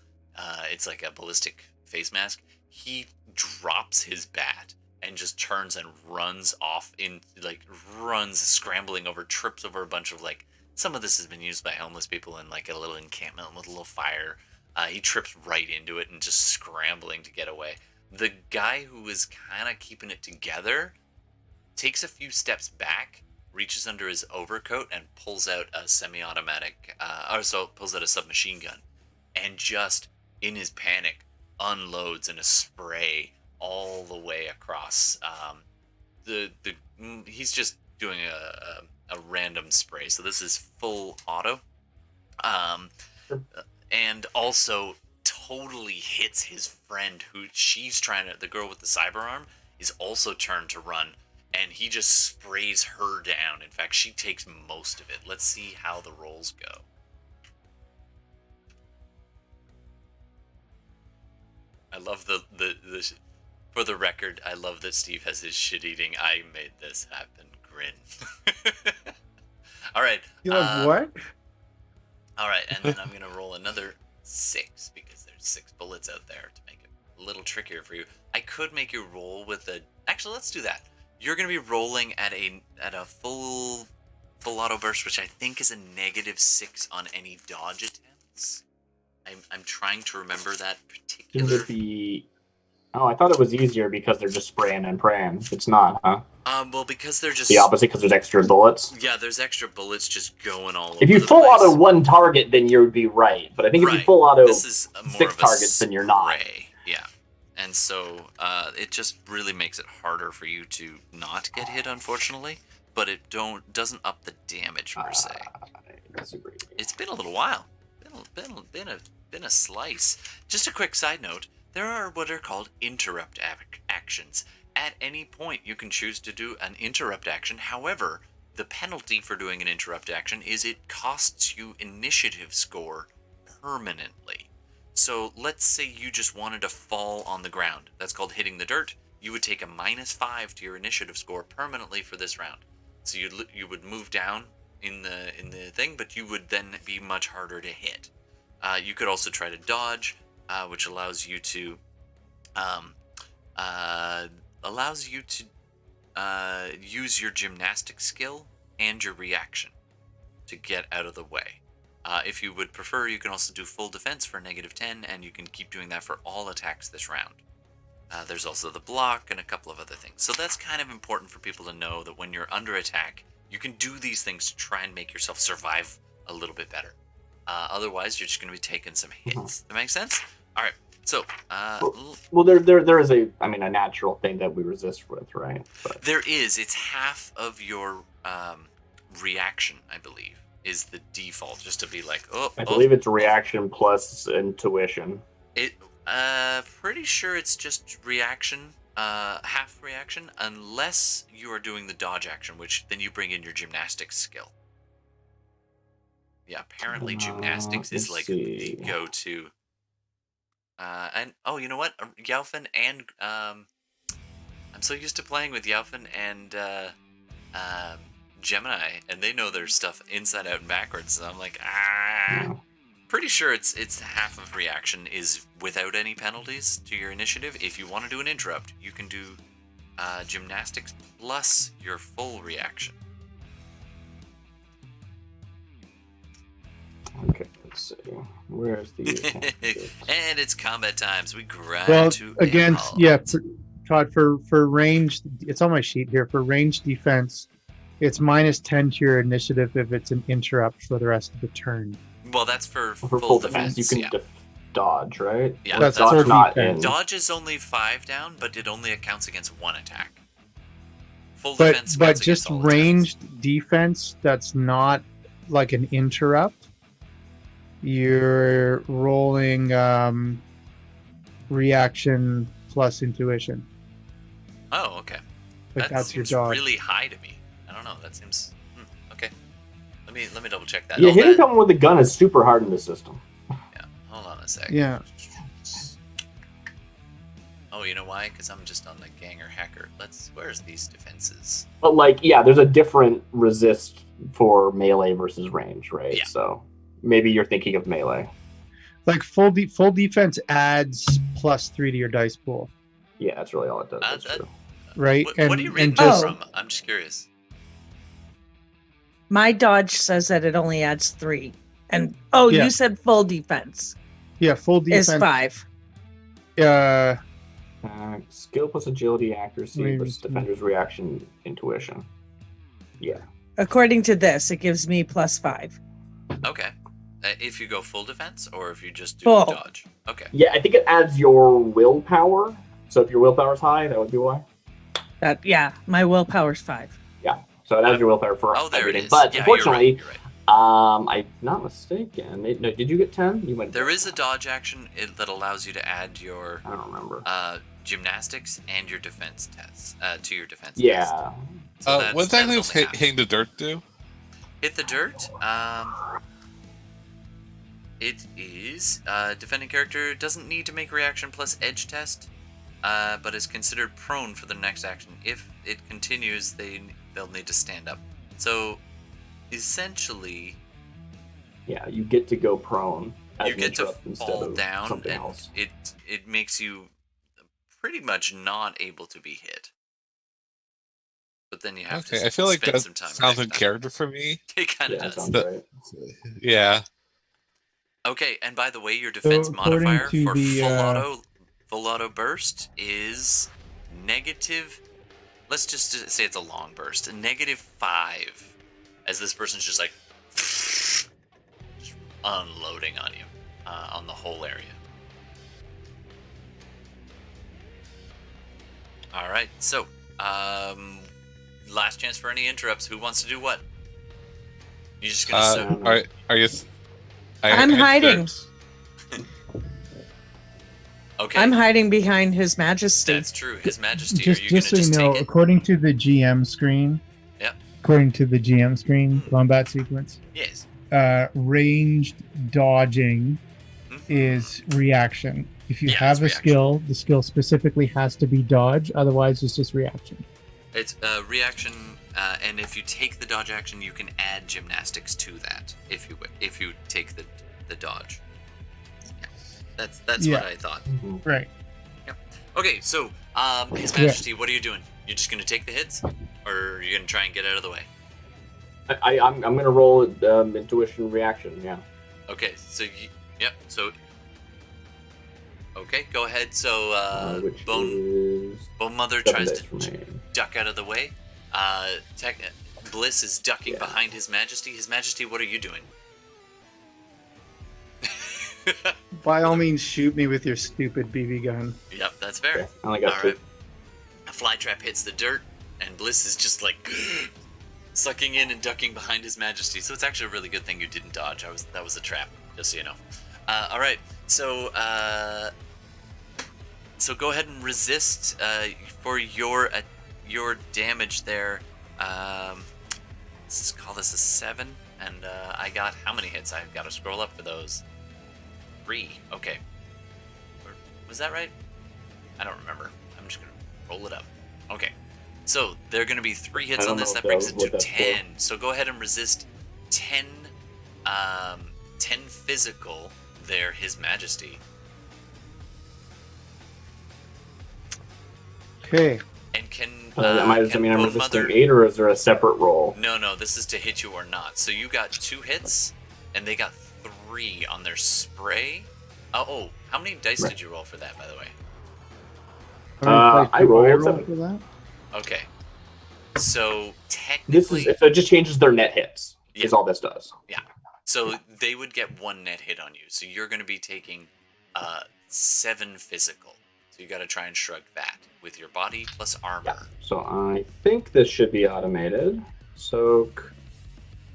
It's like a ballistic face mask. He drops his bat and just turns and runs off runs scrambling over, trips over a bunch of some of this has been used by homeless people in like a little encampment with a little fire. He trips right into it and just scrambling to get away. The guy who is kind of keeping it together takes a few steps back, reaches under his overcoat, and pulls out a semi-automatic, pulls out a submachine gun, and just in his panic unloads in a spray all the way across. He's just doing a random spray, so this is full auto, and also totally hits his friend who the girl with the cyber arm is also turned to run, and he just sprays her down. In fact, she takes most of it. Let's see how the rolls go. I love the for the record, I love that Steve has his shit-eating I made this happen grin. All right. You like what? All right, and then I'm going to roll another 6 because there's 6 bullets out there to make it a little trickier for you. I could make you roll with a... Actually, let's do that. You're going to be rolling at a full auto burst, which I think is a -6 on any dodge attempts. I'm trying to remember that particular... Oh, I thought it was easier because they're just spraying and praying. It's not, huh? Well, because they're just... The opposite, because there's extra bullets? Yeah, there's extra bullets just going all over If you the full place. auto one target, then you would be right. But I think if you full auto this is more 6 of a targets, then you're not. spray. Yeah. And so it just really makes it harder for you to not get hit, unfortunately. But it doesn't up the damage, per se. It's been a little while. Been a slice. Just a quick side note. There are what are called interrupt actions. At any point, you can choose to do an interrupt action. However, the penalty for doing an interrupt action is it costs you initiative score permanently. So let's say you just wanted to fall on the ground. That's called hitting the dirt. You would take a -5 to your initiative score permanently for this round. So you would move down in the thing, but you would then be much harder to hit. You could also try to dodge, which allows you to use your gymnastic skill and your reaction to get out of the way. If you would prefer, you can also do full defense for -10, and you can keep doing that for all attacks this round. There's also the block and a couple of other things. So that's kind of important for people to know that when you're under attack, you can do these things to try and make yourself survive a little bit better. Otherwise, you're just going to be taking some hits. That makes sense? All right. So, well, there is a natural thing that we resist with, right? But there is. It's half of your reaction, I believe, is the default. Just to be like, I believe it's reaction plus intuition. Pretty sure it's just reaction, half reaction, unless you are doing the dodge action, which then you bring in your gymnastics skill. Yeah, apparently gymnastics is like the go-to. And you know what? Yaufin and I'm so used to playing with Yaufin and Gemini, and they know their stuff inside out and backwards. So I'm like, pretty sure it's half of reaction is without any penalties to your initiative. If you want to do an interrupt, you can do gymnastics plus your full reaction. Okay, let's see. Where's the... And it's combat time, so we grab to... Todd, for ranged, it's on my sheet here. For ranged defense, it's -10 to your initiative if it's an interrupt for the rest of the turn. Well, that's for full defense. You can dodge, right? Yeah, that's dodge not defense. in. Dodge is only 5 down, but it only accounts against 1 attack. Full But defense. squats just against all attacks. ranged defense that's not like an interrupt. You're rolling reaction plus intuition. Oh, okay. Like That that's your seems dodge. really high to me. I don't know. That seems okay. Let me double check that. Yeah, Oh, hitting that- someone with a gun is super hard in this system. Yeah. Hold on a sec. Yeah. Oh, you know why? Because I'm just on the ganger hacker. Where's these defenses? But like, yeah, there's a different resist for melee versus range, right? Yeah. So maybe you're thinking of melee. Like full defense adds +3 to your dice pool, Yeah, that's really all it does. That's that- true. right? What and are you reading and that just from? I'm just curious. My dodge says that it only adds 3. And Yeah. you said full defense full defense is 5. Skill plus agility, accuracy Maybe plus some- defender's reaction, intuition. Yeah. According to this, it gives me +5. Okay. If you go full defense or if you just do Full. dodge. Okay. Yeah, I think it adds your willpower. So if your willpower's high, that would be why. My willpower's 5. Yeah. So it adds your willpower for Oh, there everything. it is. But Yeah, unfortunately, you're right. I'm not mistaken. No, did you get 10? You might. There is a dodge action that allows you to add your I don't remember. gymnastics and your defense tests to your defense test. Yeah. So that's- what exactly that's does only half. hitting the dirt do? Hit the dirt. It is defending character doesn't need to make reaction plus edge test, but is considered prone for the next action. If it continues, they'll need to stand up. So essentially, Yeah, you get to go prone. as you an get to interrupt instead fall of down, something and else. it makes you pretty much not able to be hit. But then you have Okay, to I feel like spend that some time. sounds in back. character for me. It kind of Yeah, does. sounds But- right. Yeah. Okay, and by the way, your defense according modifier to for the, full auto burst is negative. Let's just say it's a long burst, a -5, as this person's just like just unloading on you, on the whole area. All right, so last chance for any interrupts. Who wants to do what? You just gonna sit? Are you? I'm hiding. Okay, I'm hiding behind His Majesty. that's true. His Majesty, just are you gonna so you just know, take it? according to the GM screen. Yep. According to the GM screen combat sequence, Yes. ranged dodging Mhm. is reaction. If you Yeah, have a it's skill, the skill specifically has to be dodge. Otherwise, it's just reaction. It's a reaction, and if you take the dodge action, you can add gymnastics to that. If you take the dodge. Yeah. That's Yeah. what I thought. Mhm. Right. Okay, so His Majesty, what are you doing? You're just gonna take the hits, or are you gonna try and get out of the way? I'm gonna roll intuition reaction. Yeah. Okay, so yep. So okay, go ahead. So Which Bonemother is tries 7 dice to remaining. duck out of the way. Bliss is ducking Yeah. behind His Majesty. His Majesty, what are you doing? By all means, shoot me with your stupid BB gun. Yep, that's fair. Okay, I only got All 2. right. A Flytrap hits the dirt, and Bliss is just like sucking in and ducking behind His Majesty. So it's actually a really good thing you didn't dodge. That was a trap, just so you know. All right, so go ahead and resist for your damage there. Let's call this a 7, and I got how many hits? I've got to scroll up for those. 3. Okay. Was that right? I don't remember. I'm just gonna roll it up. Okay. So there are gonna be 3 hits I on don't this. know That if that brings was it to what that's 10. So go ahead and resist 10. 10 physical. There, His Majesty. Okay. And can Am I can I'm Bonemother- resisting 8, or is there a separate roll? No, this is to hit you or not. So you got 2 hits, and they got 3 on their spray. Oh, how many dice Right. did you roll for that, by the way? I rolled 7. for that. Okay. So This technically, is so it just changes their net hits. Yeah. Is all this does. so they would get 1 net hit on you. So you're going to be taking 7 physical. So you got to try and shrug that with your body plus armor. Yeah. So I think this should be automated. Soak.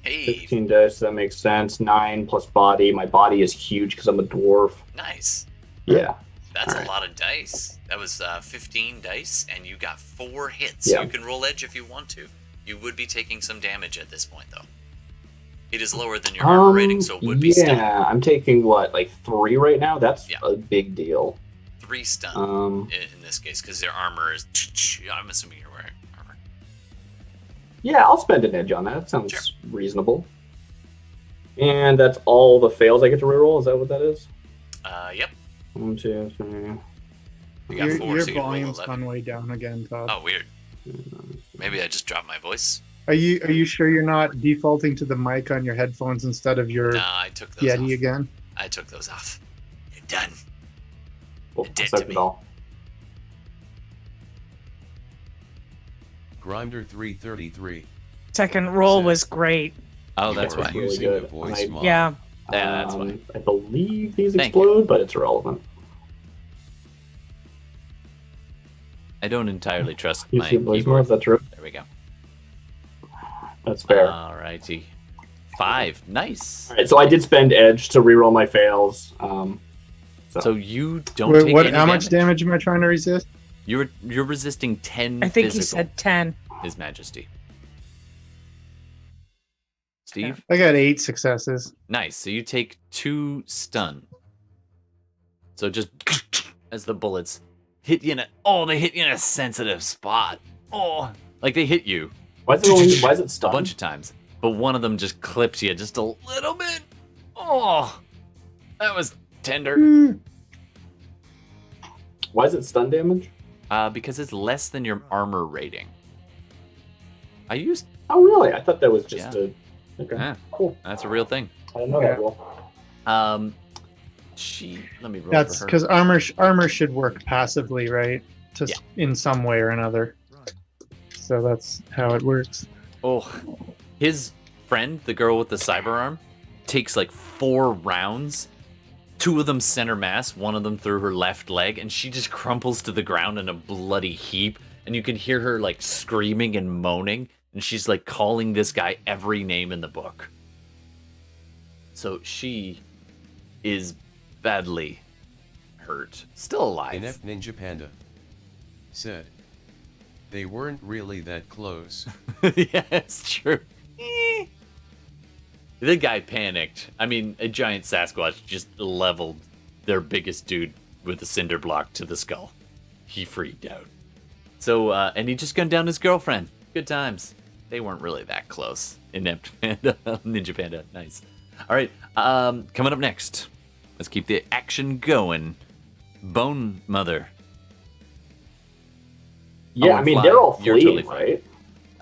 Hey, 15 dice, that makes sense. 9 plus body. My body is huge because I'm a dwarf. nice. Yeah. That's Alright. a lot of dice. That was 15 dice, and you got 4 hits. Yeah. You can roll edge if you want to. You would be taking some damage at this point, though. It is lower than your armor rating, so it would be stun. Yeah, I'm taking what, like 3 right now? That's Yeah. a big deal. 3 stun in this case, because their armor is. I'm assuming you're wearing armor. Yeah, I'll spend an edge on that. That sounds Sure. reasonable. And that's all the fails I get to reroll? Is that what that is? Yep. 1, 2, 3. You got Your, 4, your so you can roll volume's 11. gone way down again, Todd. Oh, weird. Maybe I just dropped my voice. Are you sure you're not defaulting to the mic on your headphones instead of your Nah, I took those Yeti off. again? I took those off. You're done. Well, It did I'll set to it me. all. Grinder 333. Second roll was great. Oh, that's You are why. Really using good. a voice I- mod. Yeah. Yeah, that's why. I believe these Thank you. explode, but it's irrelevant. I don't entirely trust You my see voice keyboard. mods? That's true. There we go. That's fair. Alrighty. 5. Nice. Alright, so I did spend edge to reroll my fails. So you don't Wait, take what? any How much damage am I trying to resist? You're resisting 10 I think he physical, said 10. His Majesty. Steve? I got 8 successes. Nice. So you take 2 stun. So just as the bullets hit you they hit you in a sensitive spot. Oh, like they hit you why is it a stunned? bunch of times, but one of them just clips you just a little bit. Oh, that was tender. Why is it stun damage? Because it's less than your armor rating. I used. Oh, really? I thought that was just Yeah. a... Okay, Yeah, cool. that's a real thing. I didn't know that rule. Let me roll That's for her. because armor should work passively, right? Just in some way or another. So that's how it works. Oh, his friend, the girl with the cyber arm, takes like 4 rounds. 2 of them center mass, 1 of them through her left leg, and she just crumples to the ground in a bloody heap. And you can hear her like screaming and moaning, and she's like calling this guy every name in the book. So she is badly hurt. Still alive. Inept Ninja Panda said, they weren't really that close. Yeah, it's true. The guy panicked. I mean, a giant Sasquatch just leveled their biggest dude with a cinder block to the skull. He freaked out. So, and he just gunned down his girlfriend. Good times. They weren't really that close. Inept Panda, Ninja Panda, nice. All right, coming up next. Let's keep the action going. Bonemother. Yeah, and I mean, Fly, they're all you're fleeing, totally fine.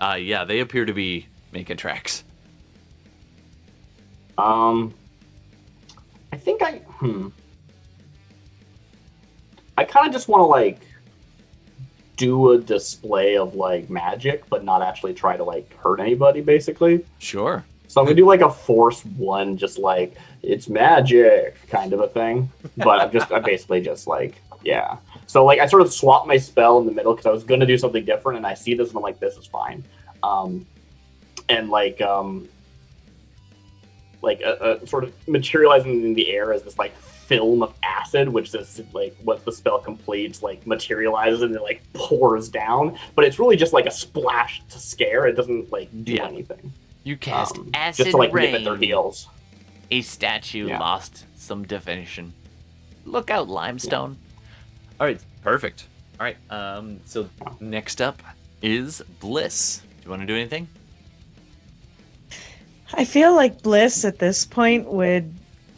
right? Yeah, they appear to be making tracks. I think I kind of just want to like do a display of like magic, but not actually try to like hurt anybody, basically. Sure. So I'm gonna do like a force 1, just like it's magic kind of a thing. But I'm basically just like, yeah. So like I sort of swapped my spell in the middle because I was gonna do something different, and I see this and I'm like, this is fine. And like sort of materializing in the air as this like film of acid, which is like once the spell completes, like materializes and it like pours down. But it's really just like a splash to scare. It doesn't like do anything. You cast acid just to like rain. nip at their heels. A statue Yeah. lost some definition. Look out, limestone. All right, perfect. All right, so next up is Bliss. Do you want to do anything? I feel like Bliss at this point would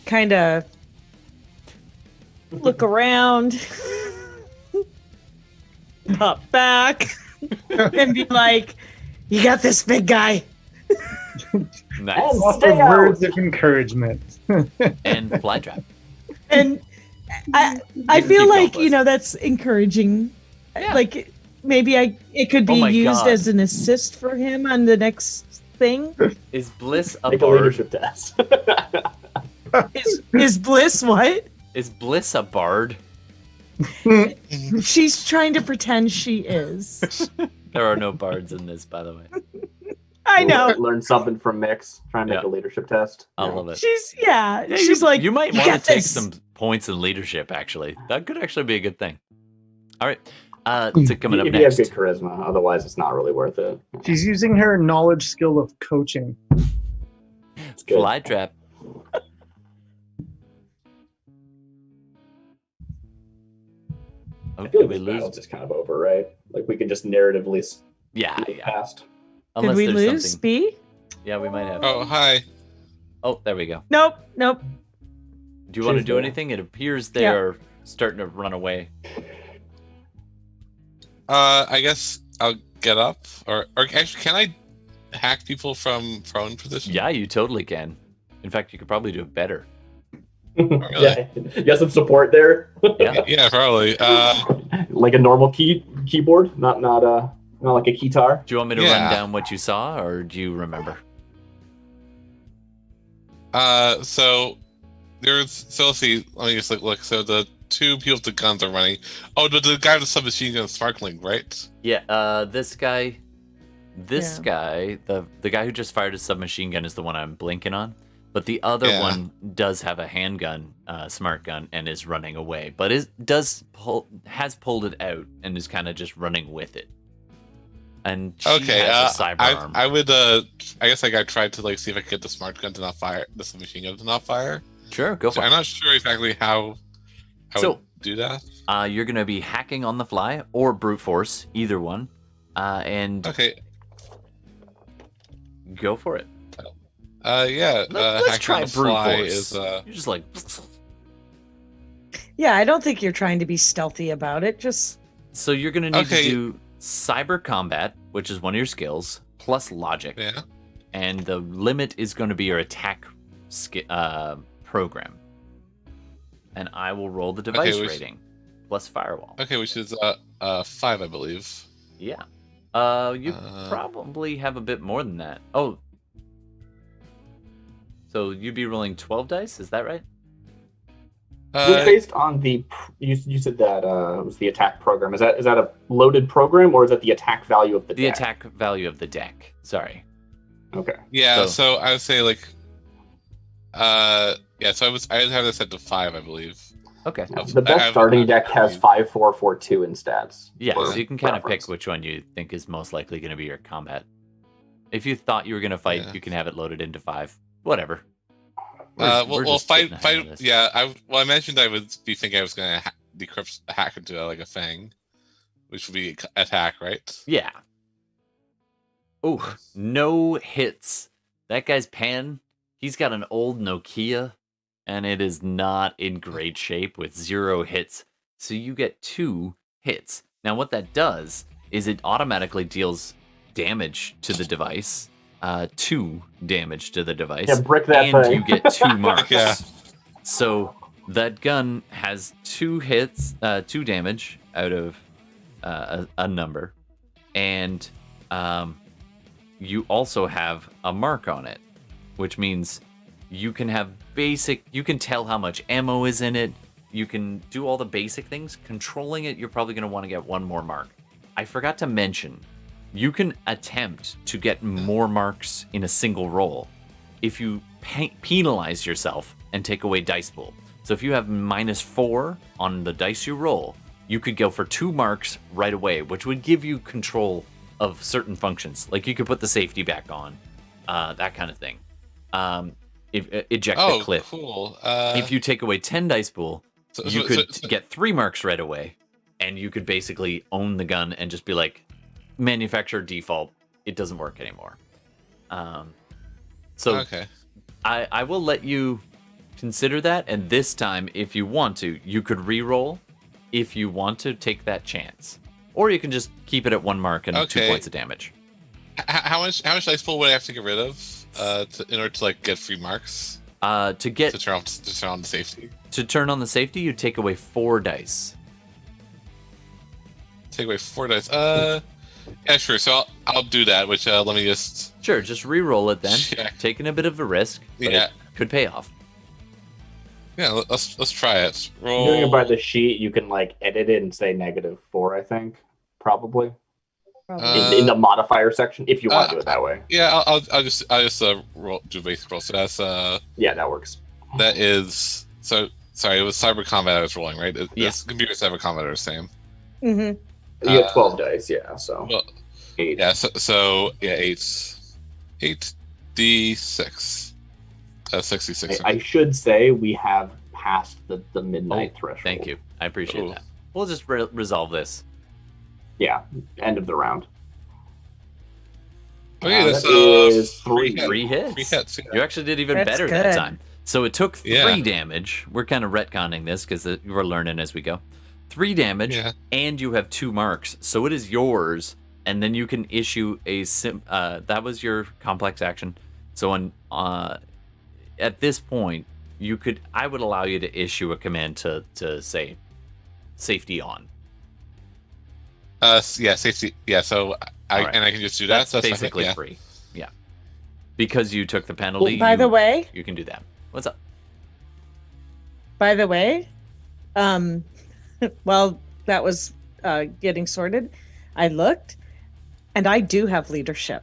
kind of look around, pop back, and be like, "You got this, big guy." Nice. Offer words of encouragement. And Flytrap. And I can feel keep like, going, you know, that's encouraging. Yeah. Like maybe it could Oh be my used God. as an assist for him on the next thing. Is Bliss a Make a bard? leadership test. Is Bliss what? Is Bliss a bard? She's trying to pretend she is. There are no bards in this, by the way. I know. Learn something from Mix. Try and make Yeah. a leadership test. I Yeah. love it. She's you, like, you might "You want to got take this." some points in leadership. Actually, that could actually be a good thing. All right, to coming up If you have next. good charisma, otherwise it's not really worth it. She's using her knowledge skill of coaching. It's good. Flytrap. I Okay, feel like we this battle's lose. just kind of over, right? Like we can just narratively Yeah, move yeah. past. Did Unless we there's lose something. B? Yeah, we might have. Oh, hi. Oh, there we go. Nope. Do you want to She's do there. anything? It appears they Yeah. are starting to run away. I guess I'll get up, or actually, can I hack people from prone position? Yeah, you totally can. In fact, you could probably do it better. Yeah, you got some support there. Yeah. Yeah, probably. Like a normal keyboard, not like a keytar. Do you want me to run Yeah. down what you saw, or do you remember? So let's see. Let me just look. So the two people with the guns are running. Oh, but the guy with the submachine gun is sparkling, right? Yeah, this guy, Yeah. the guy who just fired a submachine gun is the one I'm blinking on. But the other Yeah. one does have a handgun, smart gun, and is running away. But has pulled it out and is kind of just running with it. And she Okay. has a cyber arm. I would. I guess I tried to see if I could get the smart gun to not fire, the submachine gun to not fire. Sure, go So for I'm it. not sure exactly how I So- would do that. You're gonna be hacking on the fly or brute force, either one, and Okay. go for it. Yeah. Let's hacking try on the brute fly force. is You're just like, Yeah, I don't think you're trying to be stealthy about it. Just so you're gonna need Okay. to do cyber combat, which is one of your skills, plus logic, yeah. and the limit is going to be your attack program. And I will roll the device which- rating plus firewall. Okay, which is 5, I believe. Yeah. You probably have a bit more than that. Oh. So you'd be rolling 12 dice, is that right? Was based on the you said that it was the attack program. Is that a loaded program or is that the attack value of the The deck? attack value of the deck. Sorry. Okay. Yeah, So- so I would say yeah, so I would have this set to 5, I believe. Okay. The best starting deck has 5, 4, 4, 2 in stats. Yeah, for so you can kind of reference. pick which one you think is most likely going to be your combat. If you thought you were going to fight, Yeah. you can have it loaded into 5. Whatever. We're Well, just getting ahead of fight. this. Yeah, I mentioned I would be thinking I was going to decrypt hack into like a fang, which would be attack, right? Yeah. Oh, no hits. That guy's pan, he's got an old Nokia, and it is not in great shape with 0 hits. So you get 2 hits. Now, what that does is it automatically deals damage to the device, 2 damage to the device, Yeah, brick that and thing. you get 2 marks. Yeah. So that gun has 2 hits, 2 damage out of a number, and you also have a mark on it, which means you can have you can tell how much ammo is in it. You can do all the basic things. Controlling it, you're probably going to want to get 1 more mark. I forgot to mention, you can attempt to get more marks in a single roll if you penalize yourself and take away dice pool. So if you have -4 on the dice you roll, you could go for 2 marks right away, which would give you control of certain functions. Like you could put the safety back on, that kind of thing. Eject the clip. Cool. If you take away 10 dice pool, you could so- get 3 marks right away, and you could basically own the gun and just be like, manufacturer default, it doesn't work anymore. So okay. I will let you consider that, and this time, if you want to, you could re-roll if you want to take that chance. Or you can just keep it at 1 mark and 2 Okay. points of damage. How much dice pool would I have to get rid of in order to get free marks To get to turn on the safety? to turn on the safety, you take away 4 dice. Take away 4 dice. Yeah, sure. So I'll do that. Which let me just. Sure, just re-roll it then. Check. Taking a bit of a risk, but Yeah. it could pay off. Yeah, let's try it. Roll. Doing it by the sheet, you can like edit it and say -4. I think probably in the modifier section if you want to do it that way. Yeah, I'll just roll, do basic roll. So that's Yeah, that works. that is so. Sorry, it was cyber combat I was rolling, right? Yeah. This computer cyber combat are the same. Mm-hmm. You get 12 dice, yeah. So Well, 8. yeah. So yeah, 8d6. 66. I should say we have passed the midnight threshold. Thank you. I appreciate Ooh. that. We'll just resolve this. Yeah, end of the round. Okay, that's that is three Three hits. Three hits. Yeah. You actually did even That's better that good. time. So it took 3 Yeah. damage. We're kind of retconning this because we're learning as we go. 3 damage, Yeah. and you have 2 marks. So it is yours, and then you can issue a that was your complex action. So at this point, I would allow you to issue a command to say safety on. Yeah, safety. Yeah, so I Alright. and I can just do that. That's So that's basically yeah. free. Yeah. Because you took the penalty. By the way, you can do that. What's up? While that was getting sorted, I looked, and I do have leadership.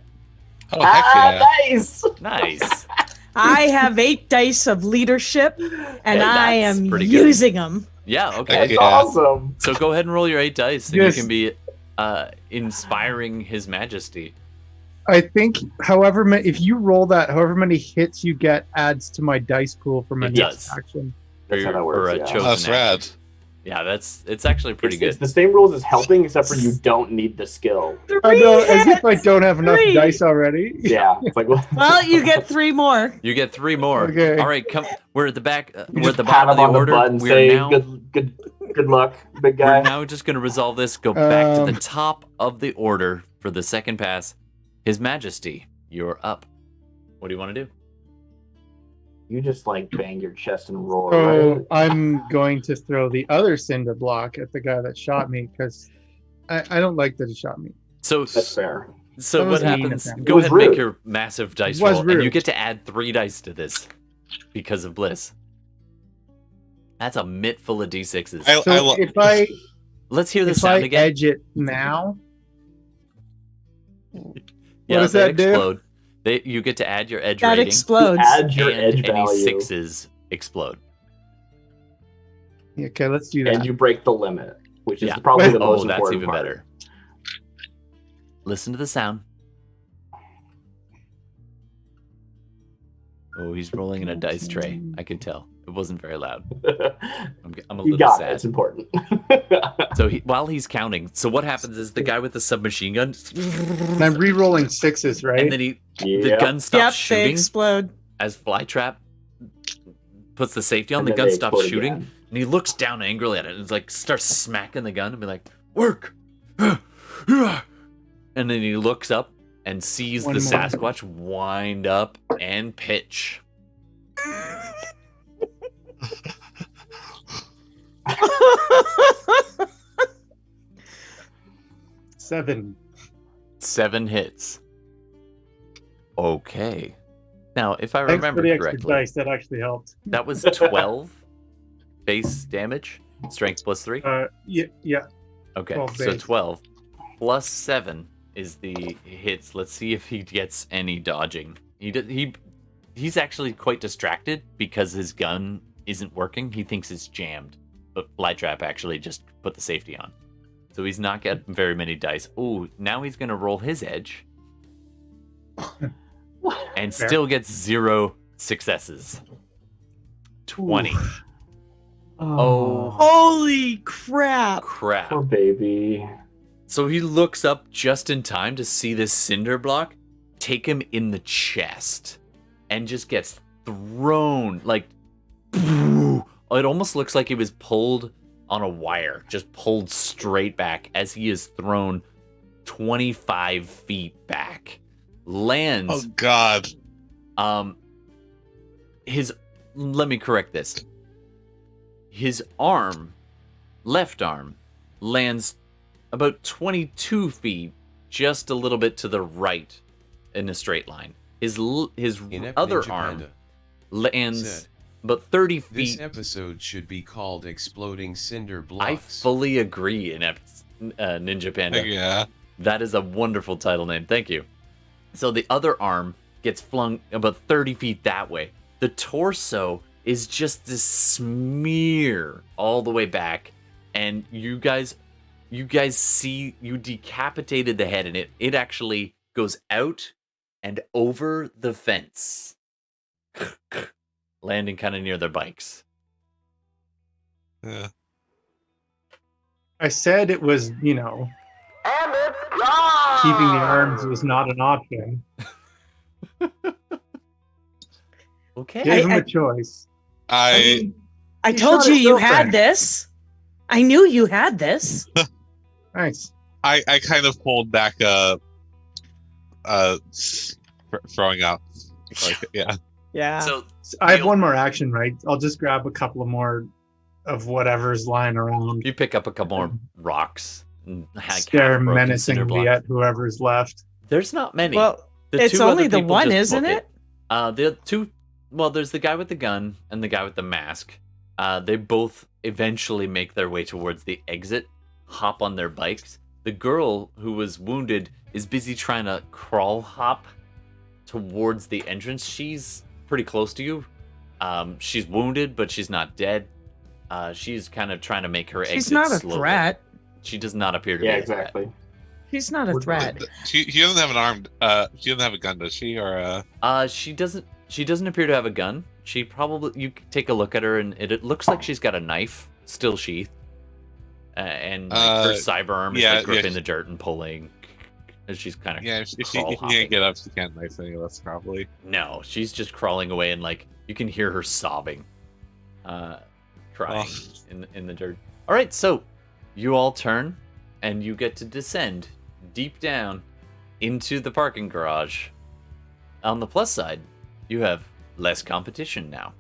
Oh heck yeah! Nice. Nice. I have 8 dice of leadership, and Hey, I that's am pretty good. using them. Yeah, okay. That's Yeah. awesome. So go ahead and roll your 8 dice, and Yes. you can be inspiring His Majesty. I think, if you roll that, however many hits you get adds to my dice pool for my It next does. action. That's how that For works, a yeah. chosen Oh, that's action. rad. Yeah, it's actually pretty It's good. the same rules as helping, except for you don't need the skill. I know, as if I hits! don't have enough 3. dice already. Yeah, it's like Well, you get 3 more. You get 3 more. Okay. All right, come. We're at the back. you We're at just the pat bottom of him the on the order. butt and We're say, now good luck, big guy. we're now just going to resolve this. Go back to the Um, top of the order for the second pass. His Majesty, you're up. What do you want to do? You just like bang your chest and roar. So right? I'm going to throw the other cinder block at the guy that shot me because I don't like that he shot me. So That's fair. So That what was mean happens? of him. Go It was ahead and make rude. your massive dice It was roll, and you rude. get to add 3 dice to this because of bliss. That's a mitt full of d6s. I So lo- Let's hear the if sound I again. edge it now, Yeah, does they that do? explode. You get to add your edge That rating, explodes. Add your and edge any value, 6s explode. yeah, okay, let's do that. and you break the limit, which is Yeah. probably the Oh, most that's important even part. better. Listen to the sound. Oh, he's rolling in a dice tray. I can tell. It wasn't very loud. I'm a You little got sad. it. It's important. So while he's counting, so what happens is the guy with the submachine gun, And I'm re-rolling 6s, right? and then the Yeah. gun stops Yep, they shooting explode. as Flytrap puts the safety on. And The then gun they stops explode shooting, again. and he looks down angrily at it, and it's like starts smacking the gun and be like, "Work!" And then he looks up and sees One the more. Sasquatch wind up and pitch. Seven. 7 hits. Okay. Now, if I Thanks remember for the extra correctly, dice. That actually helped. that was 12 base damage, strength plus 3. Yeah. Okay, 12 so base. 12 plus 7 is the hits. Let's see if he gets any dodging. He's actually quite distracted because his gun isn't working. He thinks it's jammed, but Flytrap actually just put the safety on. So he's not getting very many dice. Ooh, now he's going to roll his edge and Fair. still gets 0 successes. 20. Oh. Holy crap. Crap. Poor baby. So he looks up just in time to see this cinder block take him in the chest and just gets thrown like it almost looks like he was pulled on a wire, just pulled straight back as he is thrown 25 feet back. Lands Oh God! let me correct this. His arm, left arm, lands about 22 feet, just a little bit to the right in a straight line. His Inept other Ninja arm Panda lands said, about 30 This feet. episode should be called Exploding Cinder I Blocks. fully agree, Ninja Panda. Yeah. That is a wonderful title name. Thank you. So the other arm gets flung about 30 feet that way. The torso is just this smear all the way back, and you guys see you decapitated the head, and it actually goes out and over the fence, landing kind of near their bikes. Yeah. I said it was, And it's gone! keeping the arms was not an option. Okay. Gave him a choice. I I You told shot you his you girlfriend. had this. I knew you had this. Nice. I kind of pulled back throwing up. Like, yeah. Yeah. So I have Neil- one more action, right? I'll just grab a couple of more of whatever's lying around. You pick up a couple more rocks and Stare half-broken menacingly cinder at blocks. whoever's left. There's not many. well, The it's two other only the people one, just isn't book it? The two, well, there's the guy with the gun and the guy with the mask. They both eventually make their way towards the exit, hop on their bikes. The girl who was wounded is busy trying to crawl hop towards the entrance. She's pretty close to you. She's wounded, but she's not dead. She's kind of trying to make her exit She's not a slowly. threat. She does not appear to be Yeah, a threat. exactly. She's not a threat. She doesn't have an armed. She doesn't have a gun, does she? Or She doesn't appear to have a gun. She probably, you take a look at her and it looks like she's got a knife still sheathed, and like, her cyber arm is yeah, like gripping yeah. the dirt and pulling. And she's kind of yeah, if she crawl hopping. can't get up, she can't knife any of us probably. No, she's just crawling away and like you can hear her sobbing, crying in the dirt. All right, so you all turn and you get to descend deep down into the parking garage. On the plus side, you have less competition now.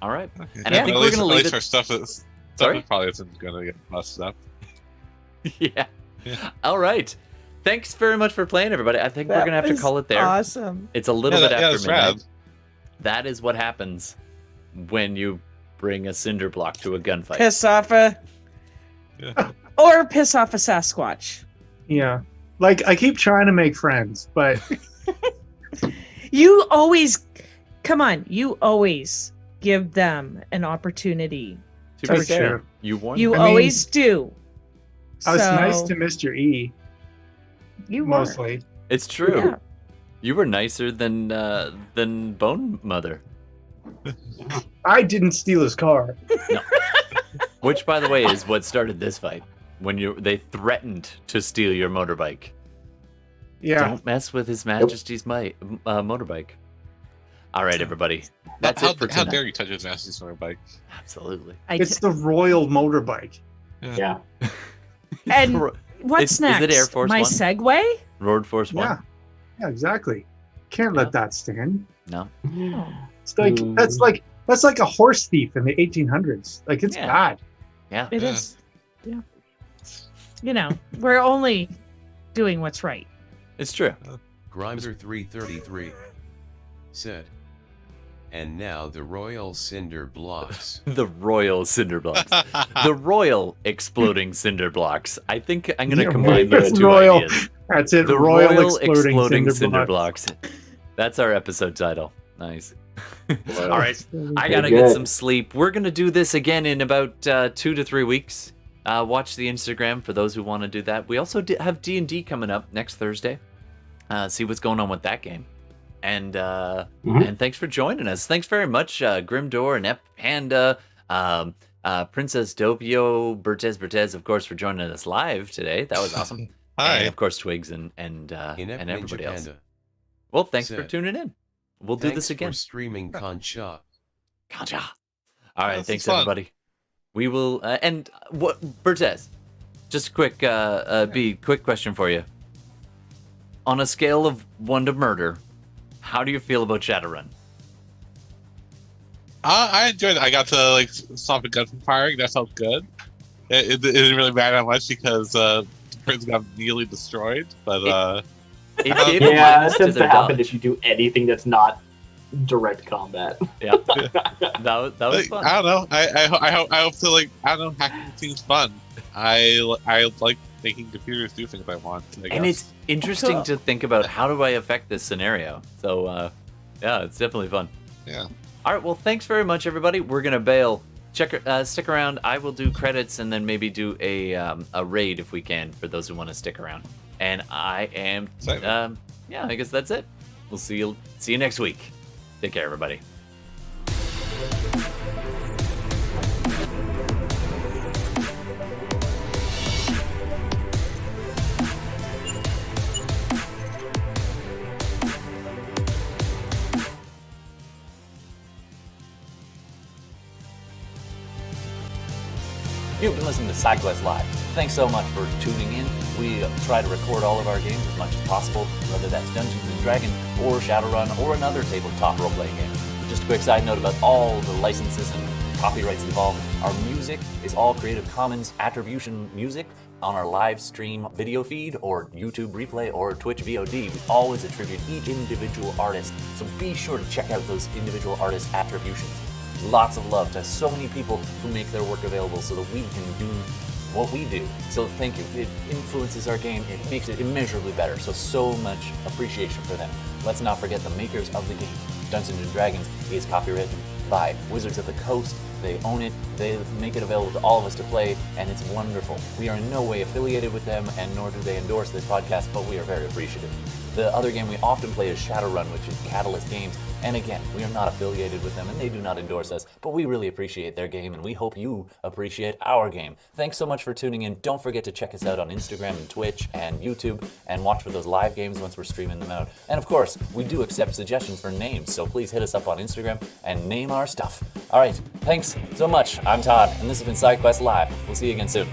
All right. Okay. And I think at we're least, gonna at leave least it- her stuff is Sorry? probably isn't gonna get messed up. Yeah. Yeah. All right. Thanks very much for playing, everybody. I think we're That going to have to was call it there. Awesome. It's a little Yeah, bit that- yeah, after that's midnight. rad. That is what happens when you bring a cinder block to a gunfight. Piss off a Yeah. or piss off a Sasquatch. Yeah. Like, I keep trying to make friends, but You always come on, you always give them an opportunity. To be That's fair, true. you won. You I mean, always do. I was So, nice to Mr. E, you were. mostly. It's true. Yeah. You were nicer than Bonemother, I didn't steal his car. which, by the way, is what started this fight. When they threatened to steal your motorbike. Yeah. Don't mess with His Majesty's motorbike. All right, everybody. That's how, it for how tonight. dare you touch his Majesty's motorbike? Absolutely. It's the royal motorbike. Yeah. And what's Is next? it Air Force My One? Segway? Road Force One. Yeah. Yeah, exactly. Can't let that stand. No. It's like Mm. that's like a horse thief in the 1800s. Like, it's Yeah. bad. Yeah. It Yeah. is. Yeah. You know, we're only doing what's right. It's true. Grinder 333 said, and now the royal cinder blocks. The royal cinder blocks. The royal exploding cinder blocks. I think I'm going to Yeah, combine those it's two royal. ideas. That's it. The royal exploding, cinder blocks. That's our episode title. Nice. All right. I Very gotta get good. some sleep. We're gonna do this again in about 2 to 3 weeks. Watch the Instagram for those who want to do that. We also have D&D coming up next Thursday. See what's going on with that game. And and thanks for joining us. Thanks very much, Grimdor and Ep Panda, Princess Doppio, Bertez, of course, for joining us live today. That was awesome. Hi. And of course, Twigs and Inept everybody Ninja else. Panda. Well, thanks for Said, tuning in. We'll do this Thanks again. for streaming Concha. Gotcha. All right, This thanks is fun. everybody. We will and what Bertez? Just a quick quick question for you. On a scale of 1 to murder, how do you feel about Shadowrun? I enjoyed it. I got to like stop a gun from firing. That felt good. It didn't really matter that much because the prison got nearly destroyed. But It gave a Yeah, minus that to tends their to happen dodge. if you do anything that's not direct combat. Yeah, that was fun. I don't know. I hope to I don't know. Hacking seems fun. I like making computers do things I want. I And guess. it's interesting to think about how do I affect this scenario. So yeah, it's definitely fun. Yeah. All right, well, thanks very much, everybody. We're gonna bail. Stick around. I will do credits and then maybe do a raid if we can for those who want to stick around. And I am yeah, I guess that's it. We'll see you next week. Take care, everybody. You've been listening to SideQuest Live. Thanks so much for tuning in. We try to record all of our games as much as possible, whether that's Dungeons & Dragons, or Shadowrun, or another tabletop role-playing game. Just a quick side note about all the licenses and copyrights involved. Our music is all Creative Commons attribution music on our live stream video feed, or YouTube replay, or Twitch VOD. We always attribute each individual artist, so be sure to check out those individual artist attributions. Lots of love to so many people who make their work available so that we can do what we do. So thank you. It influences our game. It makes it immeasurably better. So much appreciation for them. Let's not forget the makers of the game. Dungeons & Dragons is copywritten by Wizards of the Coast. They own it. They make it available to all of us to play, and it's wonderful. We are in no way affiliated with them, and nor do they endorse this podcast, but we are very appreciative. The other game we often play is Shadowrun, which is Catalyst Games. And again, we are not affiliated with them, and they do not endorse us, but we really appreciate their game, and we hope you appreciate our game. Thanks so much for tuning in. Don't forget to check us out on Instagram and Twitch and YouTube, and watch for those live games once we're streaming them out. And of course, we do accept suggestions for names, so please hit us up on Instagram and name our stuff. All right, thanks so much. I'm Todd, and this has been SideQuest Live. We'll see you again soon.